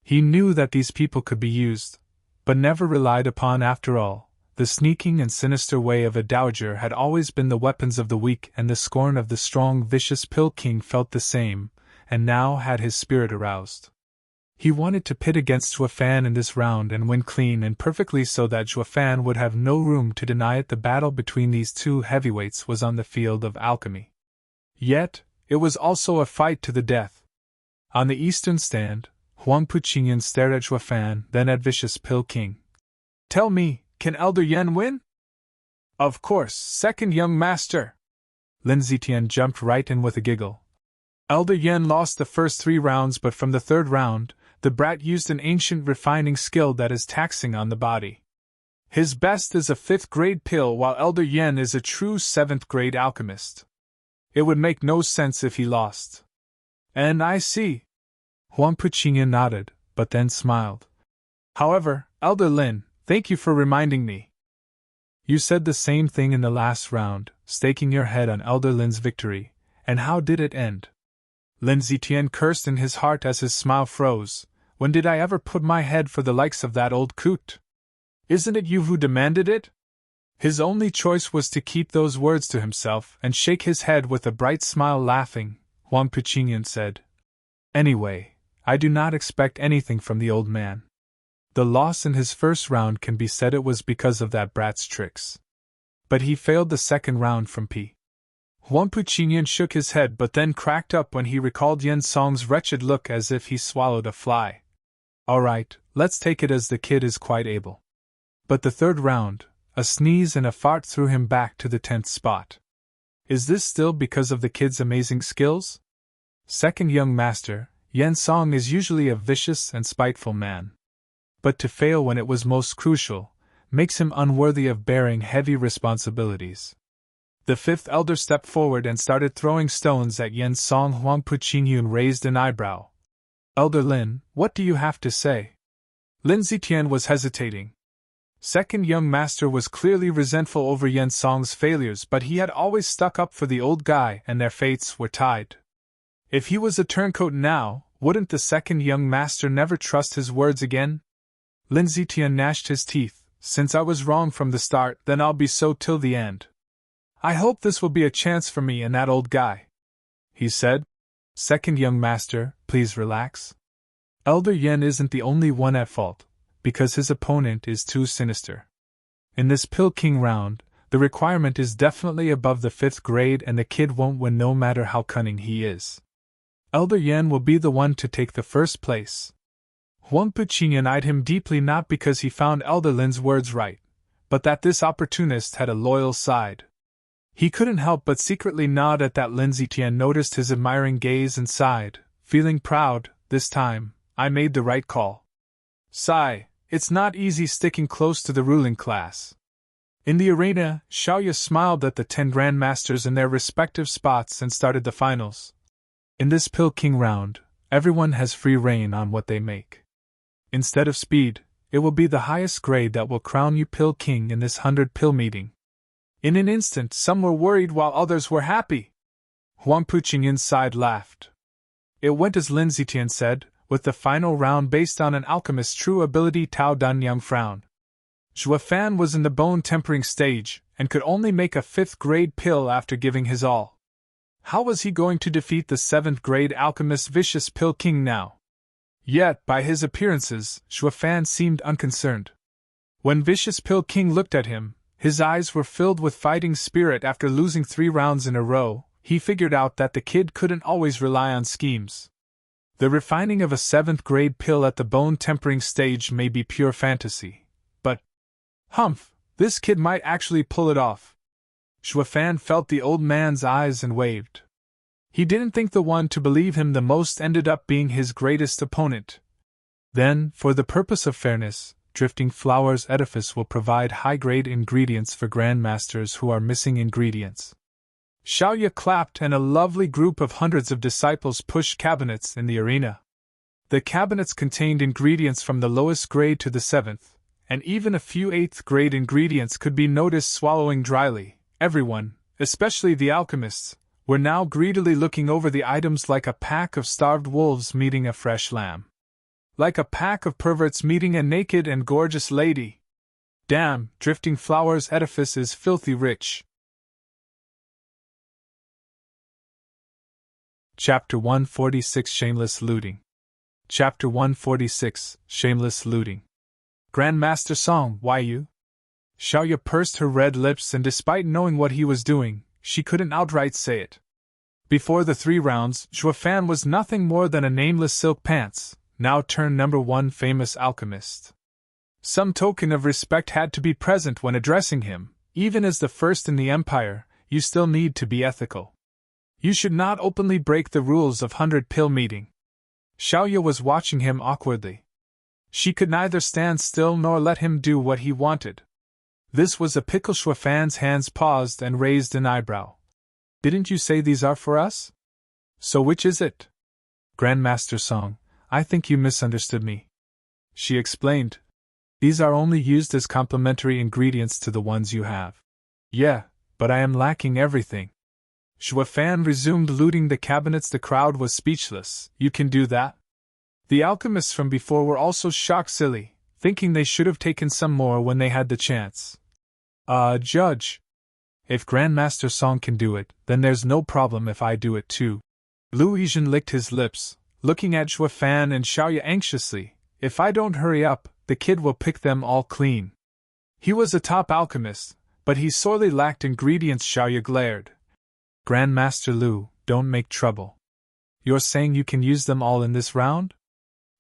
He knew that these people could be used, but never relied upon. After all, the sneaking and sinister way of a dowager had always been the weapons of the weak, and the scorn of the strong. Vicious Pill King felt the same, and now had his spirit aroused. He wanted to pit against Zhuo Fan in this round and win clean and perfectly, so that Zhuo Fan would have no room to deny it. The battle between these two heavyweights was on the field of alchemy. Yet, it was also a fight to the death. On the eastern stand, Huang Puqingyan stared at Zhuo Fan, then at Vicious Pill King. Tell me, can Elder Yen win? Of course, second young master. Lin Zitian jumped right in with a giggle. Elder Yen lost the first 3 rounds, but from the 3rd round, the brat used an ancient refining skill that is taxing on the body. His best is a 5th grade pill, while Elder Yen is a true 7th grade alchemist. It would make no sense if he lost. And I see. Huang Puqingyan nodded, but then smiled. However, Elder Lin, thank you for reminding me. You said the same thing in the last round, staking your head on Elder Lin's victory, and how did it end? Lin Zitian cursed in his heart as his smile froze. When did I ever put my head for the likes of that old coot? Isn't it you who demanded it? His only choice was to keep those words to himself and shake his head with a bright smile. Laughing, Huang Puqingyan said, Anyway, I do not expect anything from the old man. The loss in his first round can be said it was because of that brat's tricks. But he failed the second round from P. Huang Puqingyan shook his head but then cracked up when he recalled Yen Song's wretched look as if he swallowed a fly. Alright, let's take it as the kid is quite able. But the third round, a sneeze and a fart threw him back to the 10th spot. Is this still because of the kid's amazing skills? Second young master, Yen Song is usually a vicious and spiteful man. But to fail when it was most crucial, makes him unworthy of bearing heavy responsibilities. The fifth elder stepped forward and started throwing stones at Yen Song. Huang Puqingyun raised an eyebrow. Elder Lin, what do you have to say? Lin Zitian was hesitating. Second young master was clearly resentful over Yen Song's failures, but he had always stuck up for the old guy and their fates were tied. If he was a turncoat now, wouldn't the second young master never trust his words again? Lin Zitian gnashed his teeth. Since I was wrong from the start, then I'll be so till the end. I hope this will be a chance for me and that old guy, he said. Second young master, please relax. Elder Yen isn't the only one at fault, because his opponent is too sinister. In this Pill King round, the requirement is definitely above the 5th grade and the kid won't win no matter how cunning he is. Elder Yen will be the one to take the first place. Huang Puqingyan eyed him deeply, not because he found Elder Lin's words right, but that this opportunist had a loyal side. He couldn't help but secretly nod at that. Lin Zitian noticed his admiring gaze and sighed, feeling proud. This time, I made the right call. Sigh, it's not easy sticking close to the ruling class. In the arena, Xiaoya smiled at the 10 grandmasters in their respective spots and started the finals. In this Pill King round, everyone has free reign on what they make. Instead of speed, it will be the highest grade that will crown you Pill King in this 100 pill meeting. In an instant, some were worried while others were happy. Huang Puqingyan's side laughed. It went as Lin Zitian said, with the final round based on an alchemist's true ability. Tao Danyang frowned. Zhuo Fan was in the bone-tempering stage, and could only make a 5th grade pill after giving his all. How was he going to defeat the 7th grade alchemist Vicious Pill King now? Yet, by his appearances, Zhuo Fan seemed unconcerned. When Vicious Pill King looked at him, his eyes were filled with fighting spirit. After losing 3 rounds in a row, he figured out that the kid couldn't always rely on schemes. The refining of a 7th grade pill at the bone-tempering stage may be pure fantasy, but humph, this kid might actually pull it off. Zhuo Fan felt the old man's eyes and waved. He didn't think the one to believe him the most ended up being his greatest opponent. Then, for the purpose of fairness, Drifting Flowers Edifice will provide high-grade ingredients for grandmasters who are missing ingredients. Xiaoya clapped and a lovely group of hundreds of disciples pushed cabinets in the arena. The cabinets contained ingredients from the lowest grade to the 7th, and even a few 8th grade ingredients could be noticed swallowing dryly. Everyone, especially the alchemists, were now greedily looking over the items like a pack of starved wolves meeting a fresh lamb. Like a pack of perverts meeting a naked and gorgeous lady. Damn, Drifting Flowers Edifice is filthy rich. Chapter 146 Shameless Looting. Chapter 146 Shameless Looting. Grandmaster Song, why you? Xiaoya pursed her red lips, and despite knowing what he was doing, she couldn't outright say it. Before the 3 rounds, Zhuo Fan was nothing more than a nameless silk pants, now turned #1 famous alchemist. Some token of respect had to be present when addressing him. Even as the first in the empire, you still need to be ethical. You should not openly break the rules of 100 pill meeting. Xiaoya was watching him awkwardly. She could neither stand still nor let him do what he wanted. This was a pickle. Zhuo Fan's hands paused and raised an eyebrow. Didn't you say these are for us? So which is it? Grandmaster Song, I think you misunderstood me. She explained. These are only used as complementary ingredients to the ones you have. Yeah, but I am lacking everything. Zhuo Fan resumed looting the cabinets. The crowd was speechless. You can do that? The alchemists from before were also shocked silly, thinking they should have taken some more when they had the chance. Judge. If Grandmaster Song can do it, then there's no problem if I do it too. Lu Yizhen licked his lips, looking at Zhuo Fan and Xiaoya anxiously. If I don't hurry up, the kid will pick them all clean. He was a top alchemist, but he sorely lacked ingredients. Xiaoya glared. Grandmaster Lu, don't make trouble. You're saying you can use them all in this round?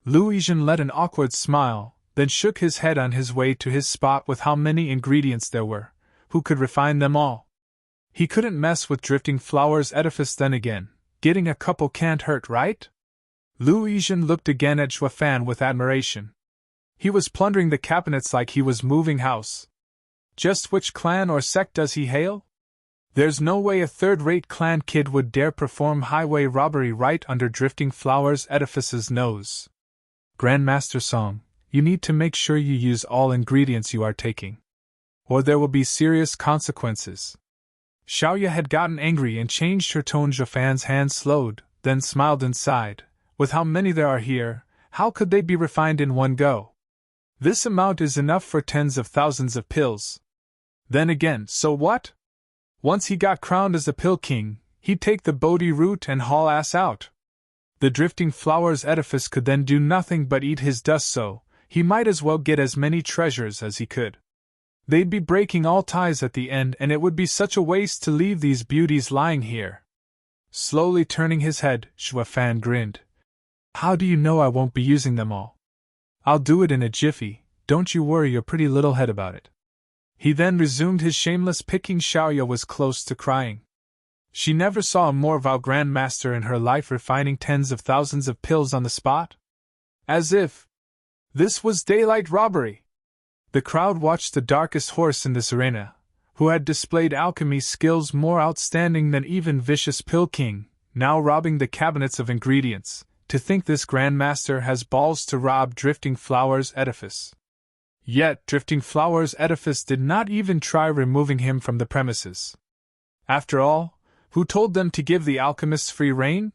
Lu Yizhen let an awkward smile, then shook his head on his way to his spot with how many ingredients there were. Who could refine them all? He couldn't mess with Drifting Flower's edifice then again. Getting a couple can't hurt, right? Lu Yizhen looked again at Zhuo Fan with admiration. He was plundering the cabinets like he was moving house. Just which clan or sect does he hail? There's no way a third-rate clan kid would dare perform highway robbery right under Drifting Flower's edifice's nose. Grandmaster Song, you need to make sure you use all ingredients you are taking, or there will be serious consequences. Xiaoya had gotten angry and changed her tone. Zhuo Fan's hand slowed, then smiled and sighed. With how many there are here, how could they be refined in one go? This amount is enough for tens of thousands of pills. Then again, so what? Once he got crowned as the pill king, he'd take the Bodhi route and haul ass out. The Drifting Flower's edifice could then do nothing but eat his dust, so he might as well get as many treasures as he could. They'd be breaking all ties at the end, and it would be such a waste to leave these beauties lying here. Slowly turning his head, Zhuo Fan grinned. How do you know I won't be using them all? I'll do it in a jiffy, don't you worry your pretty little head about it. He then resumed his shameless picking. Xiaoya was close to crying. She never saw a more vile grandmaster in her life refining tens of thousands of pills on the spot. As if this was daylight robbery. The crowd watched the darkest horse in this arena, who had displayed alchemy skills more outstanding than even Vicious Pill King, now robbing the cabinets of ingredients. To think this grandmaster has balls to rob Drifting Flower's edifice. Yet Drifting Flower's edifice did not even try removing him from the premises. After all, who told them to give the alchemists free rein?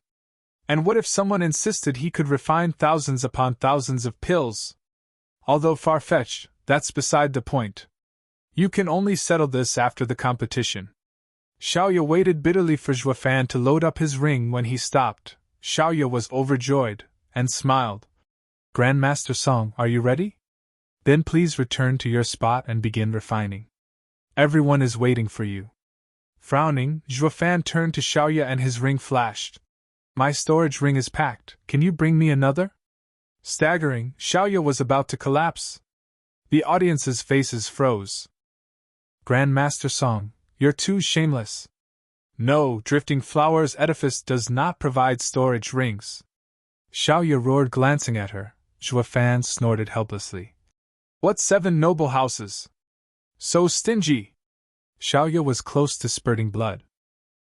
And what if someone insisted he could refine thousands upon thousands of pills? Although far-fetched, that's beside the point. You can only settle this after the competition. Xiaoya waited bitterly for Zhuo Fan to load up his ring. When he stopped, Xiaoya was overjoyed, and smiled. Grandmaster Song, are you ready? Then please return to your spot and begin refining. Everyone is waiting for you. Frowning, Zhuo Fan turned to Xiaoya and his ring flashed. My storage ring is packed, can you bring me another? Staggering, Xiaoya was about to collapse. The audience's faces froze. Grandmaster Song, you're too shameless. No, Drifting Flower's edifice does not provide storage rings. Xiaoya roared, glancing at her. Zhuo Fan snorted helplessly. What 7 noble houses? So stingy! Xiaoya was close to spurting blood.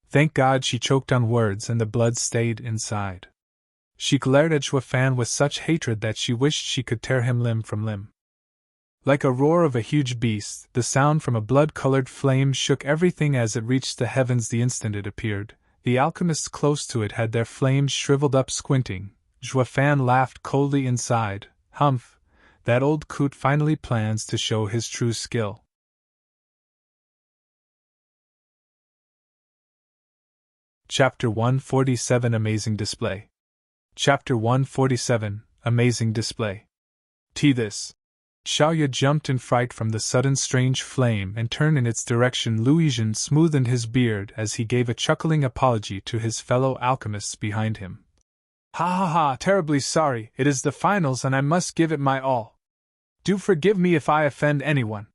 Thank God she choked on words and the blood stayed inside. She glared at Zhuo Fan with such hatred that she wished she could tear him limb from limb. Like a roar of a huge beast, the sound from a blood-colored flame shook everything as it reached the heavens. The instant it appeared, the alchemists close to it had their flames shriveled up. Squinting, Zhuo Fan laughed coldly inside. Humph, that old coot finally plans to show his true skill. Chapter 147 Amazing Display. Chapter 147 Amazing Display. This. Xiaoya jumped in fright from the sudden strange flame and turned in its direction. Lu Yizhen smoothed his beard as he gave a chuckling apology to his fellow alchemists behind him. Ha ha ha, terribly sorry, it is the finals and I must give it my all. Do forgive me if I offend anyone.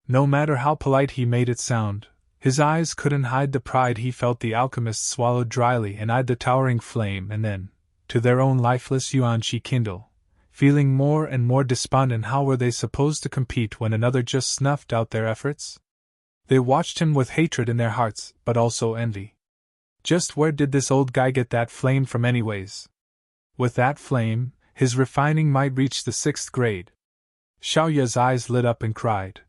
No matter how polite he made it sound, his eyes couldn't hide the pride he felt. The alchemists swallowed dryly and eyed the towering flame, and then, to their own lifeless yuan chi kindle, feeling more and more despondent. How were they supposed to compete when another just snuffed out their efforts? They watched him with hatred in their hearts, but also envy. Just where did this old guy get that flame from anyways? With that flame, his refining might reach the 6th grade. Xiaoya's eyes lit up and cried.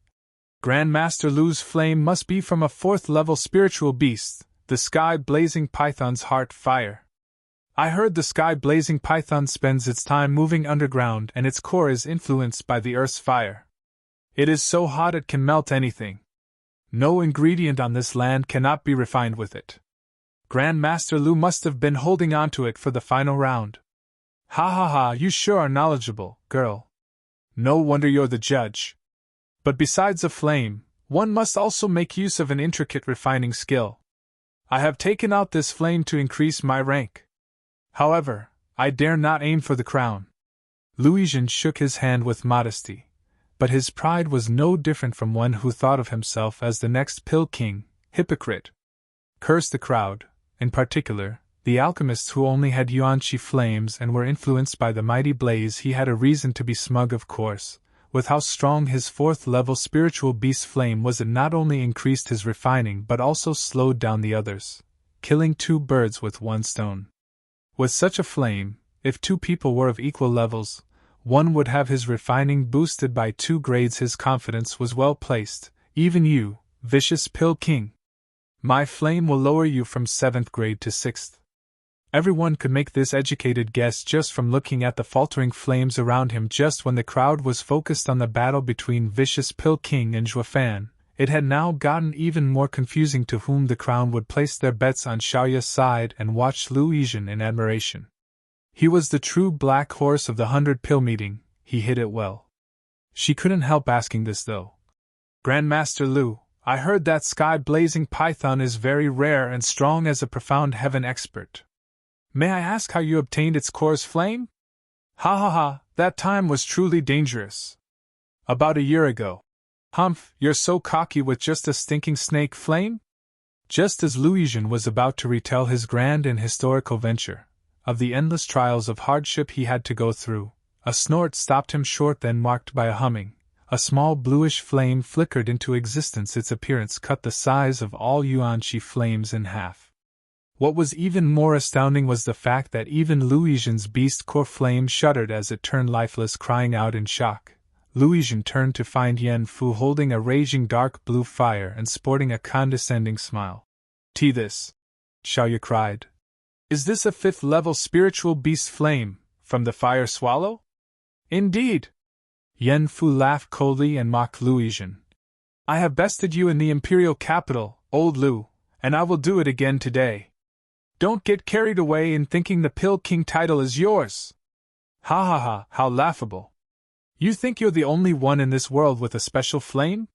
Grandmaster Lu's flame must be from a 4th-level spiritual beast, the sky-blazing python's heart fire. I heard the sky-blazing python spends its time moving underground and its core is influenced by the earth's fire. It is so hot it can melt anything. No ingredient on this land cannot be refined with it. Grandmaster Lu must have been holding on to it for the final round. Ha ha ha, you sure are knowledgeable, girl. No wonder you're the judge. But besides a flame, one must also make use of an intricate refining skill. I have taken out this flame to increase my rank. However, I dare not aim for the crown. Luizhen shook his hand with modesty, but his pride was no different from one who thought of himself as the next Pill King. Hypocrite! Curse the crowd, in particular, the alchemists who only had yuan-chi flames and were influenced by the mighty blaze. He had a reason to be smug, of course. With how strong his 4th-level spiritual beast flame was, it not only increased his refining but also slowed down the others, killing 2 birds with 1 stone. With such a flame, if 2 people were of equal levels, one would have his refining boosted by 2 grades. His confidence was well placed. Even you, vicious Pill King. My flame will lower you from 7th grade to 6th. Everyone could make this educated guess just from looking at the faltering flames around him. Just when the crowd was focused on the battle between vicious Pill King and Zhuo, it had now gotten even more confusing to whom the crown would place their bets. On Xiaoya's side and watched Luizhen in admiration. He was the true black horse of the 100-pill meeting. He hit it well. She couldn't help asking this though. Grandmaster Lu, I heard that sky-blazing python is very rare and strong as a profound heaven expert. May I ask how you obtained its core's flame? Ha ha ha, that time was truly dangerous. About a year ago. Humph, you're so cocky with just a stinking snake flame? Just as Luizhen was about to retell his grand and historical venture, of the endless trials of hardship he had to go through, a snort stopped him short, then marked by a humming. A small bluish flame flickered into existence. Its appearance cut the size of all yuan-chi flames in half. What was even more astounding was the fact that even Luizhen's beast core flame shuddered as it turned lifeless, crying out in shock. Luizhen turned to find Yan Fu holding a raging dark blue fire and sporting a condescending smile. This, Xiaoya cried. Is this a 5th-level spiritual beast flame, from the fire swallow? Indeed! Yan Fu laughed coldly and mocked Luizhen. I have bested you in the imperial capital, old Lu, and I will do it again today. Don't get carried away in thinking the Pill King title is yours. Ha ha ha, how laughable. You think you're the only one in this world with a special flame?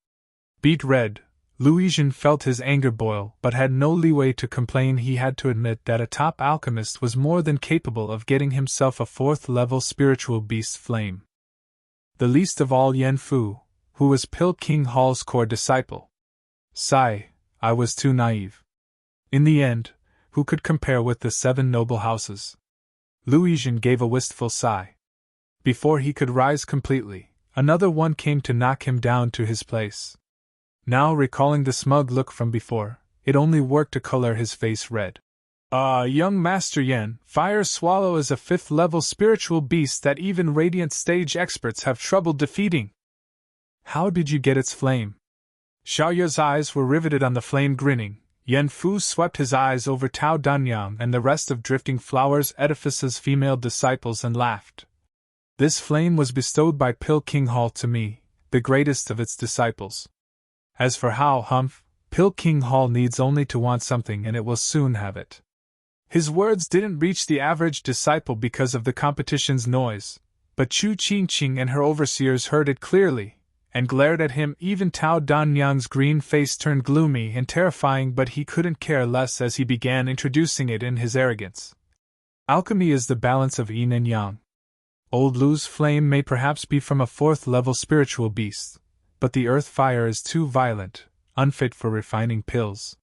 Beet red, Luizhen felt his anger boil but had no leeway to complain. He had to admit that a top alchemist was more than capable of getting himself a 4th-level spiritual beast flame. The least of all Yan Fu, who was Pill King Hall's core disciple. Sigh, I was too naive. In the end, who could compare with the 7 noble houses? Luizhen gave a wistful sigh. Before he could rise completely, another one came to knock him down to his place. Now recalling the smug look from before, it only worked to color his face red. Young Master Yan, Fire Swallow is a 5th-level spiritual beast that even Radiant stage experts have trouble defeating. How did you get its flame? Xiaoya's eyes were riveted on the flame, grinning. Yan Fu swept his eyes over Tao Danyang and the rest of Drifting Flowers Edifice's female disciples and laughed. This flame was bestowed by Pill King Hall to me, the greatest of its disciples. As for how, Humph, Pill King Hall needs only to want something and it will soon have it. His words didn't reach the average disciple because of the competition's noise, but Chu Qingqing and her overseers heard it clearly, and glared at him. Even Tao Danyang's green face turned gloomy and terrifying, but he couldn't care less as he began introducing it in his arrogance. Alchemy is the balance of yin and yang. Old Lu's flame may perhaps be from a 4th-level spiritual beast, but the earth fire is too violent, unfit for refining pills.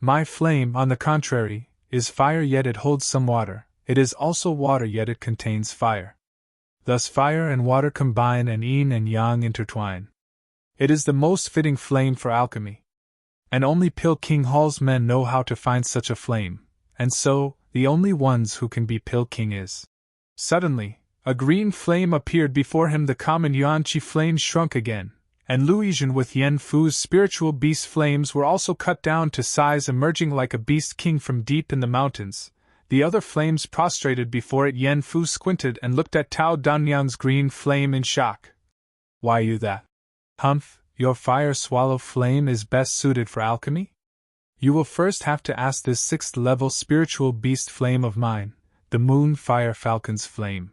My flame, on the contrary, is fire, yet it holds some water. It is also water, yet it contains fire. Thus fire and water combine and yin and yang intertwine. It is the most fitting flame for alchemy. And only Pill King Hall's men know how to find such a flame, and so, the only ones who can be Pill King is. Suddenly, a green flame appeared before him. The common yuan-chi flame shrunk again, and Luizhen with Yan Fu's spiritual beast flames were also cut down to size, emerging like a beast king from deep in the mountains. The other flames prostrated before it. Yan Fu squinted and looked at Tao Danyang's green flame in shock. Why you that? Humph, your fire swallow flame is best suited for alchemy? You will first have to ask this 6th-level spiritual beast flame of mine, the moon fire falcon's flame.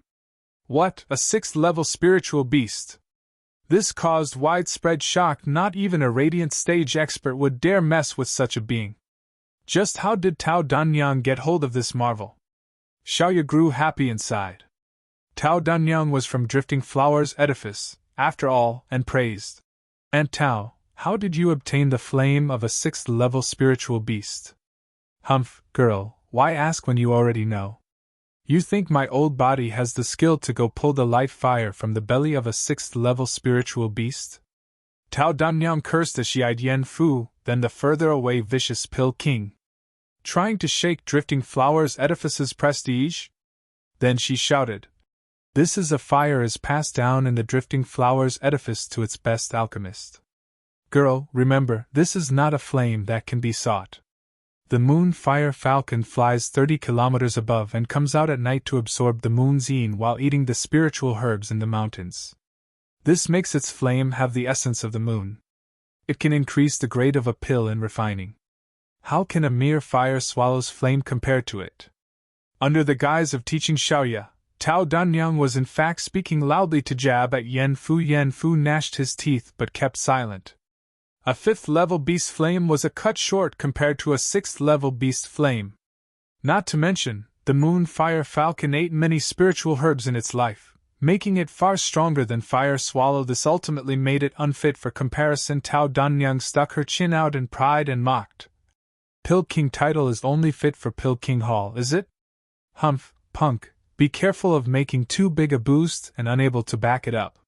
What, a 6th level spiritual beast? This caused widespread shock. Not even a radiant stage expert would dare mess with such a being. Just how did Tao Danyang get hold of this marvel? Xiaoya grew happy inside. Tao Danyang was from Drifting Flowers Edifice, after all, and praised. Aunt Tao, how did you obtain the flame of a 6th level spiritual beast? Humph, girl, why ask when you already know? You think my old body has the skill to go pull the light fire from the belly of a 6th level spiritual beast? Tao Danyang cursed as she eyed Yen Fu, then the further away vicious Pill King. Trying to shake Drifting Flowers Edifice's prestige? Then she shouted, "This is a fire is passed down in the Drifting Flowers Edifice to its best alchemist. Girl, remember, this is not a flame that can be sought. The moon fire falcon flies 30 kilometers above and comes out at night to absorb the moon's yin while eating the spiritual herbs in the mountains. This makes its flame have the essence of the moon. It can increase the grade of a pill in refining. How can a mere fire swallow's flame compare to it?" Under the guise of teaching Xiaoya, Tao Danyang was in fact speaking loudly to jab at Yen Fu. Yen Fu gnashed his teeth but kept silent. A 5th level beast flame was a cut short compared to a 6th level beast flame. Not to mention, the moon fire falcon ate many spiritual herbs in its life, making it far stronger than fire swallow. This ultimately made it unfit for comparison. Tao Danyang stuck her chin out in pride and mocked. Pill King title is only fit for Pill King Hall, is it? Humph, punk, be careful of making too big a boost and unable to back it up.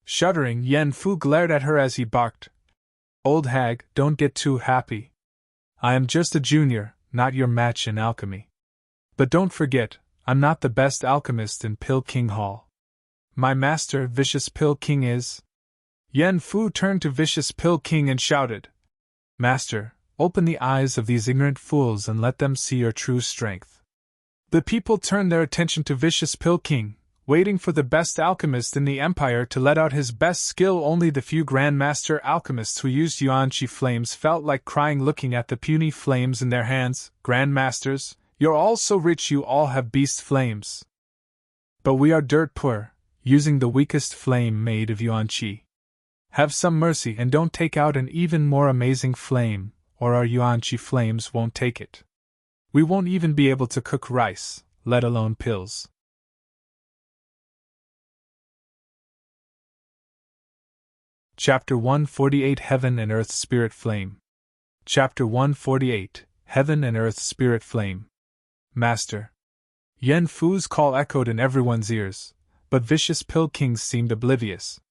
Shuddering, Yen Fu glared at her as he barked, "Old hag, don't get too happy. I am just a junior, not your match in alchemy. But don't forget, I'm not the best alchemist in Pill King Hall. My master, Vicious Pill King, is." Yen Fu turned to Vicious Pill King and shouted, "Master, open the eyes of these ignorant fools and let them see your true strength." The people turned their attention to Vicious Pill King, waiting for the best alchemist in the empire to let out his best skill. Only the few grandmaster alchemists who used Yuan-Chi flames felt like crying looking at the puny flames in their hands. "Grandmasters, you're all so rich, you all have beast flames. But we are dirt poor, using the weakest flame made of Yuan-Chi. Have some mercy and don't take out an even more amazing flame, or our Yuan-Chi flames won't take it. We won't even be able to cook rice, let alone pills." Chapter 148 Heaven and Earth Spirit Flame. Chapter 148 Heaven and Earth Spirit Flame. Master. Yen Fu's call echoed in everyone's ears, but Vicious Pill King seemed oblivious.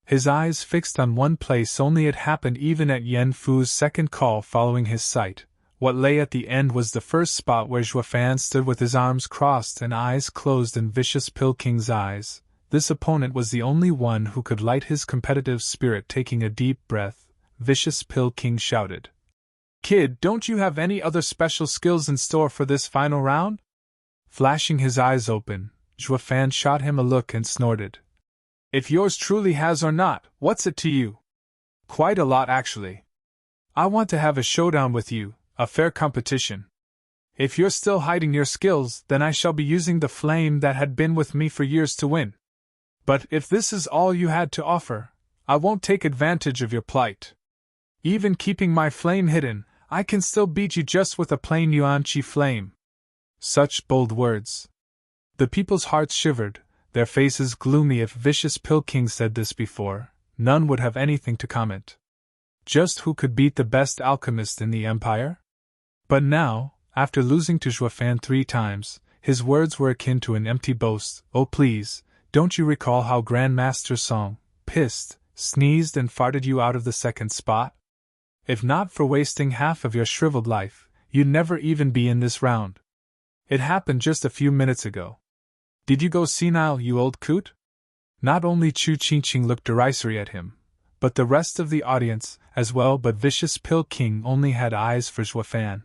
His eyes fixed on one place only. It happened even at Yen Fu's second call following his sight. What lay at the end was the first spot where Zhuo Fan stood with his arms crossed and eyes closed in Vicious Pill King's eyes. This opponent was the only one who could light his competitive spirit. Taking a deep breath, Vicious Pill King shouted, "Kid, don't you have any other special skills in store for this final round?" Flashing his eyes open, Zhuo Fan shot him a look and snorted, "If yours truly has or not, what's it to you? Quite a lot, actually. I want to have a showdown with you, a fair competition. If you're still hiding your skills, then I shall be using the flame that had been with me for years to win. But if this is all you had to offer, I won't take advantage of your plight. Even keeping my flame hidden, I can still beat you just with a plain Yuan-Chi flame." Such bold words. The people's hearts shivered, their faces gloomy. If Vicious Pill King said this before, none would have anything to comment. Just who could beat the best alchemist in the empire? But now, after losing to Zhuo Fan 3 times, his words were akin to an empty boast. "Oh please, don't you recall how Grandmaster Song pissed, sneezed and farted you out of the second spot? If not for wasting half of your shriveled life, you'd never even be in this round. It happened just a few minutes ago. Did you go senile, you old coot?" Not only Chu Qingqing looked derisory at him, but the rest of the audience as well. But Vicious Pill King only had eyes for Zhuo Fan.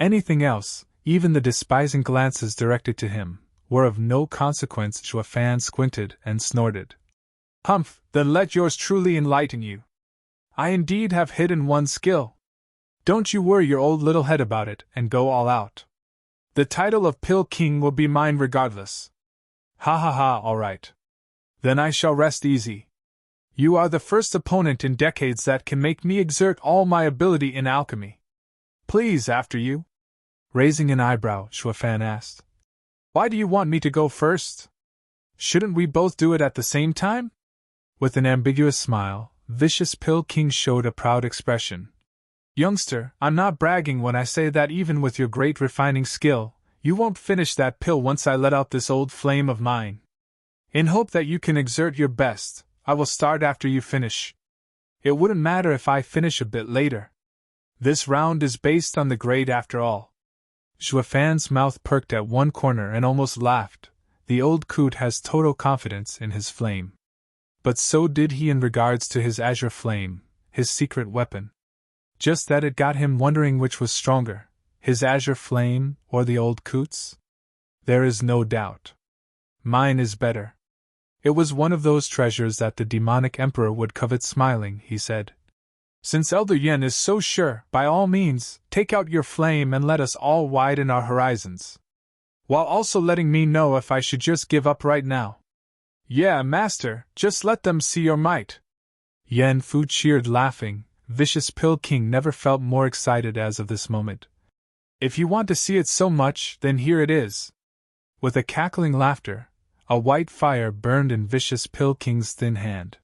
Anything else, even the despising glances directed to him, were of no consequence. Zhuo Fan squinted and snorted. "Humph, then let yours truly enlighten you. I indeed have hidden one skill. Don't you worry your old little head about it and go all out. The title of Pill King will be mine regardless." Ha ha ha, all right. Then I shall rest easy. You are the first opponent in decades that can make me exert all my ability in alchemy. Please, after you? Raising an eyebrow, Shuofan asked. Why do you want me to go first? Shouldn't we both do it at the same time? With an ambiguous smile, Vicious Pill King showed a proud expression. Youngster, I'm not bragging when I say that even with your great refining skill, you won't finish that pill once I let out this old flame of mine. In hope that you can exert your best, I will start after you finish. It wouldn't matter if I finish a bit later. This round is based on the grade after all. Shuofan's mouth perked at one corner and almost laughed. The old coot has total confidence in his flame. But so did he in regards to his Azure flame, his secret weapon. Just that it got him wondering which was stronger, his Azure flame or the old coot's. There is no doubt. Mine is better. It was one of those treasures that the demonic emperor would covet. Smiling, he said. Since Elder Yen is so sure, by all means, take out your flame and let us all widen our horizons. While also letting me know if I should just give up right now. Yeah, master, just let them see your might. Yen Fu cheered, laughing. Vicious Pill King never felt more excited as of this moment. If you want to see it so much, then here it is. With a cackling laughter, a white fire burned in Vicious Pill King's thin hand.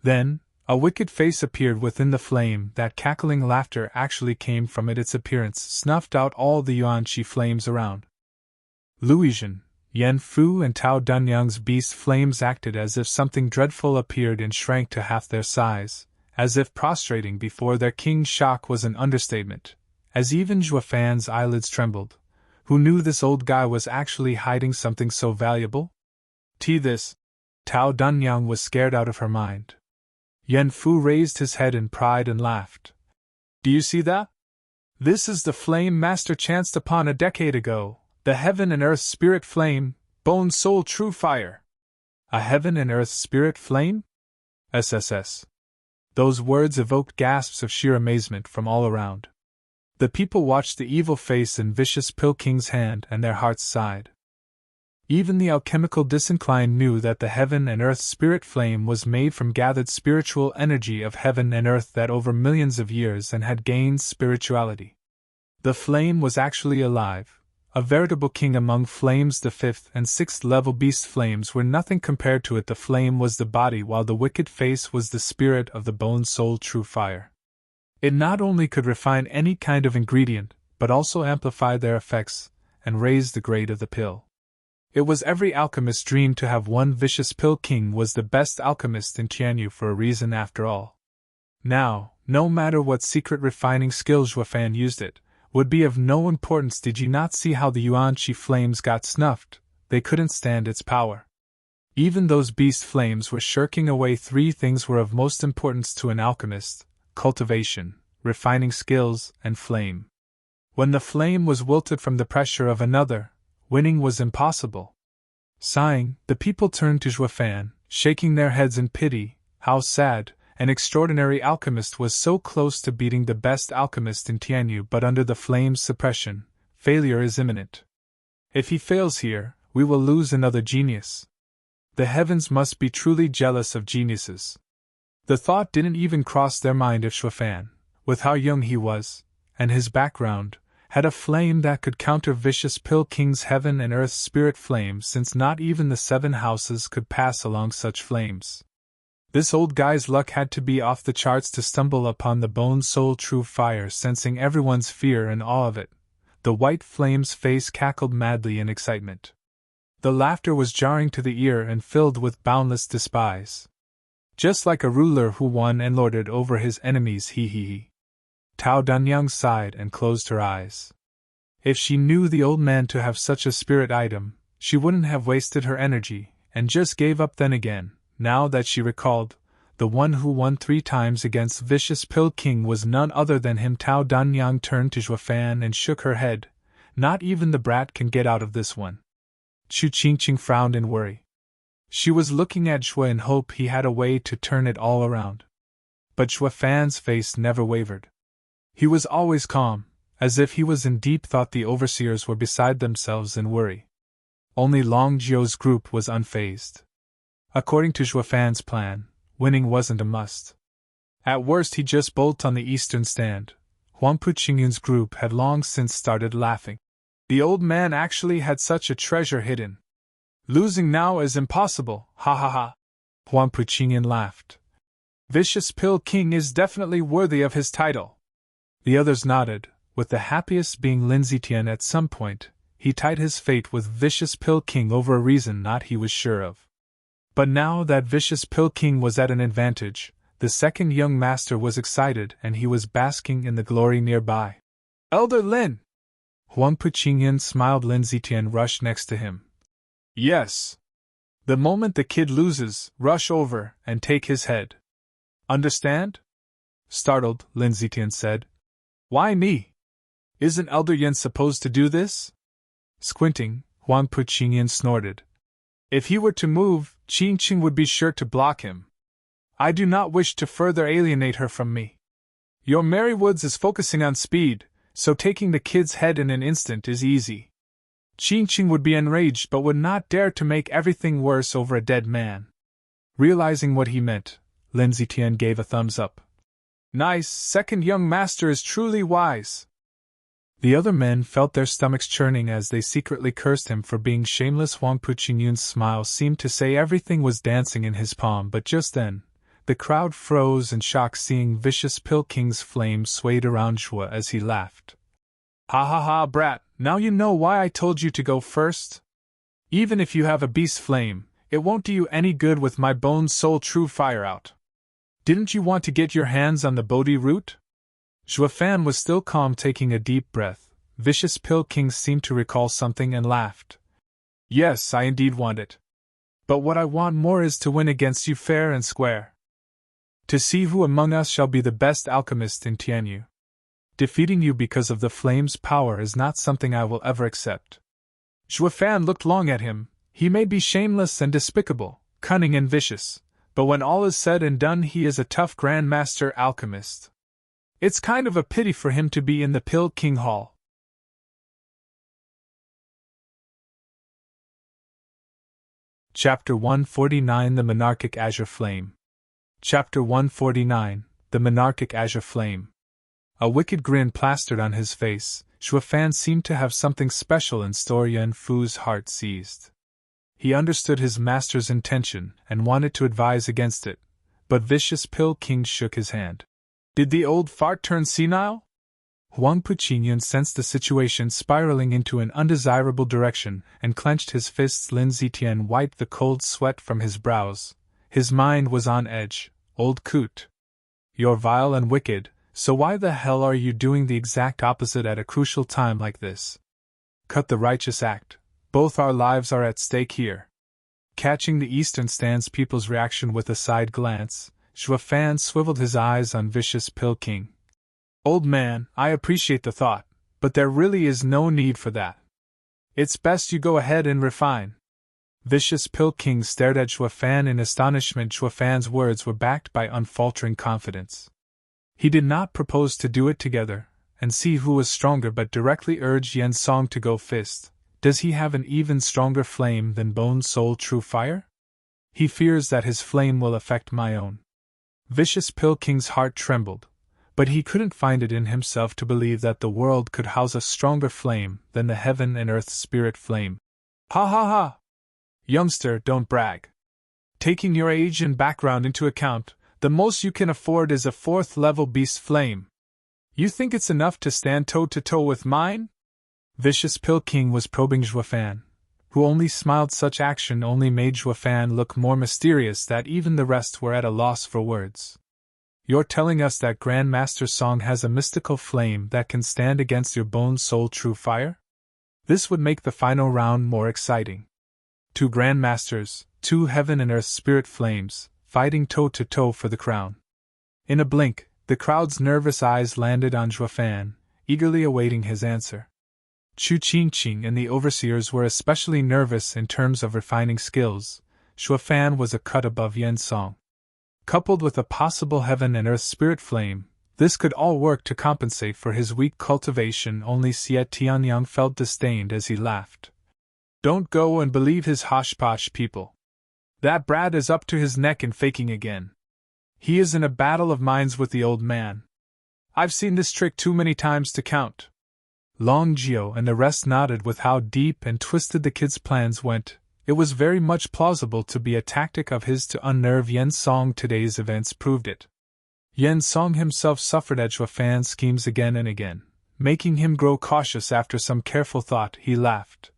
Then, a wicked face appeared within the flame. That cackling laughter actually came from it. Its appearance snuffed out all the Yuanqi flames around. Luizhen, Yen Fu and Tao Dunyang's beast flames acted as if something dreadful appeared and shrank to half their size, as if prostrating before their king's shock was an understatement, as even Zhuofan's eyelids trembled. Who knew this old guy was actually hiding something so valuable? This. Tao Dunyang was scared out of her mind. Yen Fu raised his head in pride and laughed. Do you see that? This is the flame Master chanced upon a decade ago, the heaven and earth spirit flame, bone soul true fire. A heaven and earth spirit flame? SSS. Those words evoked gasps of sheer amazement from all around. The people watched the evil face in Vicious Pill King's hand and their hearts sighed. Even the alchemical disinclined knew that the heaven and earth spirit flame was made from gathered spiritual energy of heaven and earth that over millions of years and had gained spirituality. The flame was actually alive, a veritable king among flames. The 5th and 6th level beast flames were nothing compared to it. The flame was the body while the wicked face was the spirit of the bone soul true fire. It not only could refine any kind of ingredient, but also amplify their effects and raise the grade of the pill. It was every alchemist's dream to have one. Vicious Pill King was the best alchemist in Tianyu for a reason after all. Now, no matter what secret refining skill Zhuofan used, it would be of no importance. Did you not see how the Yuanqi flames got snuffed? They couldn't stand its power. Even those beast flames were shirking away. 3 things were of most importance to an alchemist: cultivation, refining skills, and flame. When the flame was wilted from the pressure of another, winning was impossible. Sighing, the people turned to Zhuofan, shaking their heads in pity. How sad! An extraordinary alchemist was so close to beating the best alchemist in Tianyu, but under the flame's suppression, failure is imminent. If he fails here, we will lose another genius. The heavens must be truly jealous of geniuses. The thought didn't even cross their mind if Zhuofan, with how young he was, and his background, had a flame that could counter Vicious Pill King's heaven and earth spirit flames, since not even the 7 houses could pass along such flames. This old guy's luck had to be off the charts to stumble upon the bone soul true fire. Sensing everyone's fear and awe of it, the white flame's face cackled madly in excitement. The laughter was jarring to the ear and filled with boundless despise. Just like a ruler who won and lorded over his enemies, he. Tao Dunyang sighed and closed her eyes. If she knew the old man to have such a spirit item, she wouldn't have wasted her energy, and just gave up. Then again, now that she recalled, the one who won 3 times against Vicious Pill King was none other than him. Tao Dunyang turned to Zhuofan and shook her head. Not even the brat can get out of this one. Chu Qingqing frowned in worry. She was looking at Zhuo in hope he had a way to turn it all around. But Zhuofan's face never wavered. He was always calm, as if he was in deep thought. The overseers were beside themselves in worry. Only Long Zhuo's group was unfazed. According to Zhuofan's plan, winning wasn't a must. At worst he just bolted on the eastern stand. Huangpu Qingyun's group had long since started laughing. The old man actually had such a treasure hidden. Losing now is impossible, ha ha ha. Huangpu Qingyun laughed. Vicious Pill King is definitely worthy of his title. The others nodded, with the happiest being Lin Zitian. At some point, he tied his fate with Vicious Pill King over a reason not he was sure of. But now that Vicious Pill King was at an advantage, the second young master was excited and he was basking in the glory nearby. Elder Lin! Huangpu Qingyun smiled. Lin Zitian rushed next to him. Yes. The moment the kid loses, rush over and take his head. Understand? Startled, Lin Zitian said. Why me? Isn't Elder Yin supposed to do this? Squinting, Huangpu Qingyun snorted. If he were to move, Qingqing would be sure to block him. I do not wish to further alienate her from me. Your Mary Woods is focusing on speed, so taking the kid's head in an instant is easy. Qingqing would be enraged but would not dare to make everything worse over a dead man. Realizing what he meant, Lin Zitian gave a thumbs up. Nice, second young master is truly wise. The other men felt their stomachs churning as they secretly cursed him for being shameless. Huangpu Qingyun's smile seemed to say everything was dancing in his palm, but just then, the crowd froze in shock seeing Vicious Pill King's flame swayed around Zhuo as he laughed. Ha ha ha, brat, now you know why I told you to go first? Even if you have a beast flame, it won't do you any good with my bone soul true fire out. Didn't you want to get your hands on the Bodhi root? Zhuofan was still calm, taking a deep breath. Vicious Pill King seemed to recall something and laughed. Yes, I indeed want it. But what I want more is to win against you fair and square. To see who among us shall be the best alchemist in Tianyu. Defeating you because of the flame's power is not something I will ever accept. Zhuofan looked long at him. He may be shameless and despicable, cunning and vicious, but when all is said and done he is a tough Grandmaster alchemist. It's kind of a pity for him to be in the Pill King Hall. Chapter 149 The Monarchic Azure Flame. Chapter 149 The Monarchic Azure Flame. A wicked grin plastered on his face. Zhuofan seemed to have something special in store. Yan Fu's heart seized. He understood his master's intention and wanted to advise against it, but Vicious Pill King shook his hand. Did the old fart turn senile? Huangpu Qingyun sensed the situation spiraling into an undesirable direction and clenched his fists. Lin Zitian wiped the cold sweat from his brows. His mind was on edge. Old coot. You're vile and wicked, so why the hell are you doing the exact opposite at a crucial time like this? Cut the righteous act. Both our lives are at stake here. Catching the Eastern Stand's people's reaction with a side glance, Zhuofan swiveled his eyes on Vicious Pill King. Old man, I appreciate the thought, but there really is no need for that. It's best you go ahead and refine. Vicious Pill King stared at Zhuofan in astonishment. Zhuofan's words were backed by unfaltering confidence. He did not propose to do it together and see who was stronger, but directly urged Yan Song to go fist. Does he have an even stronger flame than Bone Soul True Fire? He fears that his flame will affect my own. Vicious Pill King's heart trembled, but he couldn't find it in himself to believe that the world could house a stronger flame than the heaven and earth spirit flame. Ha ha ha! Youngster, don't brag. Taking your age and background into account, the most you can afford is a 4th-level beast flame. You think it's enough to stand toe-to-toe with mine? Vicious Pill King was probing Zhuofan, who only smiled. Such action only made Zhuofan look more mysterious that even the rest were at a loss for words. You're telling us that Grandmaster Song has a mystical flame that can stand against your Bone Soul True Fire? This would make the final round more exciting. 2 Grandmasters, 2 heaven and earth spirit flames, fighting toe-to-toe for the crown. In a blink, the crowd's nervous eyes landed on Zhuofan, eagerly awaiting his answer. Chu Qingqing and the overseers were especially nervous in terms of refining skills. Zhuofan was a cut above Yan Song. Coupled with a possible heaven and earth spirit flame, this could all work to compensate for his weak cultivation. Only Xie Tianyang felt disdained as he laughed. Don't go and believe his hosh-posh people. That brat is up to his neck in faking again. He is in a battle of minds with the old man. I've seen this trick too many times to count. Long Zhuo and the rest nodded with how deep and twisted the kid's plans went. It was very much plausible to be a tactic of his to unnerve Yen Song. Today's events proved it. Yen Song himself suffered at Zhuo Fan's schemes again and again, making him grow cautious. After some careful thought, he laughed.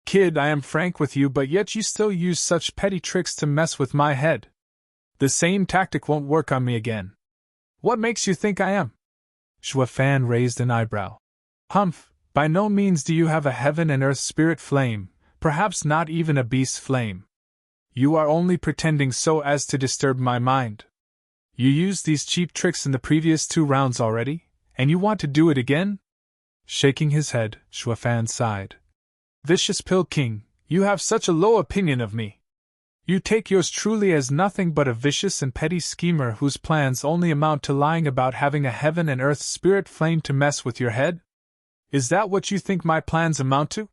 Kid, I am frank with you, but yet you still use such petty tricks to mess with my head. The same tactic won't work on me again. What makes you think I am? Zhuo Fan raised an eyebrow. Humph, by no means do you have a heaven and earth spirit flame, perhaps not even a beast flame. You are only pretending so as to disturb my mind. You used these cheap tricks in the previous 2 rounds already, and you want to do it again? Shaking his head, Zhuo Fan sighed. Vicious Pill King, you have such a low opinion of me. You take yours truly as nothing but a vicious and petty schemer whose plans only amount to lying about having a heaven and earth spirit flame to mess with your head? Is that what you think my plans amount to?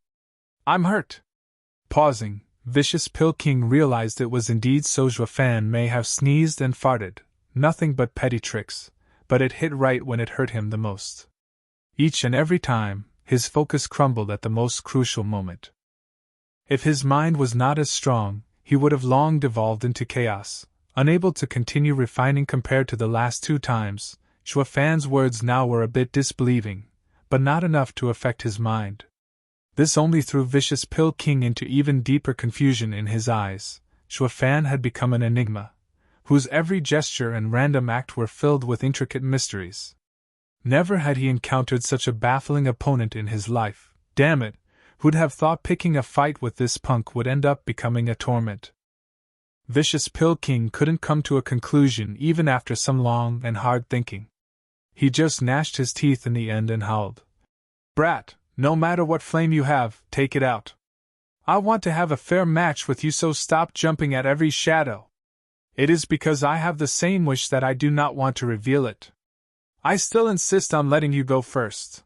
I'm hurt. Pausing, Vicious Pill King realized it was indeed so. Zhuo Fan may have sneezed and farted, nothing but petty tricks, but it hit right when it hurt him the most. Each and every time, his focus crumbled at the most crucial moment. If his mind was not as strong, he would have long devolved into chaos, unable to continue refining. Compared to the last 2 times, Zhuo Fan's words now were a bit disbelieving, but not enough to affect his mind. This only threw Vicious Pill King into even deeper confusion in his eyes. Zhuo Fan had become an enigma, whose every gesture and random act were filled with intricate mysteries. Never had he encountered such a baffling opponent in his life. Damn it, who'd have thought picking a fight with this punk would end up becoming a torment? Vicious Pill King couldn't come to a conclusion even after some long and hard thinking. He just gnashed his teeth in the end and howled. Brat, no matter what flame you have, take it out. I want to have a fair match with you, so stop jumping at every shadow. It is because I have the same wish that I do not want to reveal it. I still insist on letting you go first.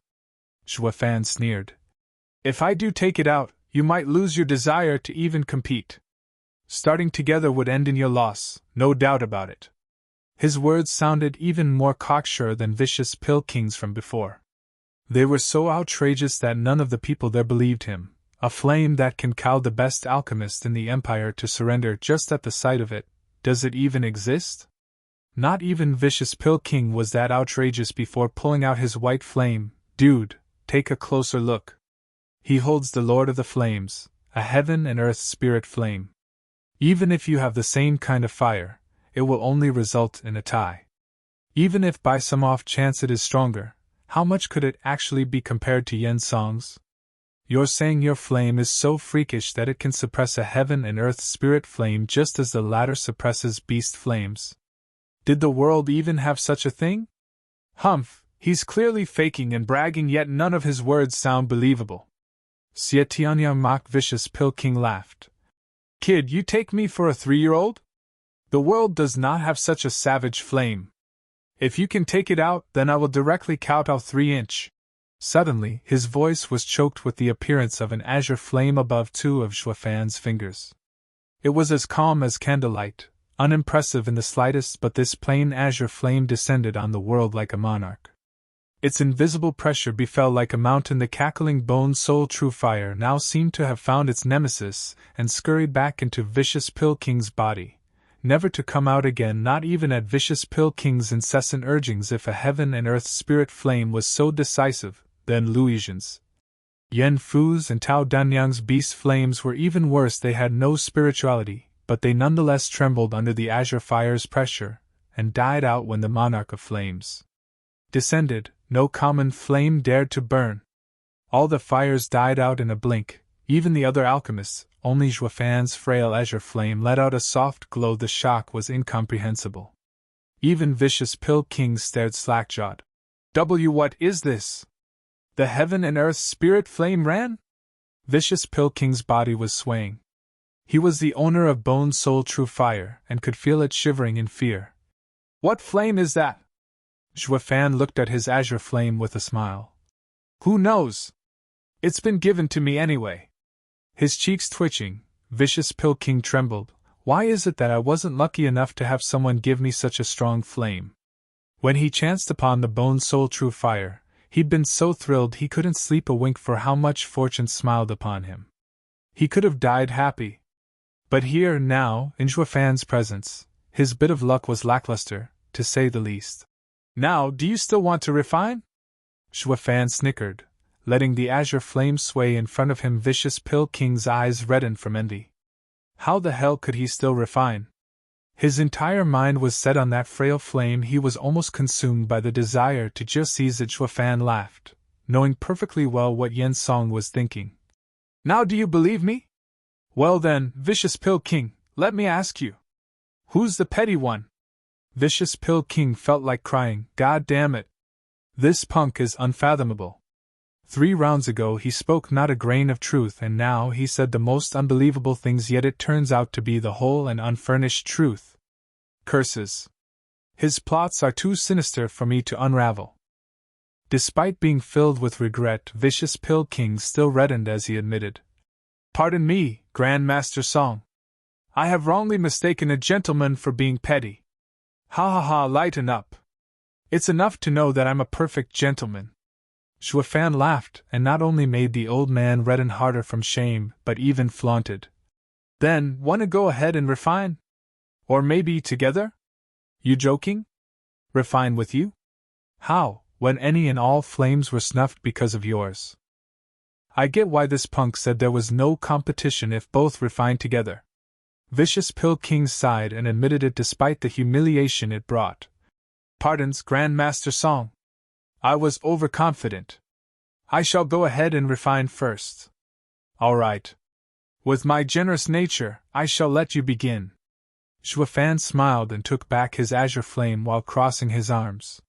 Zhuo Fan sneered. If I do take it out, you might lose your desire to even compete. Starting together would end in your loss, no doubt about it. His words sounded even more cocksure than Vicious Pill King's from before. They were so outrageous that none of the people there believed him. A flame that can cow the best alchemist in the Empire to surrender just at the sight of it. Does it even exist? Not even Vicious Pill King was that outrageous before pulling out his white flame. Dude, take a closer look. He holds the Lord of the Flames, a heaven and earth spirit flame. Even if you have the same kind of fire, it will only result in a tie. Even if by some off chance it is stronger, how much could it actually be compared to Yen Song's? You're saying your flame is so freakish that it can suppress a heaven and earth spirit flame just as the latter suppresses beast flames. Did the world even have such a thing? Humph, he's clearly faking and bragging, yet none of his words sound believable. Xie Tianyang mock Vicious Pill King laughed. Kid, you take me for a 3-year-old? The world does not have such a savage flame. If you can take it out, then I will directly kowtow 3-inch. Suddenly, his voice was choked with the appearance of an azure flame above 2 of Zhuo Fan's fingers. It was as calm as candlelight, unimpressive in the slightest, but this plain azure flame descended on the world like a monarch. Its invisible pressure befell like a mountain. The cackling bone soul true fire now seemed to have found its nemesis and scurried back into Vicious Pill King's body, never to come out again, not even at Vicious Pill King's incessant urgings. If a heaven and earth spirit flame was so decisive, then Luijian's, Yen Fu's and Tao Danyang's beast flames were even worse. They had no spirituality, but they nonetheless trembled under the azure fire's pressure, and died out when the monarch of flames descended. No common flame dared to burn. All the fires died out in a blink, even the other alchemists. Only Zhuo Fan's frail azure flame let out a soft glow. The shock was incomprehensible. Even Vicious Pill King stared slack-jawed. What is this? The heaven and earth spirit flame ran? Vicious Pill King's body was swaying. He was the owner of Bone Soul True Fire, and could feel it shivering in fear. What flame is that? Zhuo Fan looked at his azure flame with a smile. Who knows? It's been given to me anyway. His cheeks twitching, Vicious Pill King trembled. Why is it that I wasn't lucky enough to have someone give me such a strong flame? When he chanced upon the Bone Soul True Fire, he'd been so thrilled he couldn't sleep a wink for how much fortune smiled upon him. He could have died happy. But here, now, in Zhuo Fan's presence, his bit of luck was lackluster, to say the least. Now, do you still want to refine? Zhuo Fan snickered, letting the azure flame sway in front of him. Vicious Pill King's eyes reddened from envy. How the hell could he still refine? His entire mind was set on that frail flame. He was almost consumed by the desire to just seize it. Zhuo Fan laughed, knowing perfectly well what Yen Song was thinking. Now do you believe me? Well then, Vicious Pill King, let me ask you. Who's the petty one? Vicious Pill King felt like crying. God damn it. This punk is unfathomable. 3 rounds ago he spoke not a grain of truth, and now he said the most unbelievable things, yet it turns out to be the whole and unfurnished truth. Curses. His plots are too sinister for me to unravel. Despite being filled with regret, Vicious Pill King still reddened as he admitted. Pardon me, Grand Master Song. I have wrongly mistaken a gentleman for being petty. Ha ha ha, lighten up. It's enough to know that I'm a perfect gentleman. Zhuo Fan laughed, and not only made the old man redden harder from shame, but even flaunted. Then, wanna go ahead and refine? Or maybe together? You joking? Refine with you? How, when any and all flames were snuffed because of yours? I get why this punk said there was no competition if both refined together. Vicious Pill King sighed and admitted it despite the humiliation it brought. Pardons, Grand Master Song. I was overconfident. I shall go ahead and refine first. All right. With my generous nature, I shall let you begin. Zhuo Fan smiled and took back his azure flame while crossing his arms.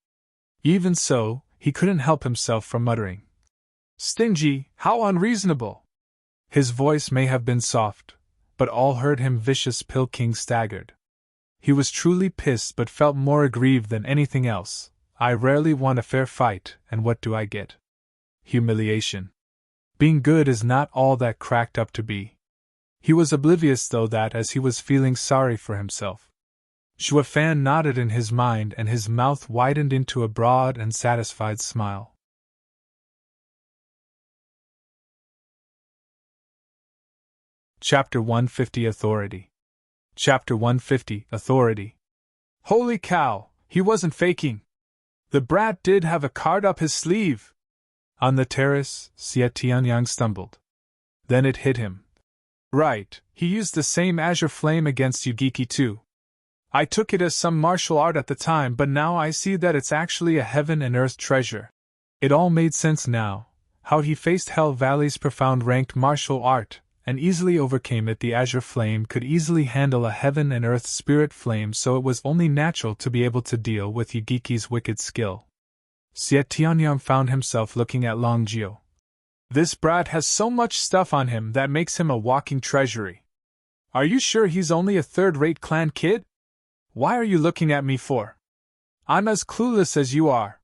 Even so, he couldn't help himself from muttering. Stingy, how unreasonable! His voice may have been soft, but all heard him. Vicious Pill King staggered. He was truly pissed but felt more aggrieved than anything else. I rarely won a fair fight, and what do I get? Humiliation. Being good is not all that cracked up to be. He was oblivious though that as he was feeling sorry for himself. Zhuo Fan nodded in his mind and his mouth widened into a broad and satisfied smile. Chapter 150 Authority. Chapter 150 Authority. Holy cow, he wasn't faking. The brat did have a card up his sleeve. On the terrace, Xie Tianyang stumbled. Then it hit him. Right, he used the same azure flame against Yugiki too. I took it as some martial art at the time, but now I see that it's actually a heaven and earth treasure. It all made sense now, how he faced Hell Valley's profound ranked martial art, and easily overcame it. The azure flame could easily handle a heaven and earth spirit flame, so it was only natural to be able to deal with Yugiki's wicked skill. Xie Tianyang found himself looking at Long Zhuo. This brat has so much stuff on him that makes him a walking treasury. Are you sure he's only a third-rate clan kid? Why are you looking at me for? I'm as clueless as you are.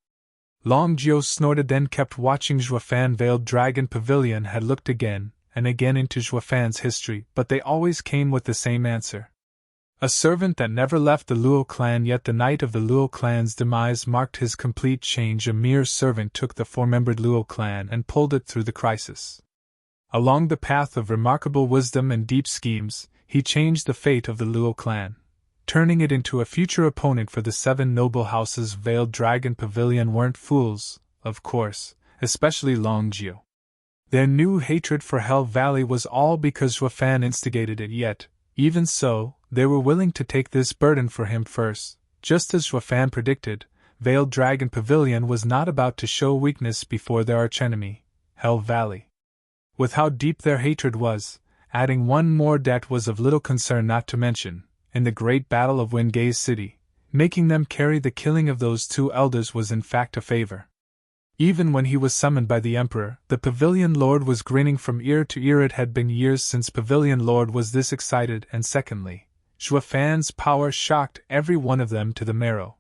Long Zhuo snorted, then kept watching. Zhuo Fan. Veiled Dragon Pavilion had looked again and again into Zhuo Fan's history, but they always came with the same answer. A servant that never left the Luo clan, yet the night of the Luo clan's demise marked his complete change. A mere servant took the 4-membered Luo clan and pulled it through the crisis. Along the path of remarkable wisdom and deep schemes, he changed the fate of the Luo clan, turning it into a future opponent for the 7 noble houses. Veiled Dragon Pavilion weren't fools, of course, especially Long Zhuo. Their new hatred for Hell Valley was all because Zhuo Fan instigated it, yet, even so, they were willing to take this burden for him first. Just as Zhuo Fan predicted, Veiled Dragon Pavilion was not about to show weakness before their archenemy, Hell Valley. With how deep their hatred was, adding one more debt was of little concern, not to mention, in the great battle of Wengei's city, making them carry the killing of those 2 elders was in fact a favor. Even when he was summoned by the Emperor, the Pavilion Lord was grinning from ear to ear. It had been years since Pavilion Lord was this excited, and secondly, Zhuo Fan's power shocked every one of them to the marrow.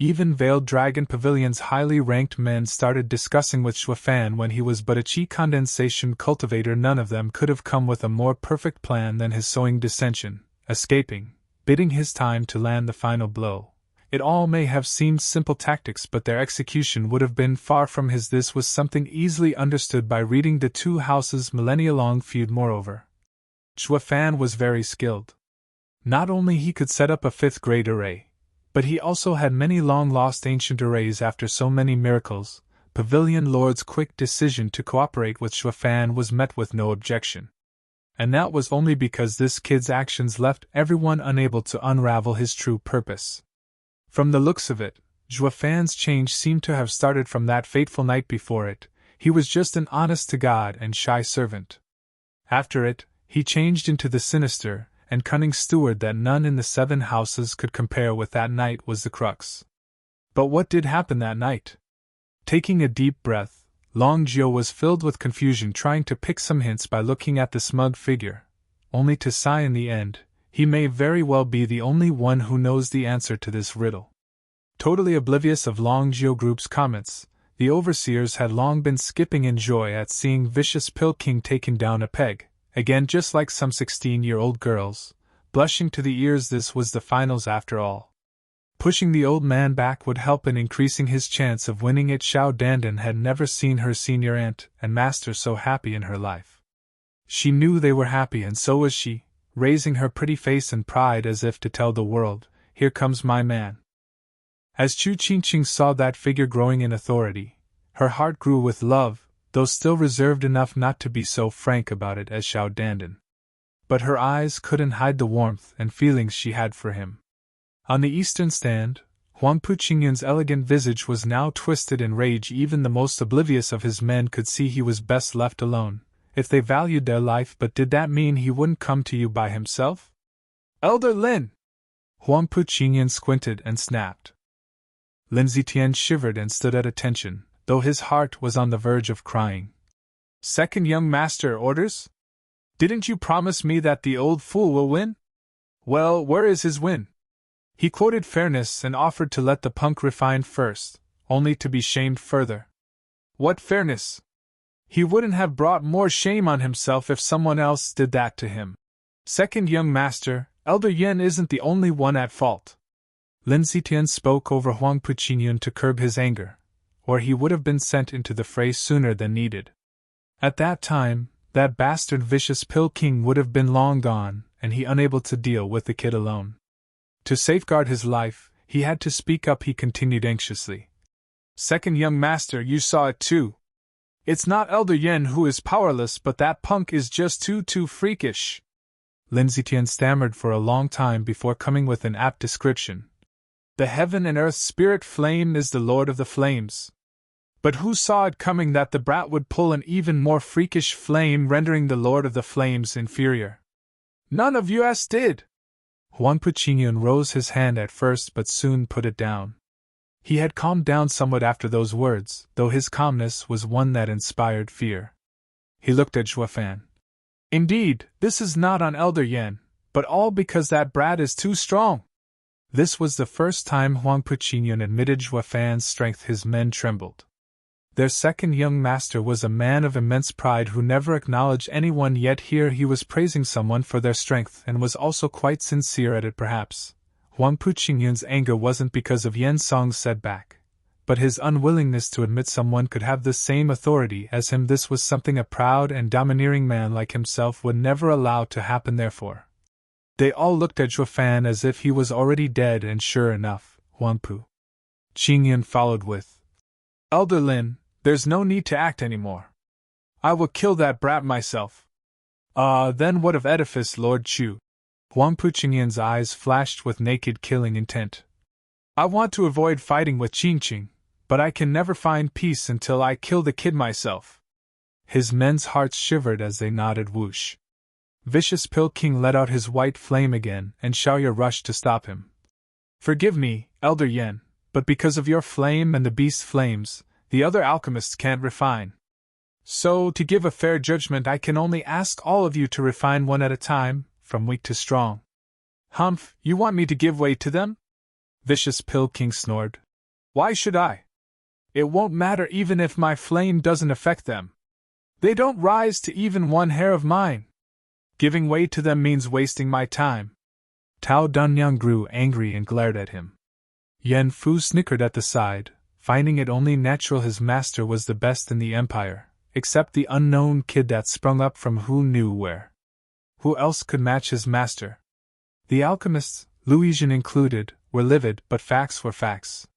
Even Veiled Dragon Pavilion's highly ranked men started discussing with Xuefan when he was but a chi condensation cultivator. None of them could have come with a more perfect plan than his sowing dissension, escaping, bidding his time to land the final blow. It all may have seemed simple tactics, but their execution would have been far from his. This was something easily understood by reading the two houses' millennia-long feud. Moreover, Xuefan was very skilled. Not only he could set up a fifth-grade array, but he also had many long-lost ancient arrays. After so many miracles, Pavilion Lord's quick decision to cooperate with Xuefan was met with no objection. And that was only because this kid's actions left everyone unable to unravel his true purpose. From the looks of it, Xuefan's change seemed to have started from that fateful night. Before it, he was just an honest-to-God and shy servant. After it, he changed into the sinister and cunning steward that none in the 7 houses could compare with. That night was the crux. But what did happen that night? Taking a deep breath, Long Zhuo was filled with confusion, trying to pick some hints by looking at the smug figure, only to sigh in the end. He may very well be the only one who knows the answer to this riddle. Totally oblivious of Long Zhuo Group's comments, the overseers had long been skipping in joy at seeing Vicious Pill King taking down a peg. Again, just like some 16-year-old girls, blushing to the ears. This was the finals after all. Pushing the old man back would help in increasing his chance of winning it. Xiao Dandan had never seen her senior aunt and master so happy in her life. She knew they were happy, and so was she, raising her pretty face in pride as if to tell the world, "Here comes my man." As Chu Qingqing saw that figure growing in authority, her heart grew with love, though still reserved enough not to be so frank about it as Xiao Dandan. But her eyes couldn't hide the warmth and feelings she had for him. On the eastern stand, Huang Puqingyun's elegant visage was now twisted in rage. Even the most oblivious of his men could see he was best left alone, if they valued their life. But did that mean he wouldn't come to you by himself? "Elder Lin!" Huang Puqingyun squinted and snapped. Lin Zitian shivered and stood at attention, though his heart was on the verge of crying. "Second young master orders? Didn't you promise me that the old fool will win? Well, where is his win?" He quoted fairness and offered to let the punk refine first, only to be shamed further. What fairness? He wouldn't have brought more shame on himself if someone else did that to him. "Second young master, Elder Yen isn't the only one at fault." Lin Zitian spoke over Huang Puqingyun to curb his anger, or he would have been sent into the fray sooner than needed. At that time, that bastard Vicious Pill King would have been long gone, and he unable to deal with the kid alone. To safeguard his life, he had to speak up. He continued anxiously. "Second young master, you saw it too. It's not Elder Yen who is powerless, but that punk is just too freakish." Lin Zitian stammered for a long time before coming with an apt description. "The heaven and earth spirit flame is the lord of the flames. But who saw it coming that the brat would pull an even more freakish flame, rendering the lord of the flames inferior? None of us did." Huang Puqingyun rose his hand at first but soon put it down. He had calmed down somewhat after those words, though his calmness was one that inspired fear. He looked at Xuefan. "Indeed, this is not on Elder Yen, but all because that brat is too strong." This was the first time Huang Puqingyun admitted Xuefan's strength. His men trembled. Their second young master was a man of immense pride who never acknowledged anyone, yet here he was praising someone for their strength and was also quite sincere at it. Perhaps Huang Puqingyun's anger wasn't because of Yen Song's setback, but his unwillingness to admit someone could have the same authority as him. This was something a proud and domineering man like himself would never allow to happen. Therefore, they all looked at Xuefan as if he was already dead, and sure enough, Huang Puqingyun followed with, "Elder Lin, there's no need to act anymore. I will kill that brat myself." Then what of Edifice Lord Chu?" Huang Puqingyun's eyes flashed with naked killing intent. "I want to avoid fighting with Qingqing, but I can never find peace until I kill the kid myself." His men's hearts shivered as they nodded. Whoosh. Vicious Pill King let out his white flame again, and Xiaoya rushed to stop him. "Forgive me, Elder Yen, but because of your flame and the beast's flames, the other alchemists can't refine. So, to give a fair judgment, I can only ask all of you to refine one at a time, from weak to strong." "Humph, you want me to give way to them?" Vicious Pill King snored. Why should I? It won't matter even if my flame doesn't affect them. They don't rise to even one hair of mine. Giving way to them means wasting my time. Tao Dunyang grew angry and glared at him. Yan Fu snickered at the side, finding it only natural his master was the best in the empire, except the unknown kid that sprung up from who knew where. Who else could match his master? The alchemists, Luisian included, were livid, but facts were facts.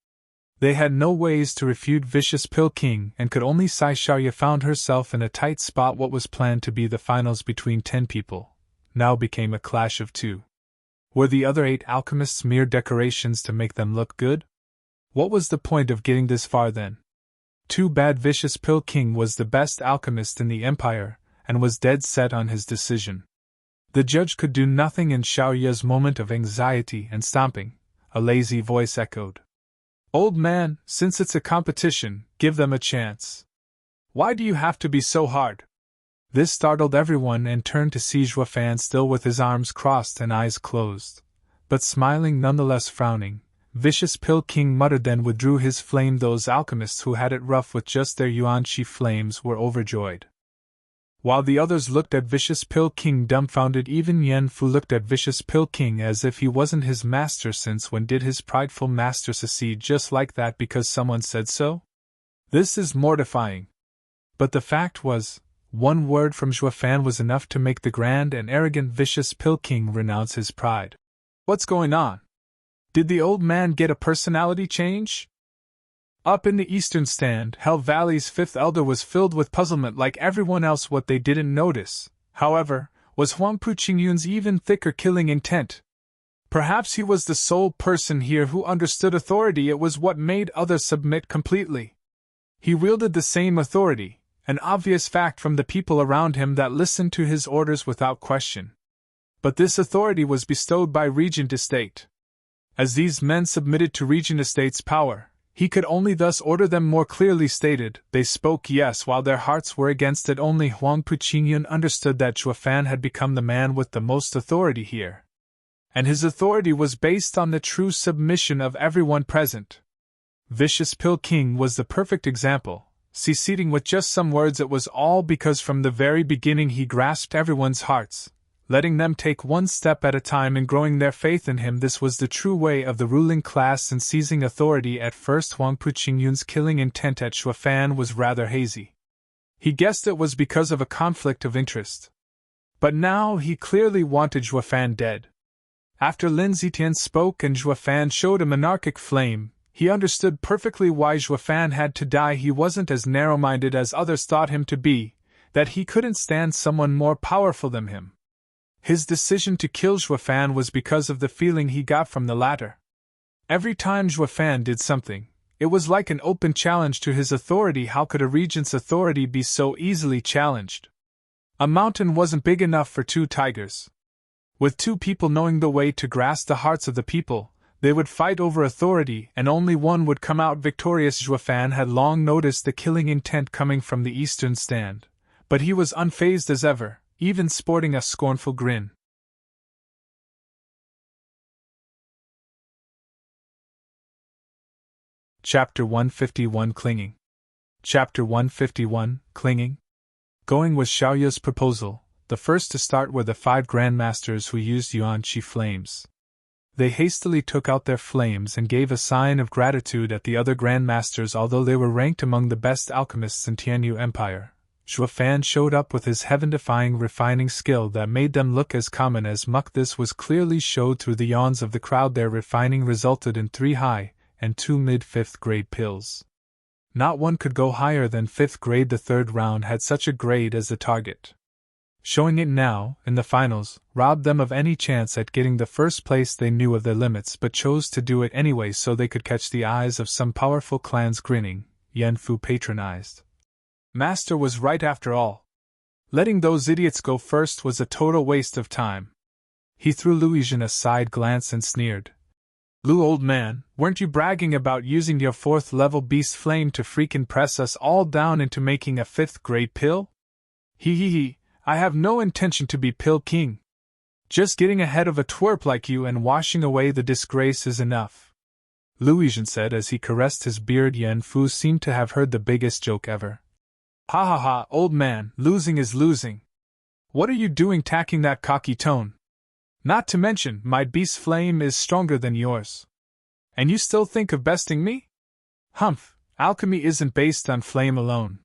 They had no ways to refute Vicious Pill King and could only sigh. Xiaoya found herself in a tight spot. What was planned to be the finals between 10 people now became a clash of 2. Were the other 8 alchemists mere decorations to make them look good? What was the point of getting this far then? Too bad Vicious Pill King was the best alchemist in the empire and was dead set on his decision. The judge could do nothing in Xiaoya's moment of anxiety and stomping. A lazy voice echoed. Old man, since it's a competition, give them a chance. Why do you have to be so hard? This startled everyone and turned to see Zhuo Fan still with his arms crossed and eyes closed, but smiling nonetheless. Frowning, Vicious Pill King muttered, then withdrew his flame. Those alchemists who had it rough with just their yuan-chi flames were overjoyed. While the others looked at Vicious Pill King dumbfounded, even Yan Fu looked at Vicious Pill King as if he wasn't his master. Since when did his prideful master secede just like that because someone said so? This is mortifying. But the fact was, one word from Zhuo Fan was enough to make the grand and arrogant Vicious Pill King renounce his pride. What's going on? Did the old man get a personality change? Up in the eastern stand, Hell Valley's 5th elder was filled with puzzlement like everyone else. What they didn't notice, however, was Huangpu Qingyun's even thicker killing intent. Perhaps he was the sole person here who understood authority. It was what made others submit completely. He wielded the same authority, an obvious fact from the people around him that listened to his orders without question. But this authority was bestowed by Regent Estate. As these men submitted to Regent Estate's power, he could only thus order them. More clearly stated, they spoke yes while their hearts were against it. Only Huangpu Qingyun understood that Zhuo Fan had become the man with the most authority here. And his authority was based on the true submission of everyone present. Vicious Pill King was the perfect example, seceding with just some words. It was all because from the very beginning he grasped everyone's hearts, letting them take one step at a time and growing their faith in him. This was the true way of the ruling class in seizing authority. At first, Huangpu Qingyun's killing intent at Zhuo Fan was rather hazy. He guessed it was because of a conflict of interest. But now he clearly wanted Zhuo Fan dead. After Lin Zitian spoke and Zhuo Fan showed a monarchic flame, he understood perfectly why Zhuo Fan had to die. He wasn't as narrow-minded as others thought him to be, that he couldn't stand someone more powerful than him. His decision to kill Zhuo Fan was because of the feeling he got from the latter. Every time Zhuo Fan did something, it was like an open challenge to his authority. How could a regent's authority be so easily challenged? A mountain wasn't big enough for 2 tigers. With 2 people knowing the way to grasp the hearts of the people, they would fight over authority and only one would come out victorious. Zhuo Fan had long noticed the killing intent coming from the eastern stand, but he was unfazed as ever, even sporting a scornful grin. Chapter 151 Clinging. Chapter 151 Clinging. Going was Xiaoya's proposal. The first to start were the 5 grandmasters who used yuan-chi flames. They hastily took out their flames and gave a sign of gratitude at the other grandmasters. Although they were ranked among the best alchemists in Tianyu Empire, Zhuo Fan showed up with his heaven-defying refining skill that made them look as common as muck. This was clearly showed through the yawns of the crowd. Their refining resulted in 3 high and 2 mid-5th grade pills. Not one could go higher than 5th grade. The third round had such a grade as the target. Showing it now, in the finals, robbed them of any chance at getting the first place. They knew of their limits but chose to do it anyway so they could catch the eyes of some powerful clans grinning. Yan Fu patronized. Master was right after all. Letting those idiots go first was a total waste of time. He threw Luisian a side glance and sneered. Lu, old man, weren't you bragging about using your 4th level beast flame to freaking press us all down into making a 5th grade pill? He. I have no intention to be Pill King. Just getting ahead of a twerp like you and washing away the disgrace is enough. Luizhen said as he caressed his beard. Yan Fu seemed to have heard the biggest joke ever. Ha ha ha, old man, losing is losing. What are you doing tacking that cocky tone? Not to mention, my beast's flame is stronger than yours. And you still think of besting me? Humph, alchemy isn't based on flame alone.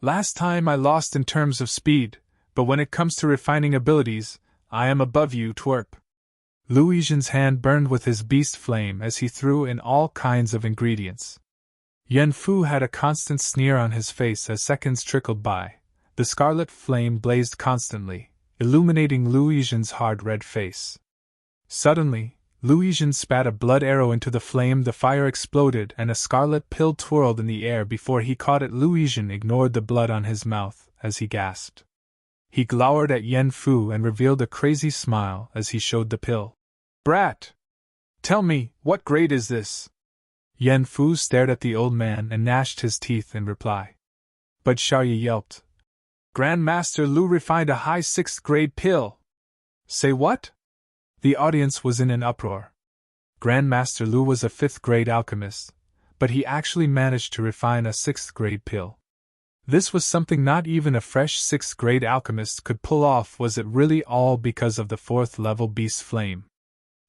Last time I lost in terms of speed, but when it comes to refining abilities, I am above you, twerp. Luizhen's hand burned with his beast flame as he threw in all kinds of ingredients. Yan Fu had a constant sneer on his face as seconds trickled by. The scarlet flame blazed constantly, illuminating Luizhen's hard red face. Suddenly, Luizhen spat a blood arrow into the flame. The fire exploded and a scarlet pill twirled in the air before he caught it. Luizhen ignored the blood on his mouth as he gasped. He glowered at Yan Fu and revealed a crazy smile as he showed the pill. Brat! Tell me, what grade is this? Yan Fu stared at the old man and gnashed his teeth in reply. But Xiaoye yelped. Grandmaster Lu refined a high 6th grade pill. Say what? The audience was in an uproar. Grandmaster Lu was a 5th grade alchemist, but he actually managed to refine a 6th grade pill. This was something not even a fresh 6th grade alchemist could pull off. Was it really all because of the 4th level beast flame?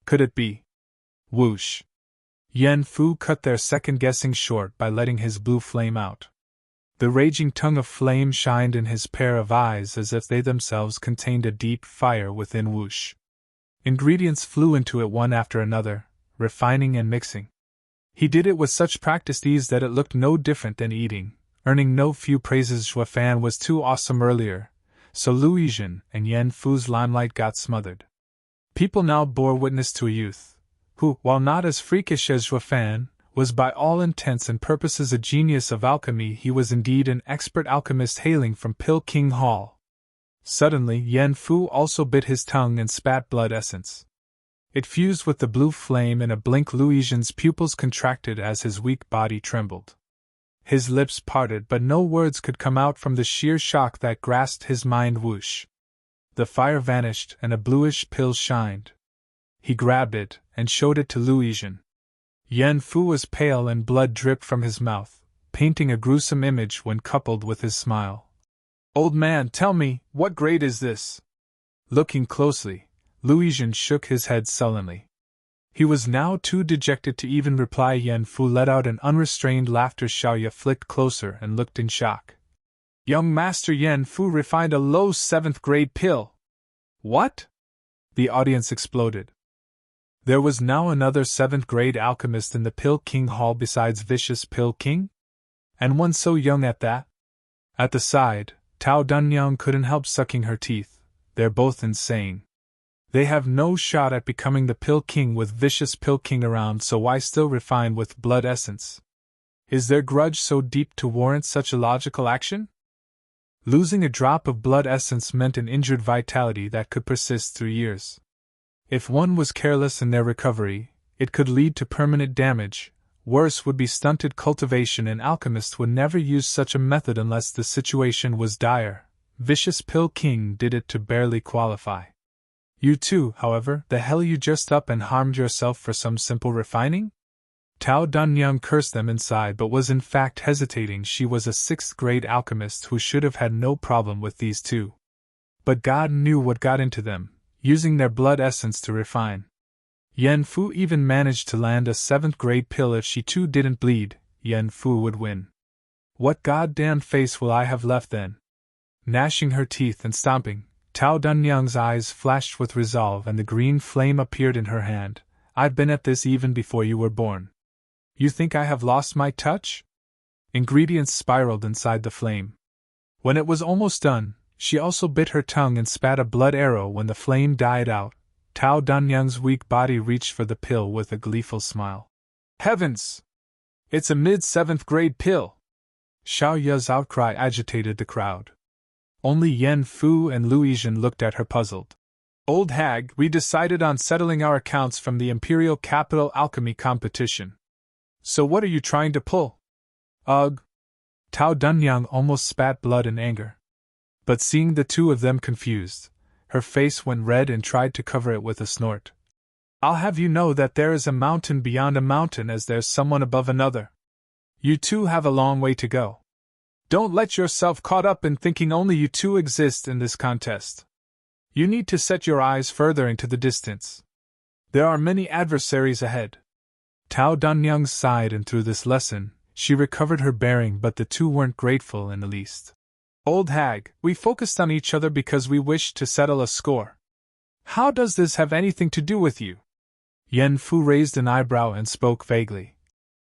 Could it be? Whoosh! Yan Fu cut their second guessing short by letting his blue flame out. The raging tongue of flame shined in his pair of eyes as if they themselves contained a deep fire within. Whoosh! Ingredients flew into it one after another, refining and mixing. He did it with such practiced ease that it looked no different than eating, earning no few praises. Zhuo Fan was too awesome earlier, so Luizhen and Yan Fu's limelight got smothered. People now bore witness to a youth, who, while not as freakish as Zhuo Fan, was by all intents and purposes a genius of alchemy. He was indeed an expert alchemist hailing from Pill King Hall. Suddenly Yan Fu also bit his tongue and spat blood essence. It fused with the blue flame in a blink. Luizhen's pupils contracted as his weak body trembled. His lips parted, but no words could come out from the sheer shock that grasped his mind. Whoosh! The fire vanished and a bluish pill shined. He grabbed it and showed it to Luizhen. Yan Fu was pale and blood dripped from his mouth, painting a gruesome image when coupled with his smile. Old man, tell me, what grade is this? Looking closely, Luizhen shook his head sullenly. He was now too dejected to even reply. Yan Fu let out an unrestrained laughter. Xiaoye flicked closer and looked in shock. Young Master Yan Fu refined a low 7th grade pill. What? The audience exploded. There was now another 7th grade alchemist in the Pill King Hall besides Vicious Pill King? And one so young at that? At the side, Tao Dunyang couldn't help sucking her teeth. They're both insane. They have no shot at becoming the Pill King with Vicious Pill King around, so why still refine with blood essence? Is their grudge so deep to warrant such illogical action? Losing a drop of blood essence meant an injured vitality that could persist through years. If one was careless in their recovery, it could lead to permanent damage. Worse would be stunted cultivation. An alchemist would never use such a method unless the situation was dire. Vicious Pill King did it to barely qualify. You too, however, the hell you just up and harmed yourself for some simple refining? Tao Dunyang cursed them inside but was in fact hesitating. She was a 6th grade alchemist who should have had no problem with these two. But God knew what got into them, using their blood essence to refine. Yan Fu even managed to land a 7th grade pill. If she too didn't bleed, Yan Fu would win. What goddamn face will I have left then? Gnashing her teeth and stomping, Tao Dunyang's eyes flashed with resolve and the green flame appeared in her hand. I've been at this even before you were born. You think I have lost my touch? Ingredients spiraled inside the flame. When it was almost done, she also bit her tongue and spat a blood arrow. When the flame died out, Tao Dunyang's weak body reached for the pill with a gleeful smile. Heavens! It's a mid-7th grade pill! Xiaoye's outcry agitated the crowd. Only Yan Fu and Luizhen looked at her puzzled. Old hag, we decided on settling our accounts from the Imperial Capital Alchemy competition. So what are you trying to pull? Ugh! Tao Dunyang almost spat blood in anger. But seeing the two of them confused, her face went red and tried to cover it with a snort. I'll have you know that there is a mountain beyond a mountain as there's someone above another. You two have a long way to go. Don't let yourself caught up in thinking only you two exist in this contest. You need to set your eyes further into the distance. There are many adversaries ahead. Tao Danyang sighed, and through this lesson, she recovered her bearing, but the two weren't grateful in the least. Old hag, we focused on each other because we wished to settle a score. How does this have anything to do with you? Yen Fu raised an eyebrow and spoke vaguely.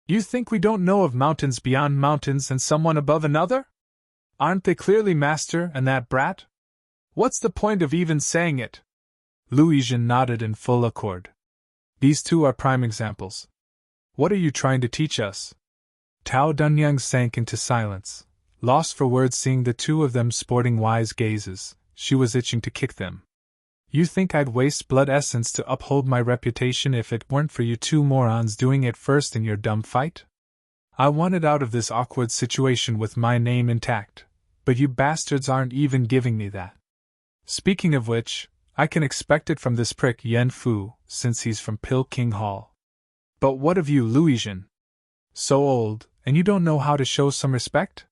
You think we don't know of mountains beyond mountains and someone above another? Aren't they clearly Master and that brat? What's the point of even saying it? Luizhen nodded in full accord. These two are prime examples. What are you trying to teach us? Tao Danyang sank into silence, lost for words seeing the two of them sporting wise gazes. She was itching to kick them. You think I'd waste blood essence to uphold my reputation if it weren't for you two morons doing it first in your dumb fight? I wanted out of this awkward situation with my name intact, but you bastards aren't even giving me that. Speaking of which, I can expect it from this prick Yen Fu, since he's from Pil King Hall. But what of you, Luizhen? So old, and you don't know how to show some respect?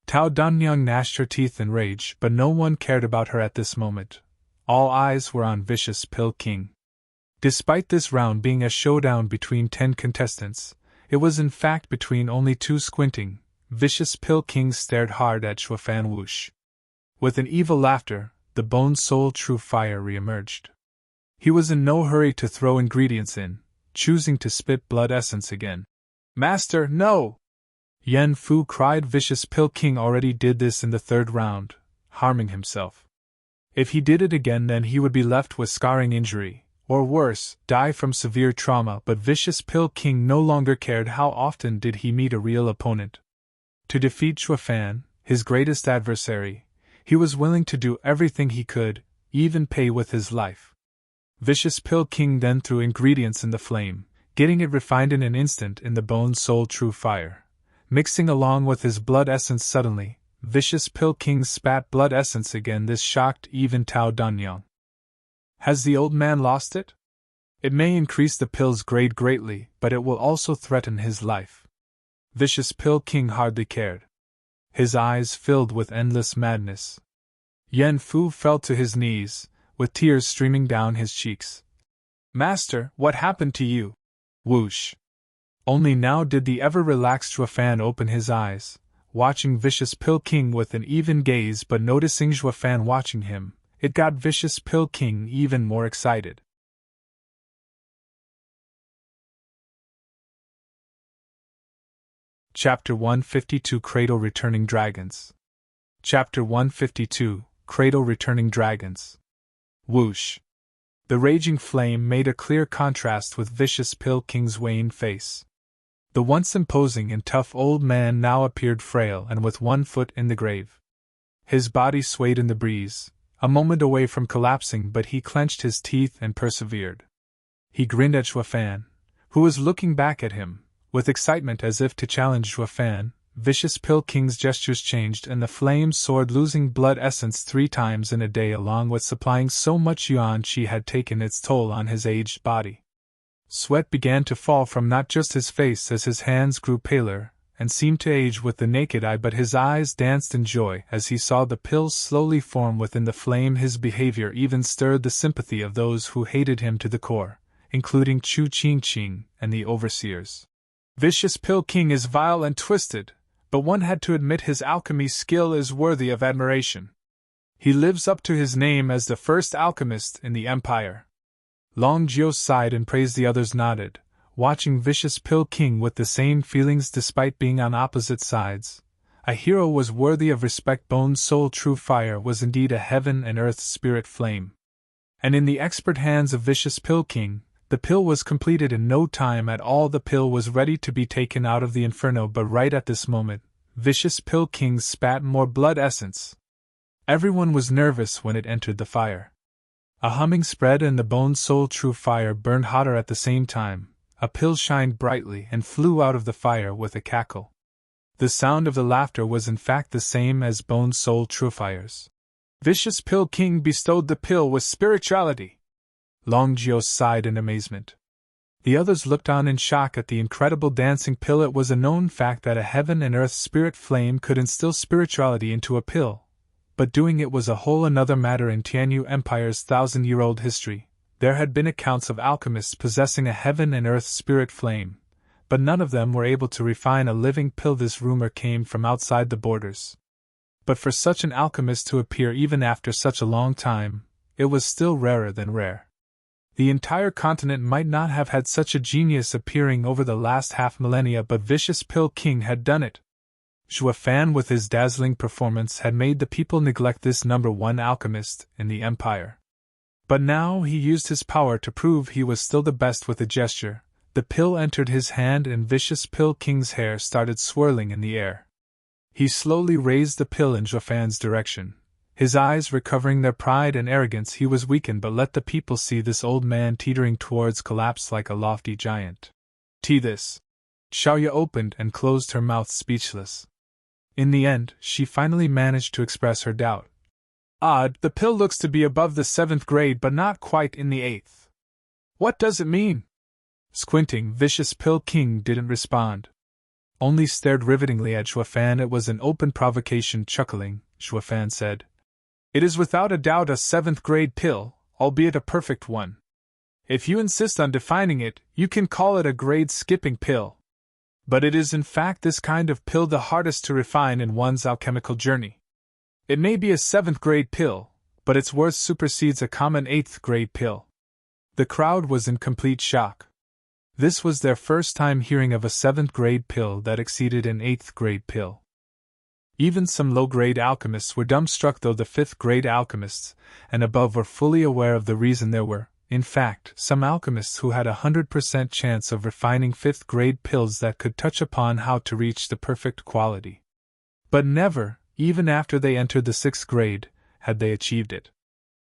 Tao Danyang gnashed her teeth in rage, but no one cared about her at this moment. All eyes were on vicious Pil King. Despite this round being a showdown between 10 contestants, it was in fact between only 2 squinting. Vicious Pil King stared hard at Shuofan Wush. With an evil laughter, the Bone Soul True Fire re-emerged. He was in no hurry to throw ingredients in, choosing to spit blood essence again. Master, no! Yen Fu cried. Vicious Pil King already did this in the 3rd round, harming himself. If he did it again, then he would be left with scarring injury, or worse, die from severe trauma. But Vicious Pil King no longer cared how often did he meet a real opponent. To defeat Shuofan, his greatest adversary, he was willing to do everything he could, even pay with his life. Vicious Pil King then threw ingredients in the flame, getting it refined in an instant in the Bone Soul True Fire. Mixing along with his blood essence suddenly, Vicious Pil King spat blood essence again. This shocked even Tao Danyang. Has the old man lost it? It may increase the pill's grade greatly, but it will also threaten his life. Vicious Pil King hardly cared. His eyes filled with endless madness. Yen Fu fell to his knees, with tears streaming down his cheeks. Master, what happened to you? Whoosh. Only now did the ever-relaxed Shuofan open his eyes, watching Vicious Pil King with an even gaze, but noticing Shuofan watching him, it got Vicious Pil King even more excited. Chapter 152 Cradle Returning Dragons. Chapter 152 Cradle Returning Dragons. Whoosh. The raging flame made a clear contrast with Vicious Pil King's wan face. The once imposing and tough old man now appeared frail and with one foot in the grave. His body swayed in the breeze, a moment away from collapsing, but he clenched his teeth and persevered. He grinned at Shuofan, who was looking back at him, with excitement as if to challenge Shuofan. Vicious Pil King's gestures changed and the flame soared, losing blood essence 3 times in a day, along with supplying so much yuan chi had taken its toll on his aged body. Sweat began to fall from not just his face as his hands grew paler and seemed to age with the naked eye, but his eyes danced in joy as he saw the pills slowly form within the flame. His behavior even stirred the sympathy of those who hated him to the core, including Chu Qingqing and the overseers. Vicious Pil King is vile and twisted, but one had to admit his alchemy skill is worthy of admiration. He lives up to his name as the first alchemist in the Empire. Long Zhuo sighed and praised. The others nodded, watching Vicious Pil King with the same feelings despite being on opposite sides. A hero was worthy of respect. Bone Soul True Fire was indeed a heaven and earth spirit flame. And in the expert hands of Vicious Pil King, the pill was completed in no time at all. The pill was ready to be taken out of the inferno, but right at this moment, Vicious Pil King spat more blood essence. Everyone was nervous when it entered the fire. A humming spread and the Bone Soul True Fire burned hotter at the same time. A pill shined brightly and flew out of the fire with a cackle. The sound of the laughter was in fact the same as Bone Soul True Fire's. Vicious Pil King bestowed the pill with spirituality. Long Zhuo sighed in amazement. The others looked on in shock at the incredible dancing pill. It was a known fact that a heaven and earth spirit flame could instill spirituality into a pill, but doing it was a whole another matter. In Tianyu Empire's 1,000-year-old history, there had been accounts of alchemists possessing a heaven and earth spirit flame, but none of them were able to refine a living pill. This rumor came from outside the borders. But for such an alchemist to appear even after such a long time, it was still rarer than rare. The entire continent might not have had such a genius appearing over the last half millennia, but Vicious Pill King had done it. Zhuo Fan, with his dazzling performance, had made the people neglect this #1 alchemist in the empire. But now he used his power to prove he was still the best. With a gesture, the pill entered his hand and Vicious Pill King's hair started swirling in the air. He slowly raised the pill in Zhuo Fan's direction. His eyes recovering their pride and arrogance, he was weakened, but let the people see this old man teetering towards collapse like a lofty giant. This. Xiaoya opened and closed her mouth, speechless. In the end, she finally managed to express her doubt. Odd, the pill looks to be above the 7th grade but not quite in the 8th. What does it mean? Squinting, Vicious Pill King didn't respond. Only stared rivetingly at Zhuo Fan. It was an open provocation. Chuckling, Zhuo Fan said, "It is without a doubt a 7th grade pill, albeit a perfect one. If you insist on defining it, you can call it a grade-skipping pill. But it is in fact this kind of pill the hardest to refine in one's alchemical journey. It may be a 7th grade pill, but its worth supersedes a common 8th grade pill." The crowd was in complete shock. This was their first time hearing of a 7th grade pill that exceeded an 8th grade pill. Even some low-grade alchemists were dumbstruck, though the 5th grade alchemists and above were fully aware of the reason. There were, in fact, some alchemists who had 100% chance of refining 5th grade pills that could touch upon how to reach the perfect quality. But never, even after they entered the 6th grade, had they achieved it.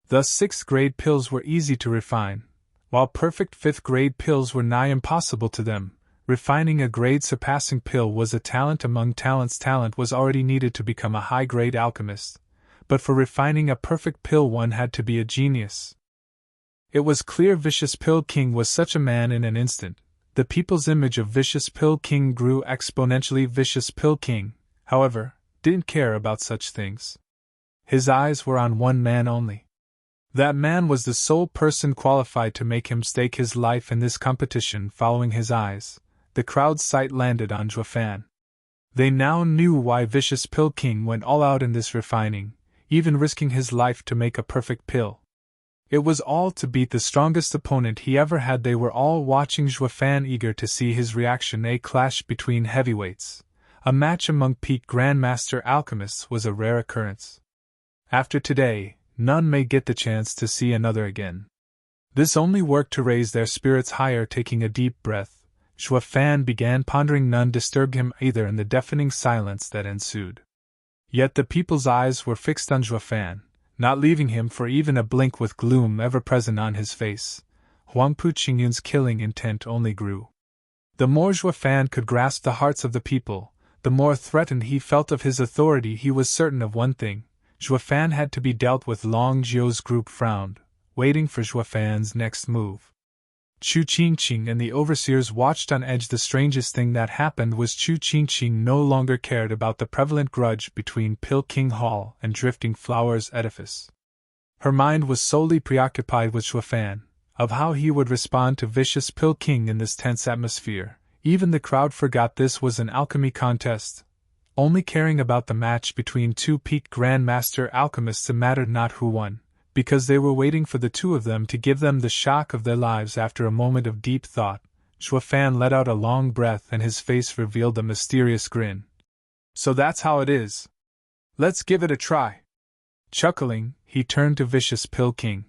Thus 6th grade pills were easy to refine, while perfect 5th grade pills were nigh impossible to them. Refining a grade-surpassing pill was a talent among talents. Talent was already needed to become a high-grade alchemist, but for refining a perfect pill one had to be a genius. It was clear Vicious Pill King was such a man in an instant. The people's image of Vicious Pill King grew exponentially. Vicious Pill King, however, didn't care about such things. His eyes were on one man only. That man was the sole person qualified to make him stake his life in this competition. Following his eyes, the crowd's sight landed on Zhuo Fan. They now knew why Vicious Pill King went all out in this refining, even risking his life to make a perfect pill. It was all to beat the strongest opponent he ever had. They were all watching Zhuo Fan, eager to see his reaction. A clash between heavyweights, a match among peak Grandmaster alchemists, was a rare occurrence. After today, none may get the chance to see another again. This only worked to raise their spirits higher. Taking a deep breath, Zhuo Fan began pondering. None disturbed him either in the deafening silence that ensued. Yet the people's eyes were fixed on Zhuo Fan, not leaving him for even a blink. With gloom ever present on his face, Huangpu Qingyun's killing intent only grew. The more Zhuo Fan could grasp the hearts of the people, the more threatened he felt of his authority. He was certain of one thing: Zhuo Fan had to be dealt with. Long Zhuo's group frowned, waiting for Zhuo Fan's next move. Chu Qingqing and the overseers watched on edge. The strangest thing that happened was Chu Qingqing no longer cared about the prevalent grudge between Pill King Hall and Drifting Flowers Edifice. Her mind was solely preoccupied with Zhuo Fan, of how he would respond to Vicious Pill King in this tense atmosphere. Even the crowd forgot this was an alchemy contest, only caring about the match between two peak Grandmaster alchemists. It mattered not who won, because they were waiting for the two of them to give them the shock of their lives. After a moment of deep thought, Zhuo Fan let out a long breath and his face revealed a mysterious grin. "So that's how it is. Let's give it a try." Chuckling, he turned to Vicious Pill King.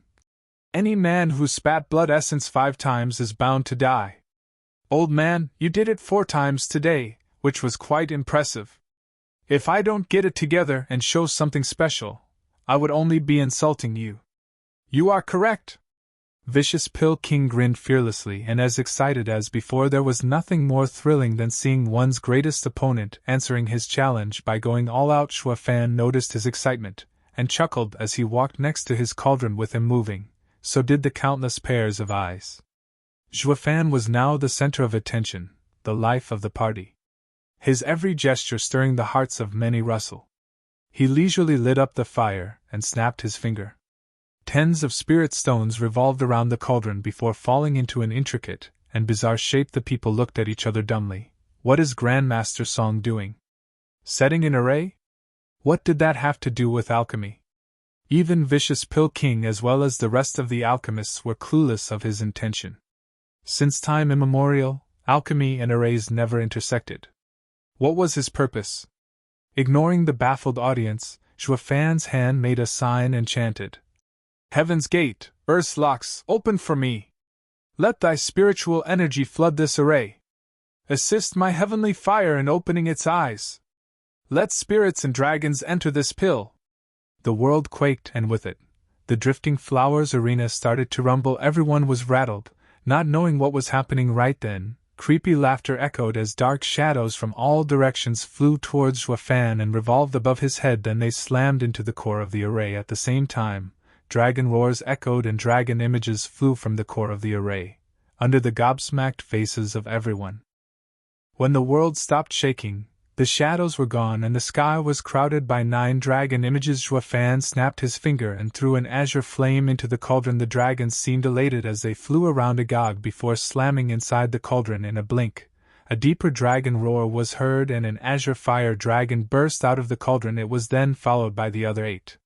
"Any man who spat blood essence 5 times is bound to die. Old man, you did it 4 times today, which was quite impressive. If I don't get it together and show something special, I would only be insulting you." "You are correct." Vicious Pill King grinned fearlessly and as excited as before. There was nothing more thrilling than seeing one's greatest opponent answering his challenge by going all out. Zhuo Fan noticed his excitement, and chuckled as he walked next to his cauldron with him moving. so did the countless pairs of eyes. Zhuo was now the center of attention, the life of the party. His every gesture stirring the hearts of many rustle. He leisurely lit up the fire and snapped his finger. Tens of spirit stones revolved around the cauldron before falling into an intricate and bizarre shape. The people looked at each other dumbly. What is Grandmaster Song doing? Setting in array? What did that have to do with alchemy? Even Vicious Pill King as well as the rest of the alchemists were clueless of his intention. Since time immemorial, alchemy and arrays never intersected. What was his purpose? Ignoring the baffled audience, Zhuofan's hand made a sign and chanted, Heaven's gate, earth's locks, open for me! Let thy spiritual energy flood this array. Assist my heavenly fire in opening its eyes. Let spirits and dragons enter this pill. The world quaked, and with it, the drifting flowers arena started to rumble. Everyone was rattled, not knowing what was happening right then. Creepy laughter echoed as dark shadows from all directions flew towards Zhuo and revolved above his head. Then they slammed into the core of the array at the same time. Dragon roars echoed and dragon images flew from the core of the array, under the gobsmacked faces of everyone. When the world stopped shaking, the shadows were gone and the sky was crowded by 9 dragon images. Zhuo snapped his finger and threw an azure flame into the cauldron. The dragons seemed elated as they flew around agog before slamming inside the cauldron in a blink. A deeper dragon roar was heard and an azure fire dragon burst out of the cauldron. It was then followed by the other 8.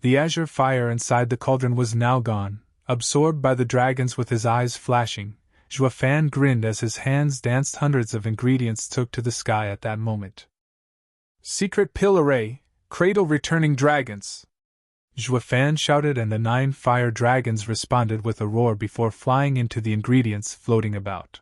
The azure fire inside the cauldron was now gone, absorbed by the dragons. With his eyes flashing, Zhuo grinned as his hands danced. Hundreds of ingredients took to the sky at that moment. Secret pill array, Cradle Returning Dragons! Zhuo shouted, and the 9 fire dragons responded with a roar before flying into the ingredients floating about.